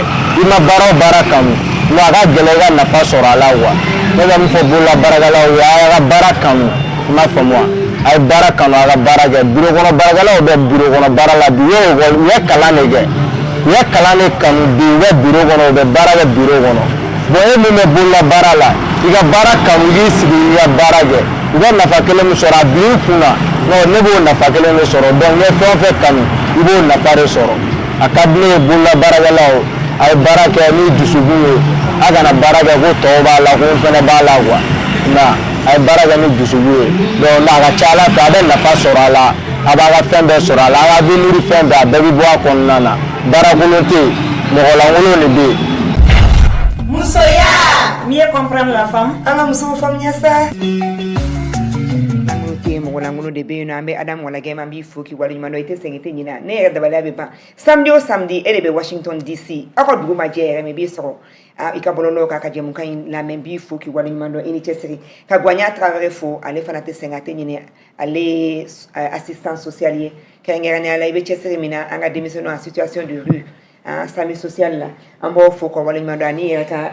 i ma baara o baara kanu mais a ka gɛlɛn i ka nafa sɔrɔ a la quoi ne bɛ min fɔ bolola baarakɛlaw ye a ka baara kanu i m'a faamu wa a ye baara kanu a ka baara kɛ bureau kɔnɔ baarakɛlaw bɛ bureau kɔnɔ baara la bi u ye kalan de kɛ u ye kalan de kanu bi u bɛ bureau kɔnɔ u bɛ baara kɛ bureau kɔnɔ bon e min bɛ bolola baara la i ka baara kanu i k'i sigi i ka baara kɛ u bɛ nafa kelen min sɔrɔ a bi i kun na non ne b'o nafa kelen de sɔrɔ donc n ye fɛn o fɛn kanu i b'o nafa de sɔrɔ a ka di ne ye bolola baarakɛlaw a ye baara kɛ ni dusukun ye a kana baara kɛ ko tɔw b'a la ko n fɛnɛ b'a la quoi nka a ye baara kɛ ni dusukun ye donc a ka ca Ala fɛ a bɛ nafa sɔrɔ a la a b'a ka fɛn bɛɛ sɔrɔ a la a ka avenir fɛn bɛɛ a bɛɛ bɛ bɔ a kɔnɔna na baarakolon tɛ yen mɔgɔ lankolon de bɛ yen. Musoya, mieux comprendre la femme. An ka musow faamuya sa. Mɔgɔ lankolon de bɛ yen nɔ an bɛ Adamu Walagɛma an b'i fo k'i waleɲuman dɔn i tɛ sɛgɛn i tɛ ɲinɛ ne yɛrɛ dabaliya bɛ ban samedi o samedi e de bɛ Washington DC aw ka dugu ma jɛ yɛrɛ mais i b'i sɔrɔ i ka bɔlɔlɔw kan ka jɛmukan in lamɛn n b'i fo k'i waleɲuman dɔn i ni cɛsiri ka Gwaɲa Traoré fo ale fana tɛ sɛgɛn a tɛ ɲinɛ ale ye assistant social ye kɛrɛnkɛrɛnnenya la i bɛ cɛsiri min na an ka denmisɛnninw en situation de rue sami social la an b'aw fo ka waleɲuman dɔn ani yɛrɛ ka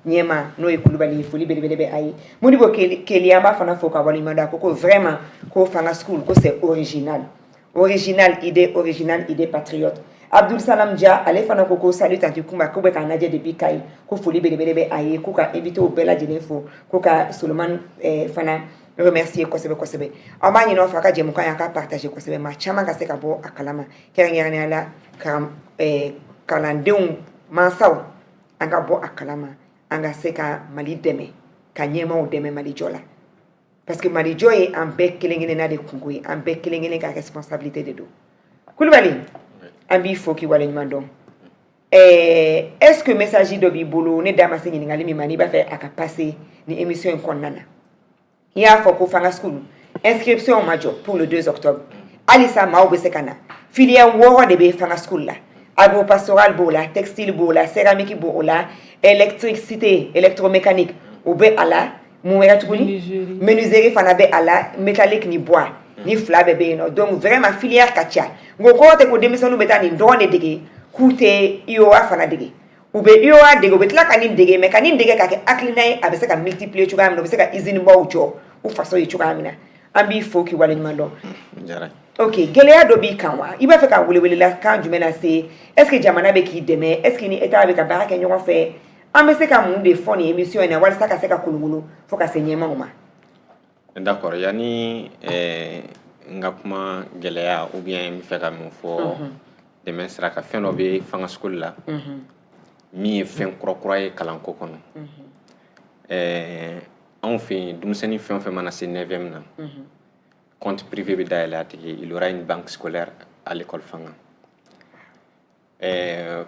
ɲɛma n'o ye Kulubali ye foli belebele bɛ a ye Modibo Keli an b'a fana fo ka waleɲuman dɔn a ko ko vraiment ko Fanga School ko c'est original idée patriote Abdul Salam Dia ale fana ko ko salut tanti Kumba ko bɛ k'an lajɛ depuis Kayi ko foli belebele bɛ a ye ko ka invité bɛɛ lajɛlen fo ko ka Solomani fana remercier kosɛbɛ an b'a ɲini aw fɛ a ka jɛmukan ye a ka partager kosɛbɛ maa caman ka se ka bɔ a kalama kɛrɛnkɛrɛnnenya la kalandenw mansaw an ka bɔ a kalama an ka se ka Mali dɛmɛ ka ɲɛmaaw dɛmɛ Mali jɔ la parce que Mali jɔ ye an bɛɛ kelen-kelenna de kungo ye an bɛɛ kelen-kelen ka responsabilité de don Kulubali an b'i fo k'i waleɲuman dɔn est-ce que message dɔ b'i bolo ne da ma se ɲininkali min ma n'i b'a fɛ a ka passer ni émission in kɔnɔna na i y'a fɔ ko Fanga School inscription ma jɔ pour le 2 octobre halisa maaw bɛ se ka na filière 6 de bɛ Fanga School la agropastoral b'o la textile b'o la céramique b'o la électricité électromécanique o bɛ a la mun wɛrɛ tuguni menuiserie fana bɛ a la métallique ni bois ni fila bɛɛ bɛ yen nɔ donc vraiment filière ka ca nko kɔrɔ tɛ ko denmisɛnninw bɛ taa nin dɔrɔn de dege k'u tɛ IOA fana dege u bɛ IOA dege u bɛ tila ka nin dege mais ka nin dege ka kɛ hakilina ye a bɛ se ka multiplier cogoya min na u bɛ se ka usine baw jɔ u faso ye cogoya min na an b'i fo k'i waleɲuman dɔn ok gɛlɛya dɔ b'i kan wa i b'a fɛ ka welewelela kan jumɛn na se est-ce que jamana bɛ k'i dɛmɛ est-ce que ni état bɛ ka baara kɛ ɲɔgɔn fɛ an bɛ se ka mun de fɔ nin émission in na walasa ka se ka kolokolo fo ka se ɲɛmaw ma d'accord yani n ka kuma gɛlɛya ou bien n bɛ fɛ ka mun fɔ dɛmɛ sira kan fɛn dɔ bɛ fanga school la min ye fɛn kura ye kalanko kɔnɔ anw fɛ yen denmisɛnnin fɛn o fɛn mana se 9e na compte privé bɛ dayɛlɛ a tigi il aura une banque scolaire à l'école fanga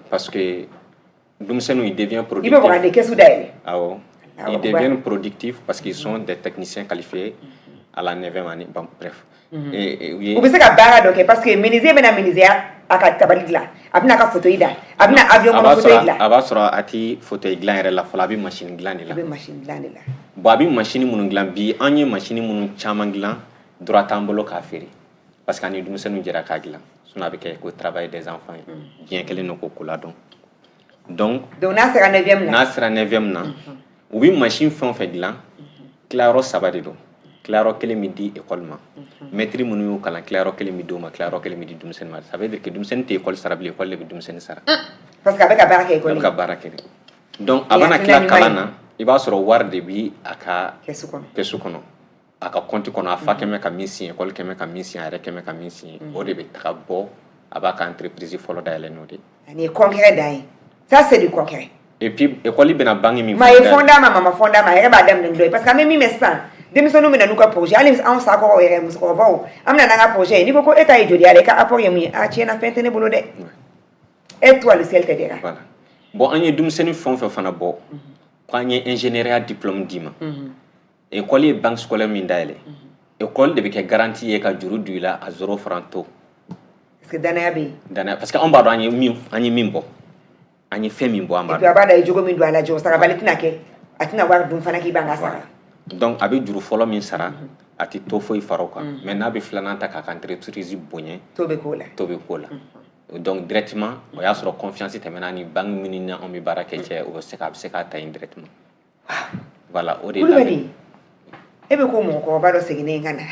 parce que denmisɛnninw ils deviennent productifs. i bɛ bɔ ka kɛsu dayɛlɛ awɔ ils deviennent productifs parce qu'ils sont des techniciens qualifiés à la 9e année bon bref u bɛ se ka baara dɔ kɛ parce que menuisier bɛna menuisier a ka tabali dilan a bɛna ka fauteuil da a bɛna avion kɔnɔ fauteuil dilan a b'a sɔrɔ a ti fauteuil dilan yɛrɛ la fɔlɔ a bɛ machine dilan de la a bɛ machine dilan de la bon a bɛ machine minnu dilan bi an ye machine minnu caman dilan droit t'an bolo k'a feere parce que ani denmisɛnninw jɛra k'a dilan sinon a bɛ kɛ ko travail des enfants ye diɲɛ kelen don ko ko la dɔn donc n'a sera 9e na n'a sera 9e na u bɛ machine fɛn o fɛn dilan tilayɔrɔ 3 de don tilayɔrɔ 1 bɛ di école ma maître minnu y'u kalan tilayɔrɔ 1 bɛ di o ma tilayɔrɔ 1 bɛ di denmisɛnnin ma ça veut dire que denmisɛnnin tɛ école sara bilen école de bɛ denmisɛnnin sara parce que a bɛ ka baara kɛ école a bɛ ka baara kɛ donc a bɛna tila kalan na i b'a sɔrɔ wari de bɛ a ka kɛsu kɔnɔ a ka compte kɔnɔ a fa kɛmɛ ka min signé école kɛmɛ ka min signé a yɛrɛ kɛmɛ ka min signé o de bɛ taga bɔ a b'a ka entreprise fɔlɔ dayɛlɛ n'o de ani concret dan ye ça c'est du concret et puis école bɛna banque min ma ye fonda ma mama fonda ma yɛrɛ b'a daminɛ dɔ ye parce que an bɛ min mɛn sisan denmisɛnninw bɛna n'u ka projet hali anw sakɔrɔw yɛrɛ musokɔrɔbaw an bɛna n'an ka projet ye n'i ko e ta ye joli ale ka apport ye mun ye a tiɲɛna fɛn tɛ ne bolo dɛ e toi le ciel t'aidera voilà bon an ye denmisɛnnin fɛn o fɛn fana bɔ k'an ye ingénieuriya diplôme d'i ma école ye banque scolaire min dayɛlɛ école de bɛ kɛ garantie ye ka juru don i la à 0 franc taux parce que danaya bɛ yen danaya parce que anw b'a dɔn an ye min bɔ an ye fɛn min bɔ an b'a dɔn et puis a b'a dɔn a ye jogo min don a la jogo sarabali tɛna kɛ a tɛna wari dun fana k'i b'an ka sara donc a bɛ juru fɔlɔ min sara a tɛ taux foyi fara o kan mais n'a bɛ filanan ta k'a ka entreprise bonya taux bɛ k'o la donc directement o y'a sɔrɔ confiance tɛmɛna ni banque minnu ni anw bɛ baara kɛ cɛ o bɛ se k'a ta yen directement voilà o de ye Kulubali e bɛ ko mɔgɔkɔrɔba dɔ seginnen ka na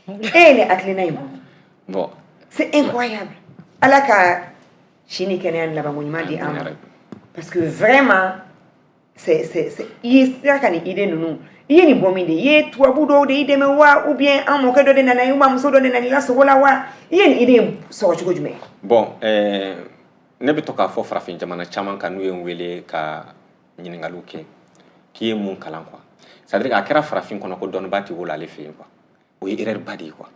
e ye nin hakilina in bon c'est incroyable ala ka si ni kɛnɛya ni labanko ɲuman di an ma parce que vraiment c'est i ye sira ka nin idée ninnu i ye nin bɔ min de i ye tubabu dɔw de i dɛmɛ wa ou bien an mɔkɛ dɔ de nana ye ou bien muso dɔ de nana i lasogo la wa i ye nin idée in sɔrɔ cogo jumɛn bon ne bɛ to k'a fɔ farafin jamana caman kan n'u ye n wele ka ɲininkaliw kɛ k'i ye mun kalan quoi c'est à dire a kɛra farafin kɔnɔ ko dɔnnibaa tɛ wolo ale fɛ yen quoi o ye erreur ba de ye quoi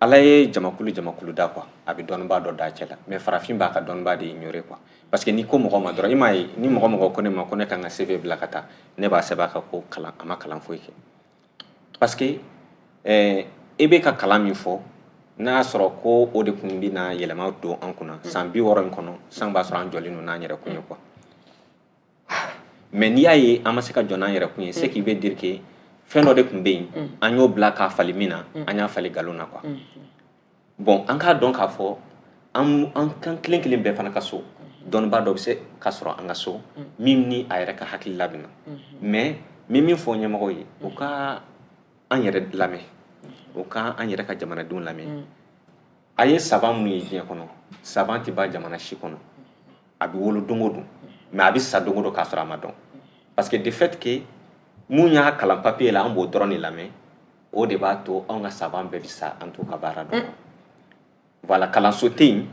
ala ye jamakulu da quoi a bɛ dɔnnibaa dɔ da cɛ la mais farafin b'a ka dɔnnibaa de ignorer quoi parce que ni ko mɔgɔ ma dɔrɔn i m'a ye ni mɔgɔ ko ne ma ko ne kan ka CV bila ka taa ne b'a sɛbɛn a kan ko kalan a ma kalan foyi kɛ parce que e bɛ ka kalan min fɔ n'a y'a sɔrɔ ko o de tun bɛ na yɛlɛma don an kunna san 60 in kɔnɔ san b'a sɔrɔ an jɔlen don n'an yɛrɛ kun ye quoi mais n'i y'a ye an ma se ka jɔ n'an yɛrɛ kun ye c'est qui veut dire que fɛn dɔ de tun bɛ yen an y'o bila k'a fali min na an y'a fali nkalon na quoi bon an k'a dɔn k'a fɔ an kan kelen kelen bɛɛ fana ka so dɔnnibaa dɔ bɛ se ka sɔrɔ an ka so min ni a yɛrɛ ka hakili la bɛ na mais min fɔ ɲɛmɔgɔw ye u ka an yɛrɛ lamɛn u ka an yɛrɛ ka jamanadenw lamɛn a ye savant minnu ye diɲɛ kɔnɔ savant tɛ ban jamana si kɔnɔ a bɛ wolo don o don mais a bɛ sa don o don k'a sɔrɔ a ma dɔn parce que de fait que mun y'a kalan papier la an b'o dɔrɔn de lamɛn o de b'a to anw ka savant bɛɛ bɛ sa an t'u ka baara dɔn voilà kalanso tɛ yen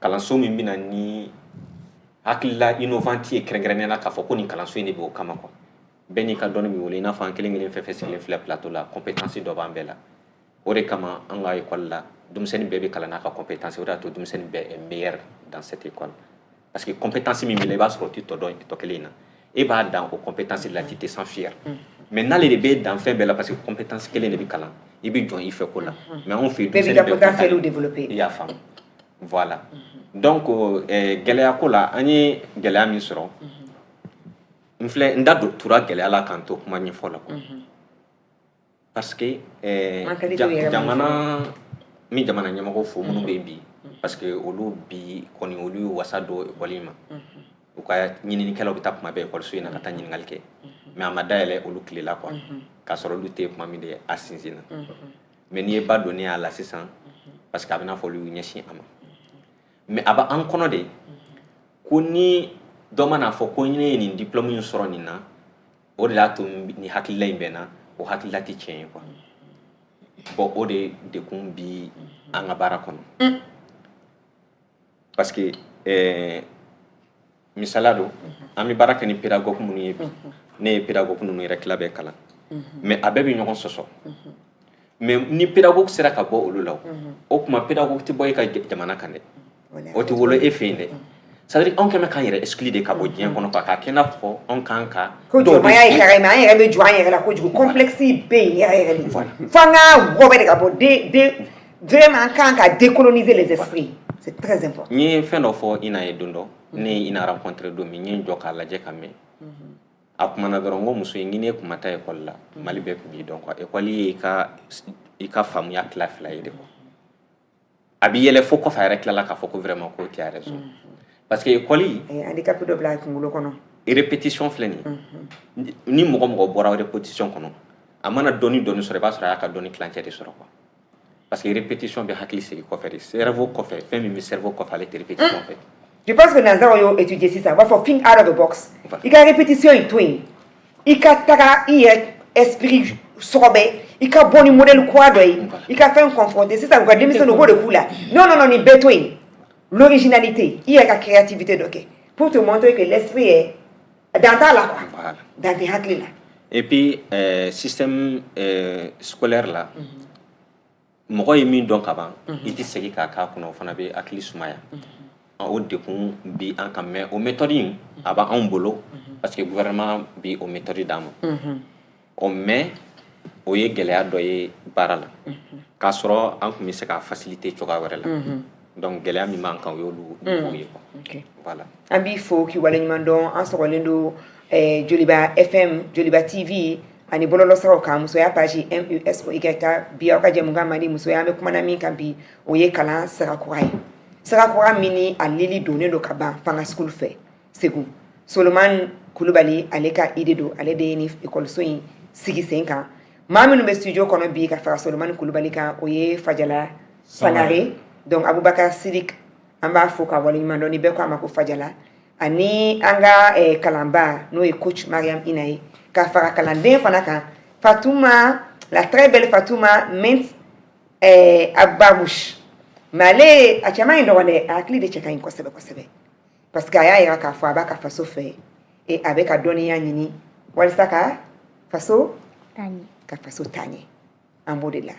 kalanso min bɛ na ni hakilila innovant ye kɛrɛnkɛrɛnnenya la k'a fɔ ko nin kalanso in de bɛ o kama quoi bɛɛ n'i ka dɔnni b'i wolo i n'a fɔ an kelen kelen fɛn fɛn sigilen filɛ plateau la compétence dɔ b'an bɛɛ la o de kama an ka école la denmisɛnnin bɛɛ bɛ kalan n'a ka compétence o de y'a to denmisɛnnin bɛɛ est meilleur dans cette école parce que compétence min b'i la i b'a sɔrɔ o tɛ tɔ dɔn tɔ kelen in na e b'a dan o compétence la tu te sens fier mais n'ale de bɛ dan fɛn bɛɛ la parce que compétence kelen de bɛ kalan i bɛ jɔn i fɛ ko la mais anw fɛ yen denmisɛnnin bɛɛ potentiel développer i y'a faamu voilà donc gɛlɛya ko la an ye gɛlɛya min sɔrɔ n filɛ n da don tura gɛlɛya la k'an to kuma ɲɛfɔ la quoi parce que jamana min jamana ɲɛmɔgɔ fo minnu bɛ bi parce que olu bi kɔni olu ye wasa don école ma u ka ɲininikɛlaw bɛ taa kuma bɛɛ école in na ka taa ɲininkali kɛ mais a ma dayɛlɛ olu tile la quoi k'a sɔrɔ olu tɛ kuma min de a sinsin na mais n'i ye ba donné a la sisan parce que a bɛ n'a fɔ olu y'u ɲɛsin a ma mais a bɛ an kɔnɔ de ko ni dɔ mana fɔ ko ne ye nin diplôme in sɔrɔ nin na o de y'a to ni hakilila in bɛ na o hakilila tɛ tiɲɛ ye quoi bon o de dekun bi an ka baara kɔnɔ parce que misala do an bɛ baara kɛ ni pédagogue minnu ye bi ne ye pédagogue ninnu yɛrɛ tila bɛɛ kalan mais a bɛɛ bɛ ɲɔgɔn sɔsɔ mais ni pédagogue sera ka bɔ olu la o tuma pédagogue tɛ bɔ e ka jamana kan dɛ o tɛ wolo e fɛ yen dɛ c'est à dire anw kɛmɛ k'an yɛrɛ exclure de ka bɔ diɲɛ kɔnɔ quoi k'a kɛ i n'a fɔ anw kan ka ko jɔnmaya ye hɛrɛ mais an yɛrɛ bɛ jɔ an yɛrɛ la kojugu complexe bɛ yen yɛrɛ de fo an ka wɔbɛ de ka bɔ vraiment an kan ka décoloniser les esprits c'est très important n ye fɛn dɔ fɔ ina ye don dɔ ne ye ina rencontré don min n ye n jɔ k'a lajɛ ka mɛn a kumana dɔrɔn n ko muso ye ne kuma taa école la mali bɛɛ tun b'i dɔn quoi école ye i ka faamuya tila fila ye de quoi a b'i yɛlɛ fo kɔfɛ a yɛrɛ tilala k'a fɔ ko vraiment ko tu as raison parce que école handicapé dɔ bila kunkolo kɔnɔ répétition filɛ nin ni mɔgɔ mɔgɔ bɔra répétition kɔnɔ a mana dɔɔni sɔrɔ i b'a sɔrɔ a y'a ka dɔɔni kilancɛ de sɔrɔ quoi parce que répétition bɛ hakili sigi kɔfɛ de cerveau kɔfɛ fɛn min bɛ cerveau kɔfɛ ale tɛ répétition fɛ je pense que nanzaraw y'o étudier sisan u b'a fɔ think out of the box i ka répétition in to yen i ka taga i yɛrɛ esprit sɔgɔbɛ i ka bɔ ni modèle kura dɔ ye i ka fɛn confronter sisan u ka denmisɛnninw u b'o de k'u la non nin bɛɛ to yen l'originalité i yɛrɛ ka créativité dɔ kɛ pour te montrer que l'esprit est dans ta la quoi dans tes hakili la et puis système scolaire la mɔgɔ ye min dɔn ka ban i tɛ segin k'a k'a kɔnɔ o fana bɛ hakili sumaya o dekun bi an kan mais o méthode in a b'anw bolo parce que gouvernement bi o méthode d'an ma o mais o ye gɛlɛya dɔ ye baara la k'a sɔrɔ an tun bɛ se ka faciliter cogoya wɛrɛ la donc gɛlɛya min b'an kan o y'olu mɔgɔw ye quoi voilà an b'i fo k'i waleɲuman dɔn an sɔgɔlen don Joliba FM Joliba TV ani bɔlɔlɔsiraw kan musoya page MUSOY ka bi aw ka jɛmukan man di musoya an bɛ kumana min kan bi o ye kalan sirakura ye sirakura min ni a lili donnen don ka ban fanga school fɛ Segu Solomani Kulubali ale ka idée don ale de ye ni ekɔliso in sigi sen kan maa minnu bɛ studio kɔnɔ bi ka fara Solomani Kulubali kan o ye Fajala Sangare donc Abubakar Sidik an b'a fo ka waleɲuman dɔn ni bɛɛ ko a ma ko Fajala ani an ka kalanba n'o ye coach Mariam Inaye ka fara kalanden fana kan Fatouma la très belle Fatouma Mint Ababouche mais ale a cɛman in dɔgɔn dɛ a hakili de cɛ ka ɲi kosɛbɛ kosɛbɛ parce que a y'a yira k'a fɔ a b'a ka faso fɛ et a bɛ ka dɔnniya ɲini walasa ka faso taa ɲɛ an b'o de la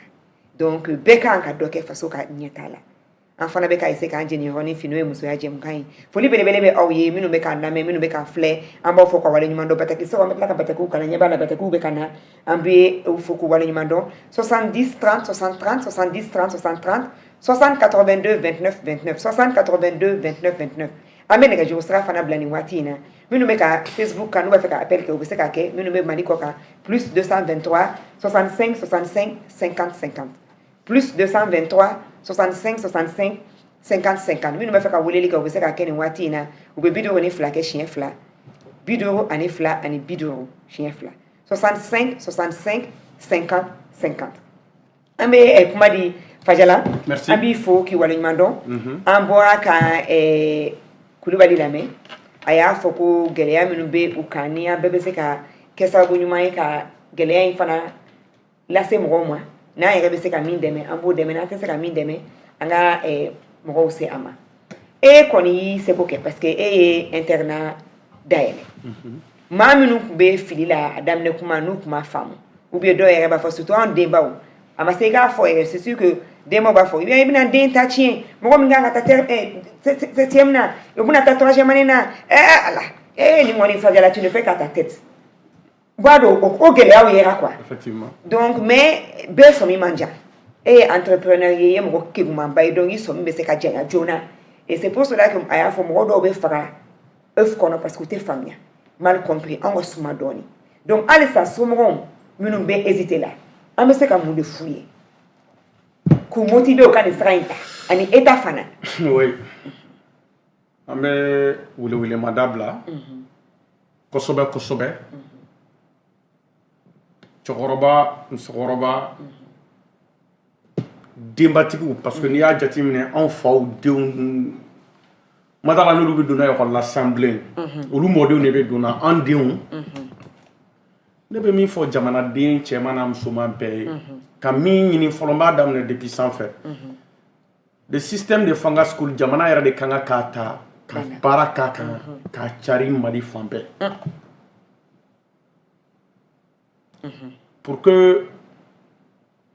donc bɛɛ kan ka dɔ kɛ faso ka ɲɛtaa la an fana bɛ ka essayer k'an jeni yɔrɔnin fin n'o ye musoya jɛmukan ye foli belebele bɛ aw ye minnu bɛ k'an lamɛn minnu bɛ k'an filɛ an b'aw fɔ ka waleɲuman dɔn bataki sɔgɔ an bɛ tila ka batakiw kalan ɲɛ b'a la batakiw bɛ ka na an bɛ u fo k'u waleɲuman dɔn 70 30 60 30 70 30 60 30 60 82 29 29 60 82 29 29 an bɛ nɛgɛjuru sira fana bila nin waati in na minnu bɛ ka Facebook kan n'u b'a fɛ ka appel kɛ u bɛ se k'a kɛ minnu bɛ Mali kɔ kan plus 223 65 65 50 50 plus 223 65 65 50 50 minnu bɛ fɛ ka weleli kɛ u bɛ se k'a kɛ nin waati in na u bɛ 52 kɛ siɲɛ 2 52 ani 2 ani 50 siɲɛ 2 65 65 50 50 an bɛ kuma di Fajala an b'i fo k'i waleɲuman dɔn an bɔra ka Kulubali lamɛn a y'a fɔ ko gɛlɛya minnu bɛ u kan ni an bɛɛ bɛ se ka kɛ sababu ɲuman ye ka gɛlɛya in fana lase mɔgɔw ma n'an yɛrɛ bɛ se ka min dɛmɛ an b'o dɛmɛ n'an tɛ se ka min dɛmɛ an ka mɔgɔw se a ma e kɔni y'i seko kɛ parce que e ye internat dayɛlɛ maa minnu tun bɛ fili la a daminɛ kuma n'u tun ma faamu ou bien dɔw yɛrɛ b'a fɔ surtout an denbaw a ma se k'a fɔ yɛrɛ c'est sûr que denbaw b'a fɔ i bɛna den ta tiɲɛ mɔgɔ min kan ka taa septième na o bɛna taa troisième année na ala nin kɔni Fajala tu ne fais qu'à ta tête b'a dɔn o gɛlɛyaw yera quoi effectivement donc mais bɛɛ sɔmi man jan e ye entrepreneur ye i ye mɔgɔ kegumanba ye donc i sɔmi bɛ se ka janya joona et c'est pour cela que a y'a fɔ mɔgɔ dɔw bɛ faga œuf kɔnɔ parce que u tɛ faamuya mal compris an ka suma dɔɔni donc halisa somɔgɔw minnu bɛ hésiter la an bɛ se ka mun de f'u ye k'u motiver u ka nin sira in ta ani état fana oui an bɛ welewelemada bila kosɛbɛ kosɛbɛ cɛkɔrɔba musokɔrɔba denbatigiw parce que n'i y'a jateminɛ anw faw denw madala n'olu bɛ donna ekɔli la san bilen olu mɔdenw de bɛ donna an denw ne bɛ min fɔ jamanaden cɛman n'a musoman bɛɛ ye ka min ɲini fɔlɔ n b'a daminɛ depuis sanfɛ le système de fanga school jamana yɛrɛ de kan k'a ta ka baara k'a kan k'a cari Mali fan bɛɛ pour que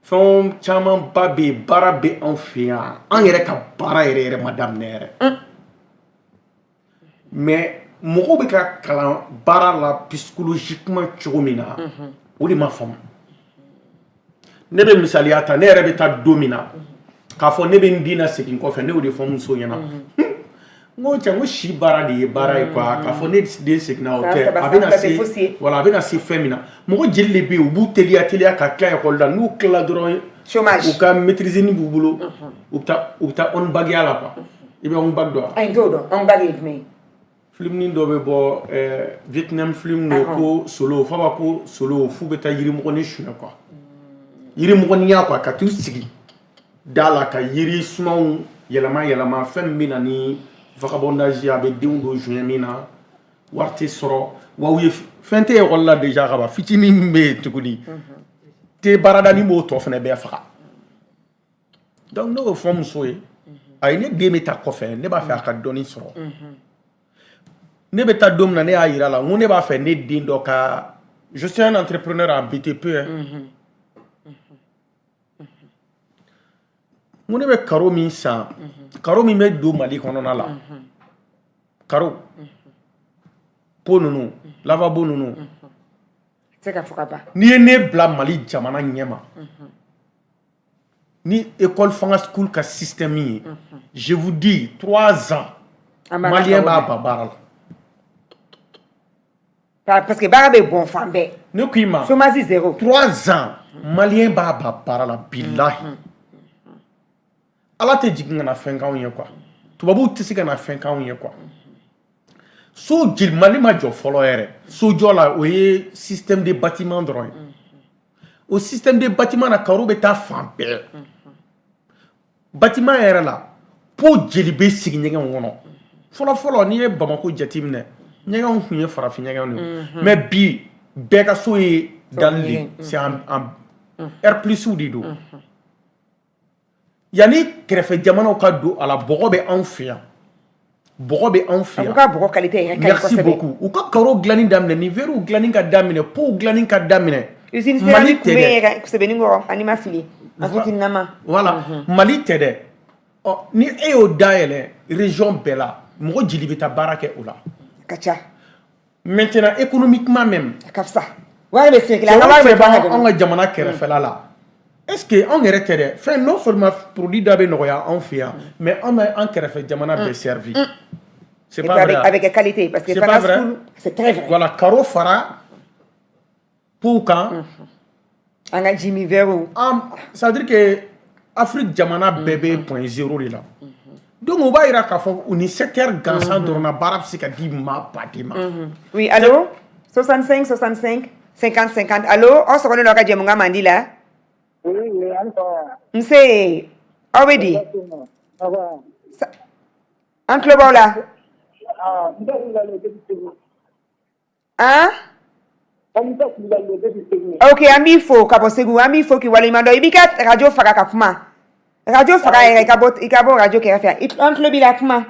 fɛn camanba bɛ yen baara bɛ anw fɛ yan an yɛrɛ ka baara yɛrɛ ma daminɛ yɛrɛ mais mɔgɔw bɛ ka kalan baara la psychologiquement cogo min na o de ma faamu ne bɛ misaliya ta ne yɛrɛ bɛ taa don min na k'a fɔ ne bɛ n den na segin kɔfɛ ne y'o de fɔ n muso ɲɛna n ko cɛ n ko si baara de ye baara ye quoi k'a fɔ ne den seginna o tɛ a bɛna se voilà a bɛna se fɛn min na mɔgɔ jeli de bɛ yen u b'u teliya ka tila ekɔli la n'u tilala dɔrɔn u ka maîtrise b'u bolo u bɛ taa on bagiya la quoi i bɛ on bag dɔn wa. ayi n t'o dɔn on bag ye jumɛn ye. film dɔ bɛ bɔ Vietnam film do ko solo f'a b'a ko solo f'u bɛ taa yirimɔgɔnin suɲɛ quoi yirimɔgɔninya quoi ka t'u sigi da la ka yiri sumanw yɛlɛma fɛn min bɛ na ni vagabondage a bɛ denw don juɲɛ min na wari tɛ sɔrɔ wa u ye fɛn tɛ ekɔli la déjà ka ban fitinin min bɛ yen tuguni te baaradanin b'o tɔ fana bɛɛ faga donc ne y'o fɔ muso ye ayi ne den bɛ taa kɔfɛ ne b'a fɛ a ka dɔnni sɔrɔ ne bɛ taa don min na ne y'a yira la n ko ne b'a fɛ ne den dɔ ka je suis un entrepreneur en BTP n ko ne bɛ karo min san karo min bɛ don Mali kɔnɔna la karo po ninnu lavabo ninnu n'i ye ne bila Mali jamana ɲɛma ni école fanga school ka système ye je vous dis 3 ans malien b'a ba baara la parce que baara bɛ bon fan bɛɛ ne ko i ma chômage 0 3 ans malien b'a ba baara la bilahi ala tɛ jigin ka na fɛn k'anw ye quoi tubabuw tɛ se ka na fɛn k'anw ye quoi so jeli Mali ma jɔ fɔlɔ yɛrɛ sojɔ la o ye système de bâtiment dɔrɔn ye o système de bâtiment na karo bɛ taa fan bɛɛ bâtiment yɛrɛ la po jeli bɛ sigi ɲɛgɛnw kɔnɔ fɔlɔ n'i ye Bamako jateminɛ ɲɛgɛnw tun ye farafin ɲɛgɛnw de mais bi bɛɛ ka so ye dalili c'est en R+u de don yanni kɛrɛfɛ jamanaw ka don a la bɔgɔ bɛ anw fɛ yan merci beaucoup u ka karo dilanni daminɛ ni verrew dilanni ka daminɛ pow dilanni ka daminɛ Mali tɛ dɛ voilà Mali tɛ dɛ ni e y'o dayɛlɛ région bɛɛ la mɔgɔ jeli bɛ taa baara kɛ o la ka ca maintenant économiquement même a ka fisa wari bɛ circuler anw ka jamana kɛrɛfɛla la est-ce que anw yɛrɛ tɛ dɛ fɛn non seulement produit dɔ bɛ nɔgɔya anw fɛ yan mais anw bɛ an kɛrɛfɛ jamana bɛɛ servi c'est pas vrai avec qualité parce que c'est très vrai voilà karo fara pou kan an ka jimi verrew ça veut dire que Afrique jamana bɛɛ bɛ point 0 de la donc o b'a yira k'a fɔ u ni secteur gansan dɔrɔn na baara bɛ se ka di maa baden ma oui allo 65 65 50 50 allo aw sɔgɔlen don aw ka jɛmukan mandi la nse aw bɛ di an tulo b'aw la ok an b'i fo ka bɔ Segu an b'i fo k'i waleɲuman dɔn i b'i ka radio faga ka kuma radio faga yɛrɛ i ka bɔ radio kɛrɛfɛ an tulo b'i la kuma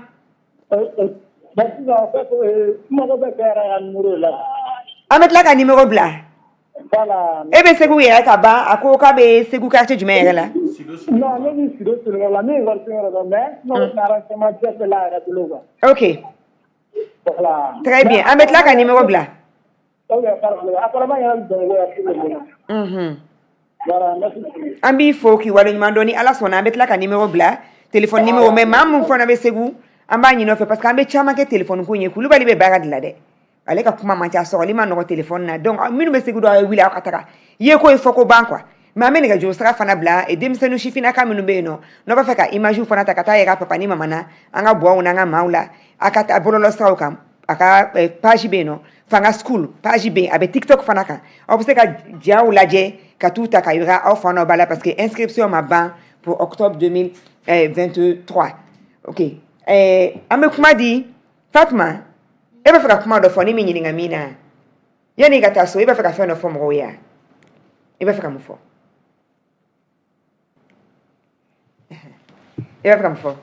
an bɛ tila ka numéro bila e bɛ Segu yɛrɛ ka ban a ko k'a bɛ Segu quartier jumɛn yɛrɛ la ok très bien an bɛ tila ka numéro bila an b'i fo k'i waleɲuman dɔn ni ala sɔnna an bɛ tila ka numéro bila téléphone numéro mais maa min fana bɛ Segu an b'a ɲini o fɛ parce que an bɛ caman kɛ téléphone ko in ye Kulubali bɛ baara de la dɛ ale ka kuma man ca sɔgɔli ma nɔgɔ téléphone na donc minnu bɛ Segu dɔw a ye wuli aw ka taga ye ko ye fɔ ko ban quoi mais an bɛ nɛgɛjuru sira fana bila denmisɛnnin sifinnaka minnu bɛ yen nɔ n'aw b'a fɛ ka image fana ta ka taa yɛrɛ papa ni mama na an ka buwaw n'an ka maaw la a ka taa bɔlɔlɔ siraw kan a ka page bɛ yen nɔ fanga school page bɛ yen a bɛ TikTok fana kan aw bɛ se ka jaw lajɛ ka t'u ta ka yira aw fan dɔ b'a la parce que inscription ma ban pour octobre 2023. Ok. Ame kuma di Fatma, eba fera kuma do fo ni mi nyinga mina. Yani gata so eba fera fa no fo mo ya. Eba fera mo fo. Eba fera mo fo.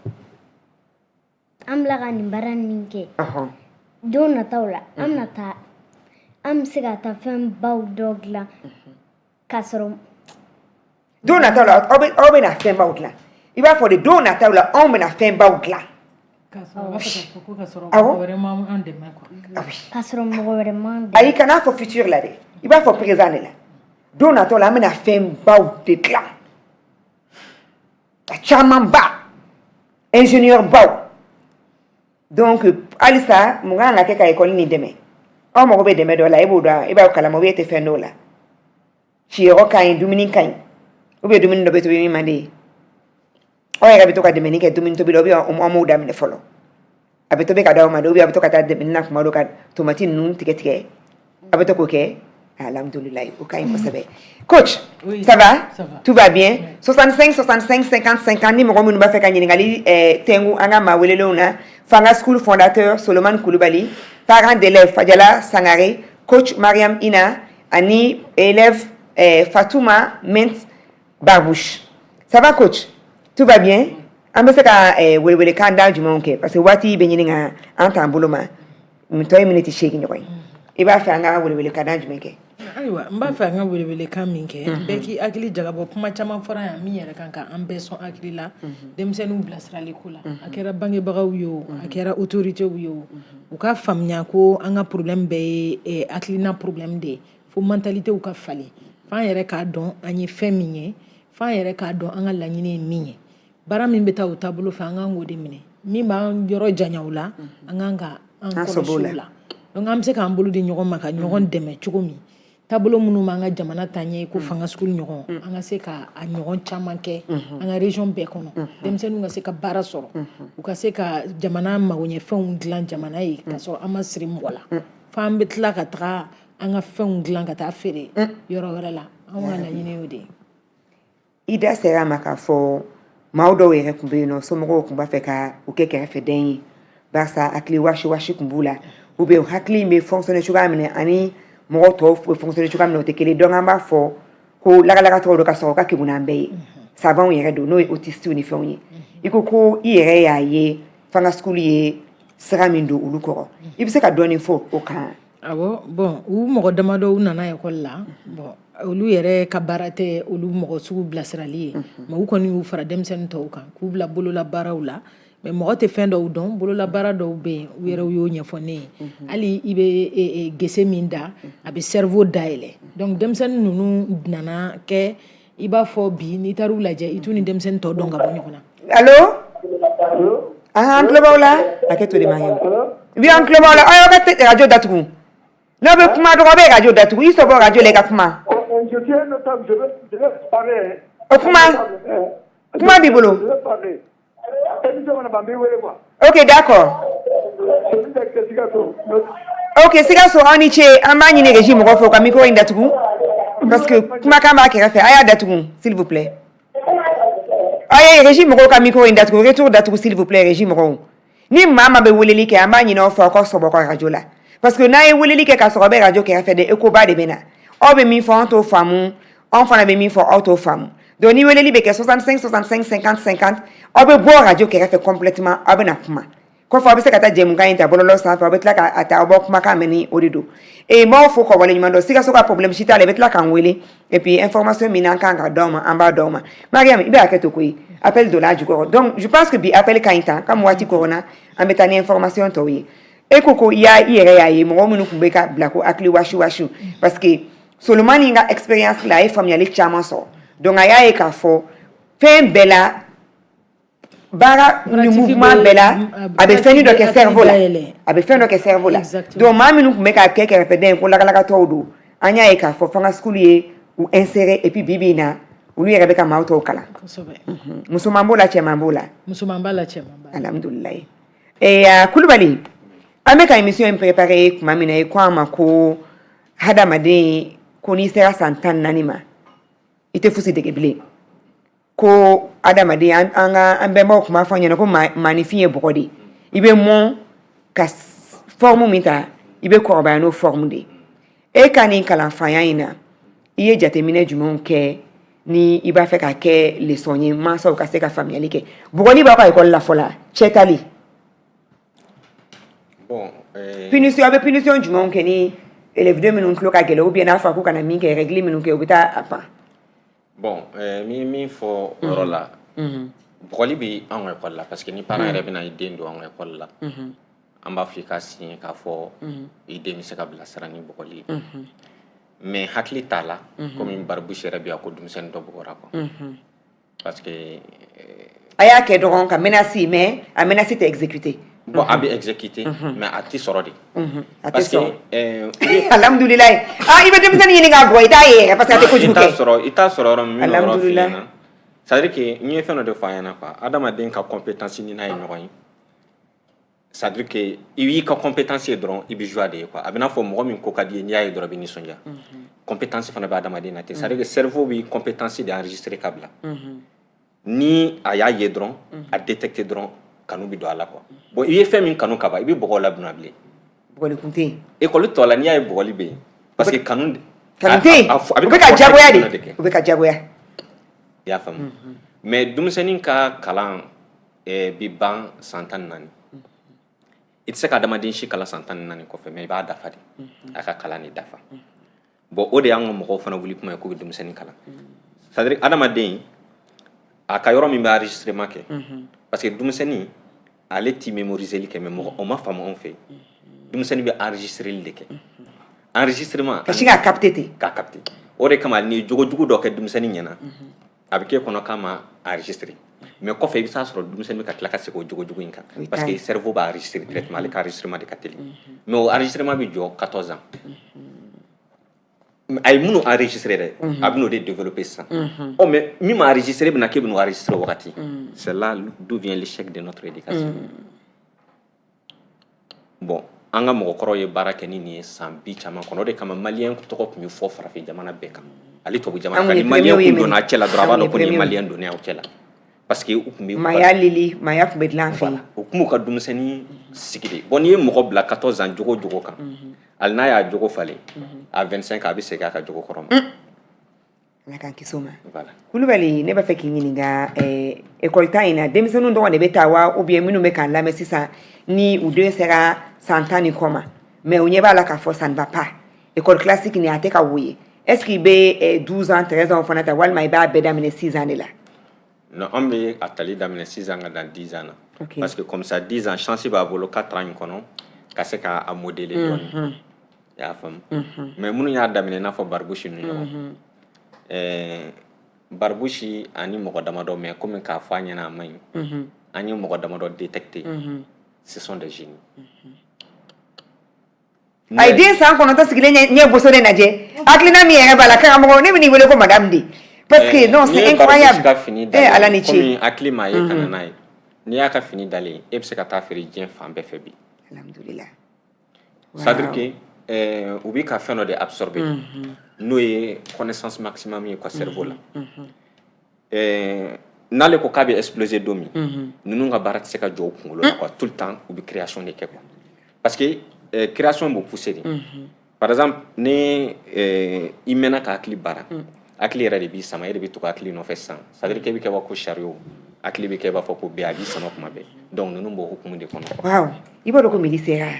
Am laga ni baran minke. Don na taula. Am na ta. Am siga ta fem baw dogla. Kasro. Don na taula obe na fem baw la. Iba for the don na taula on na fem baw la. Kasro mo vraiment. Ayi kana fo futur la de. Iba for présent la. Don na taula amena fem baw de la. Chaman ba. Ingénieur baw. Donc alisa munga na keka école ni deme o mo be deme do la ibuda iba kala mo be te fendo la ci ro kay dumini kay o be dumini do be to mi mande o ya be to ka deme ni ke dumini to be do be o mo da mi folo abe to be ka dawo ma do be abe to ka ta deme na kuma do ka tomati nun tike abe to ko ke alhamdulillah o kay mo sabe coach oui, ça va tout va bien 65 65 50 50 ni mo ko munu ba fe ka ngali tengu anga ma welelo na Fanga School fondateur Solomon Koulibaly, parent d'élève Fadjala Sangare, coach Mariam Ina, Ani, élève Fatouma Mint Barbouche. Ça va coach? Tout va bien? Ambasaka wele kanda du monke parce que wati benyinga anta boloma. Mtoy minute shake nyoy. Iba fanga wele kanda du monke. Aywa mba fanga wele kaminke beki akili jagabo kuma chama fora ya mi yere kanka ambeson akili la demsenu blasra lekula akera bangi bagaw yo akera autorité yo uka famnya ko anga problème be akili na problème de fo mentalité uka fali fa yere ka don anyi feminye fa yere ka don anga lanyine minye bara min beta o tableau fa anga ngode mine mi ma yoro janyawla anga an kolosola donc am se ka ambulu di nyogon maka nyogon deme chukomi tableau munu manga jamana tanye ko fanga school nyogon anga se ka a nyogon chamanke anga région be kono demsenu nga se ka bara soro u ka se ka jamana magonye fon glan jamana yi ka so ama srim wala fam betla ka tra anga fon glan ka ta fere yoro wala la anga na nyine yode ida sera maka fo maudo yere kumbe no so mo kumba fe ka o ke ke fe den barsa akli washi kumbula ou be hakli me fonctionner chuga mine ani mo to fonctionner chuga mine o te kele don amba fo ko laga to do ka so ka ke bunambe savon yere do no autiste uniforme iko ko yere ya ye fanga school ye sera mindo ulukoro ibise ka doni fo o kan abo bon u mo damado nana école la bon olu yere ka barate olu mo sugu blasrali ma u koni u fara demsen to kan ku bla bolo la barawla mais mo te fin do don bolo la bara do be u yere yo nyefone ali ibe gese minda abi cerveau daile donc demsen nunu nana ke iba fo bi ni taru laje ituni demsen to donga bo nyona allo antle bawla aketo de mahim bi antle bawla ayo ka radio datu no be kuma do be radio datu iso bo radio le ka kuma je tiens le temps, je vais parler. Comment Bibolo? Ok, d'accord. Ok, c'est là sur un niché, un manier régime, on fait comme micro indatu. Parce que comment kama qui fait aya datu, s'il vous plaît. Aya régime ro micro indatu, retour datu s'il vous plaît régime ro. Ni mama be woleli ke amani no fa ko so boko radio la. Parce que na e woleli ke ka so be radio qui fait de ekoba de bena. Obe mi fo auto famu, on fa na be mi fo auto famu. Donc ni weleli be ke 65 65 50 50, obe bo radio qui fait complètement obe na kuma. Ko fa be se kata jemu kan ta bololo sa fa be tla ka ata obo kuma ka meni odido. Et mo fo ko wale nyumando sika so ka problème chita le betla kan wele et puis information mi nan kan ga doma amba doma. Mariam ibe aketo ko appel de la du corps. Donc je pense que bi appel kainta comme wati corona ametani information to yi. Et koko ya ire ya yi mo munu kubeka blako akli washu parce que Solomon inga expérience la e familiale chama so donc aya e ka fo fen bela bara ni mouvement bela abe fenu do ke cerveau la abe fenu do ke cerveau la donc mami nu meka keke repeden ko la to do anya e ka fo fanga school ye ou insérer et puis bibina ou lui rebeka mauto kala musumambola chemambola alhamdulillah et Koulibaly ameka émission préparée kuma mina e kwa mako hadamade koni sera santan nanima ite fusi de geble ko adamaden an bɛnbaw kuma fɔ ɲɛna ko maanifin ye bɔgɔ de i bɛ mɔn ka forme min ta i bɛ kɔrɔbaya n'o forme de e ka nin kalanfaya in na i ye jateminɛ jumɛnw kɛ ni i b'a fɛ ka kɛ leçon ye mansaw ka se ka faamuyali kɛ bɔgɔli b'a ka école la fɔla cɛ tali bon punition a bɛ punition jumɛnw kɛ ni élève minnu tulo ka gɛlɛn ou bien n'a fɔ k'u kana min kɛ règle minnu kɛ u bɛ taa a pan bon min fɔ yɔrɔ la bɔgɔli bɛ anw ka école la parce que ni parent yɛrɛ bɛna i den don anw ka école la an b'a fɔ i ka signer k'a fɔ i den bɛ se ka bilasira ni bɔgɔli ye mais hakili t'a la komi Barbushi yɛrɛ bɛ yan ko denmisɛnnin dɔ bɔgɔra quoi parce que a y'a kɛ dɔrɔn ka menace mais a menace tɛ exécuté bon a bɛ exécuté mais a tɛ sɔrɔ de parce que alhamdulilayi i bɛ denmisɛnnin ɲini k'a bɔ i t'a ye parce que a tɛ kojugu kɛ i t'a sɔrɔ yɔrɔ min min yɔrɔ f'i ɲɛna c'est à dire que n ye fɛn dɔ de fɔ a ɲɛna quoi adamaden ka compétence ni n'a ye ɲɔgɔn ye c'est à dire que i y'i ka compétence ye dɔrɔn i bɛ joie de ye quoi a bɛ n'a fɔ mɔgɔ min ko ka di ye n'i y'a ye dɔrɔn i bɛ nisɔndiya compétence fana bɛ adamaden na ten c'est à dire que cerveau bɛ compétence de enregistrer ka bila ni a y'a ye dɔrɔn a détecter dɔrɔn kanu bɛ don a la quoi bon i ye fɛn min kanu ka ban i bɛ bɔgɔ ladonna bilen bɔgɔli kun tɛ yen école tɔ la n'i y'a ye bɔgɔli bɛ yen parce que kanu tɛ yen u bɛ ka diyagoya de u bɛ ka diyagoya i y'a faamu mais denmisɛnnin ka kalan bɛ ban san 14 i tɛ se ka adamaden si kalan san 14 kɔfɛ mais i b'a dafa de a ka kalan de dafa bon o de y'an ka mɔgɔw fana wuli kuma ye k'u bɛ denmisɛnnin kalan c'est à dire adamaden a ka yɔrɔ min bɛ enregistrement kɛ parce que denmisɛnnin ale t'i mémoriser li kɛ mais mɔgɔ o ma faamu anw fɛ denmisɛnnin bɛ enregistreli de kɛ enregistrement ka sin k'a capter ten k'a capter o de kama ni jogojugu dɔ kɛ denmisɛnnin ɲɛna a bɛ k'e kɔnɔ k'a ma enregistrer mais kɔfɛ i bɛ taa sɔrɔ denmisɛnnin bɛ ka tila ka segin o jogojugu in kan parce que cerveau b'a enregistrer directement ale ka enregistrement de ka teli mais o enregistrement bɛ jɔ 14 ans a ye minnu enregistrer dɛ a bɛ n'o de développer sisan mais min ma enregistrer bɛ na k'e bɛ n'o enregistrer o wagati c'est là d'où vient l'échec de notre éducation bon an ka mɔgɔkɔrɔw ye baara kɛ ni nin ye san 10 caman kɔnɔ o de kama maliyɛn tɔgɔ tun bɛ fɔ farafin jamana bɛɛ kan ale tubabu jamana kan ni maliyɛn kun donna a cɛ la dɔrɔn a b'a dɔn ko nin ye maliyɛn donnen aw cɛ la parce que u tun bɛ maya lili maya tun bɛ dilan fɛ yen u tun b'u ka denmisɛnnin sigi de bon n'i ye mɔgɔ bila 14 ans jogo jogo kan hali n'a y'a jogo falen à 25 a bɛ segin a ka jogo kɔrɔ ma ala k'an kisi o ma Kulubali ne b'a fɛ k'i ɲininka école ta in na denmisɛnninw dɔrɔn de bɛ taa wa ou bien minnu bɛ k'an lamɛn sisan ni u den sera san 10 ni kɔ ma mais u ɲɛ b'a la k'a fɔ ça ne va pas école classique nin a tɛ ka wo ye est-ce qu'il bɛ 12 ans 13 ans fana ta walima i b'a bɛɛ daminɛ 6 ans de la non an bɛ a tali daminɛ 6 ans ka dan 10 ans na parce que comme ça 10 ans chance b'a bolo 4 ans in kɔnɔ ka se k'a modeler dɔɔni i y'a faamu mais minnu y'a daminɛ i n'a fɔ Barbushi ninnu ɲɔgɔn Barbushi ani mɔgɔ damadɔ mais komi k'a fɔ a ɲɛna a ma ɲi an ye mɔgɔ damadɔ détecter ce sont des génies a ye den san 9 sigilen ɲɛ boso de lajɛ hakilina min yɛrɛ b'a la karamɔgɔ ne bɛ n'i wele ko madame de parce que non c'est incroyable ala ni ce komi hakili ma ye ka na n'a ye n'i y'a ka fini dalen e bɛ se ka taa feere diɲɛ fan bɛɛ fɛ bi alhamdulillah c'est à dire que u bɛ ka fɛn dɔ de absorber n'o ye connaissance maximum ye ka cerveau la n'ale ko k'a bɛ exploser don min ninnu ka baara tɛ se ka jɔ u kunkolo la quoi tout le temps u bɛ création de kɛ quoi parce que création b'u pousser de par exemple ni i mɛnna ka hakili baara hakili yɛrɛ de b'i sama e de bɛ to ka hakili nɔfɛ sisan c'est à dire k'e bɛ kɛ b'a ko chariot hakili bɛ kɛ b'a fɔ ko bɛɛ a b'i sama kuma bɛɛ donc ninnu b'o hukumu de kɔnɔ. waaw i b'a dɔn ko midi sera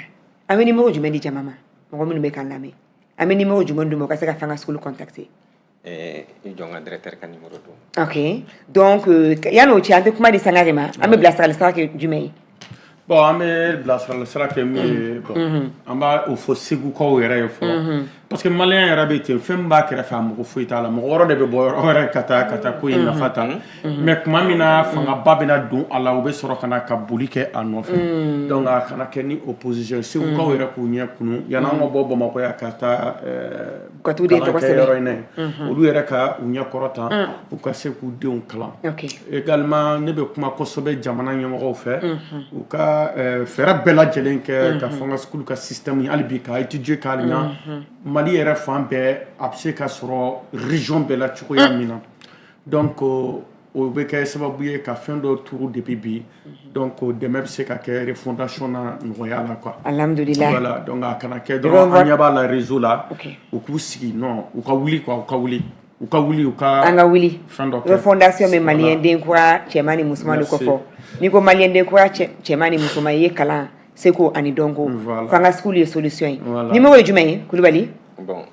an bɛ numéro jumɛn di jama ma mɔgɔ minnu bɛ k'an lamɛn an bɛ numéro jumɛn d'u ma u ka se ka fɛn ka school contacter. i jɔ n ka directeur ka numéro don. ok donc yan'o cɛ an tɛ kuma di Sangare ma an bɛ bilasirali sira kɛ jumɛn ye. bon an bɛ bilasirali sira kɛ min ye bon an b'a o fɔ segukaw yɛrɛ ye fɔlɔ parce que maliyɛn yɛrɛ bɛ ten fɛn min b'a kɛrɛfɛ a mɔgɔ foyi t'a la mɔgɔ wɛrɛ de bɛ bɔ yɔrɔ wɛrɛ ka taa ko in nafa ta mais tuma min na fangaba bɛna don a la u bɛ sɔrɔ ka na ka boli kɛ a nɔfɛ donc a kana kɛ ni opposition segukaw yɛrɛ k'u ɲɛ kunu yan'an ka bɔ Bamakɔ yan ka taa kalan kɛ yɔrɔ in na olu yɛrɛ ka u ɲɛ kɔrɔta u ka se k'u denw kalan également ne bɛ kuma kosɛbɛ jamana ɲɛmɔgɔw fɛ u ka fɛɛrɛ bɛɛ lajɛlen kɛ ka fanga school ka système hali bi ka étudier k'a ɲa Mali yɛrɛ fan bɛɛ a bɛ se ka sɔrɔ région bɛɛ la cogoya min na donc o o bɛ kɛ sababu ye ka fɛn dɔ turu depuis bi donc dɛmɛ bɛ se ka kɛ refondation na nɔgɔya la quoi alhamdulillah voilà donc a kana kɛ dɔrɔn an ɲɛ b'a la réseau la u k'u sigi non u ka wuli quoi u ka wuli an ka wuli refondation bɛ maliyɛn den kura cɛman ni musoman de kɔfɔ n'i ko maliyɛn den kura cɛman ni musoman i ye kalan seko ani dɔnko fanga school ye solution ye numéro ye jumɛn ye Kulibali bon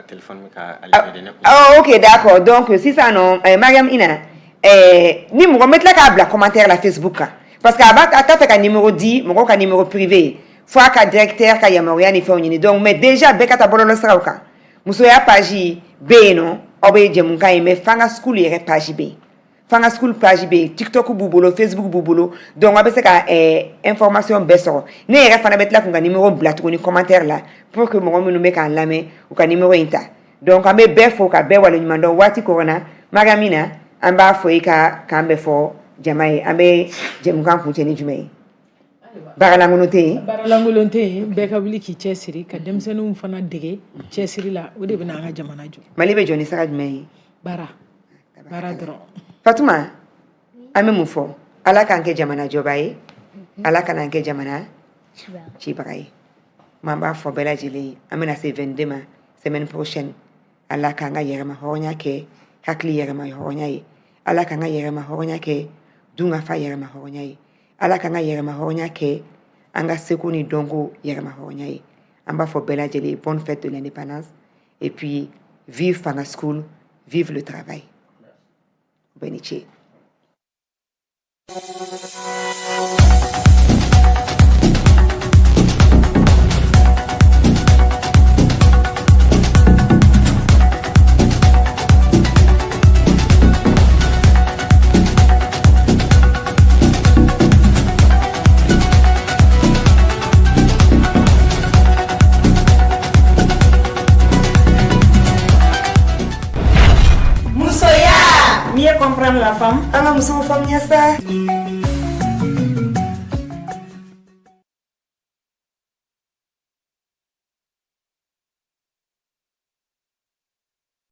téléphone mi ka alimɛdi ne kun ok d'accord donc sisan nɔ Mariam Ina ni mɔgɔ n bɛ tila k'a bila commentaire la Facebook kan parce que a t'a fɛ ka numéro di mɔgɔw ka numéro privé fo a ka directeur ka yamaruya ni fɛnw ɲini donc mais déjà bɛɛ ka taa bɔlɔlɔ siraw kan musoya page bɛ yen nɔ aw bɛ jɛmukan ye mais fanga school yɛrɛ page bɛ yen fanga school page bɛ yen TikTok b'u bolo Facebook b'u bolo donc a bɛ se ka information bɛɛ sɔrɔ ne yɛrɛ fana bɛ tila k'u ka numéro bila tuguni commentaire la pour que mɔgɔ minnu bɛ k'an lamɛn u ka numéro in ta donc an bɛ bɛɛ fo ka bɛɛ waleɲuman dɔn waati kɔrɔna Mariam Ina an b'a fɔ i ka k'an bɛ fɔ jama ye an bɛ jɛmukan kuncɛ ni jumɛn ye baaralankolon tɛ yen baaralankolon tɛ yen bɛɛ ka wuli k'i cɛsiri ka denmisɛnninw fana dege cɛsiri la o de bɛ n'an ka jamana jɔ Mali bɛ jɔ ni sira jumɛn ye baara dɔrɔn Fatuma an bɛ mun fɔ Ala k'an kɛ jamana jɔba ye Ala kana an kɛ jamana cibaga ye m'an b'a fɔ bɛɛ lajɛlen ye an bɛna se 22 ma semaine prochaine Ala k'an ka yɛrɛma hɔrɔnya kɛ hakili yɛrɛma hɔrɔnya ye Ala k'an ka yɛrɛma hɔrɔnya kɛ dungafa yɛrɛma hɔrɔnya ye Ala k'an ka yɛrɛma hɔrɔnya kɛ an ka seko ni dɔnko yɛrɛma hɔrɔnya ye an b'a fɔ bɛɛ lajɛlen bonne fête de l'indépendance et puis vive Fanga School vive le travail Benici. Mieux comprendre la femme. Ah, nous sommes femmes,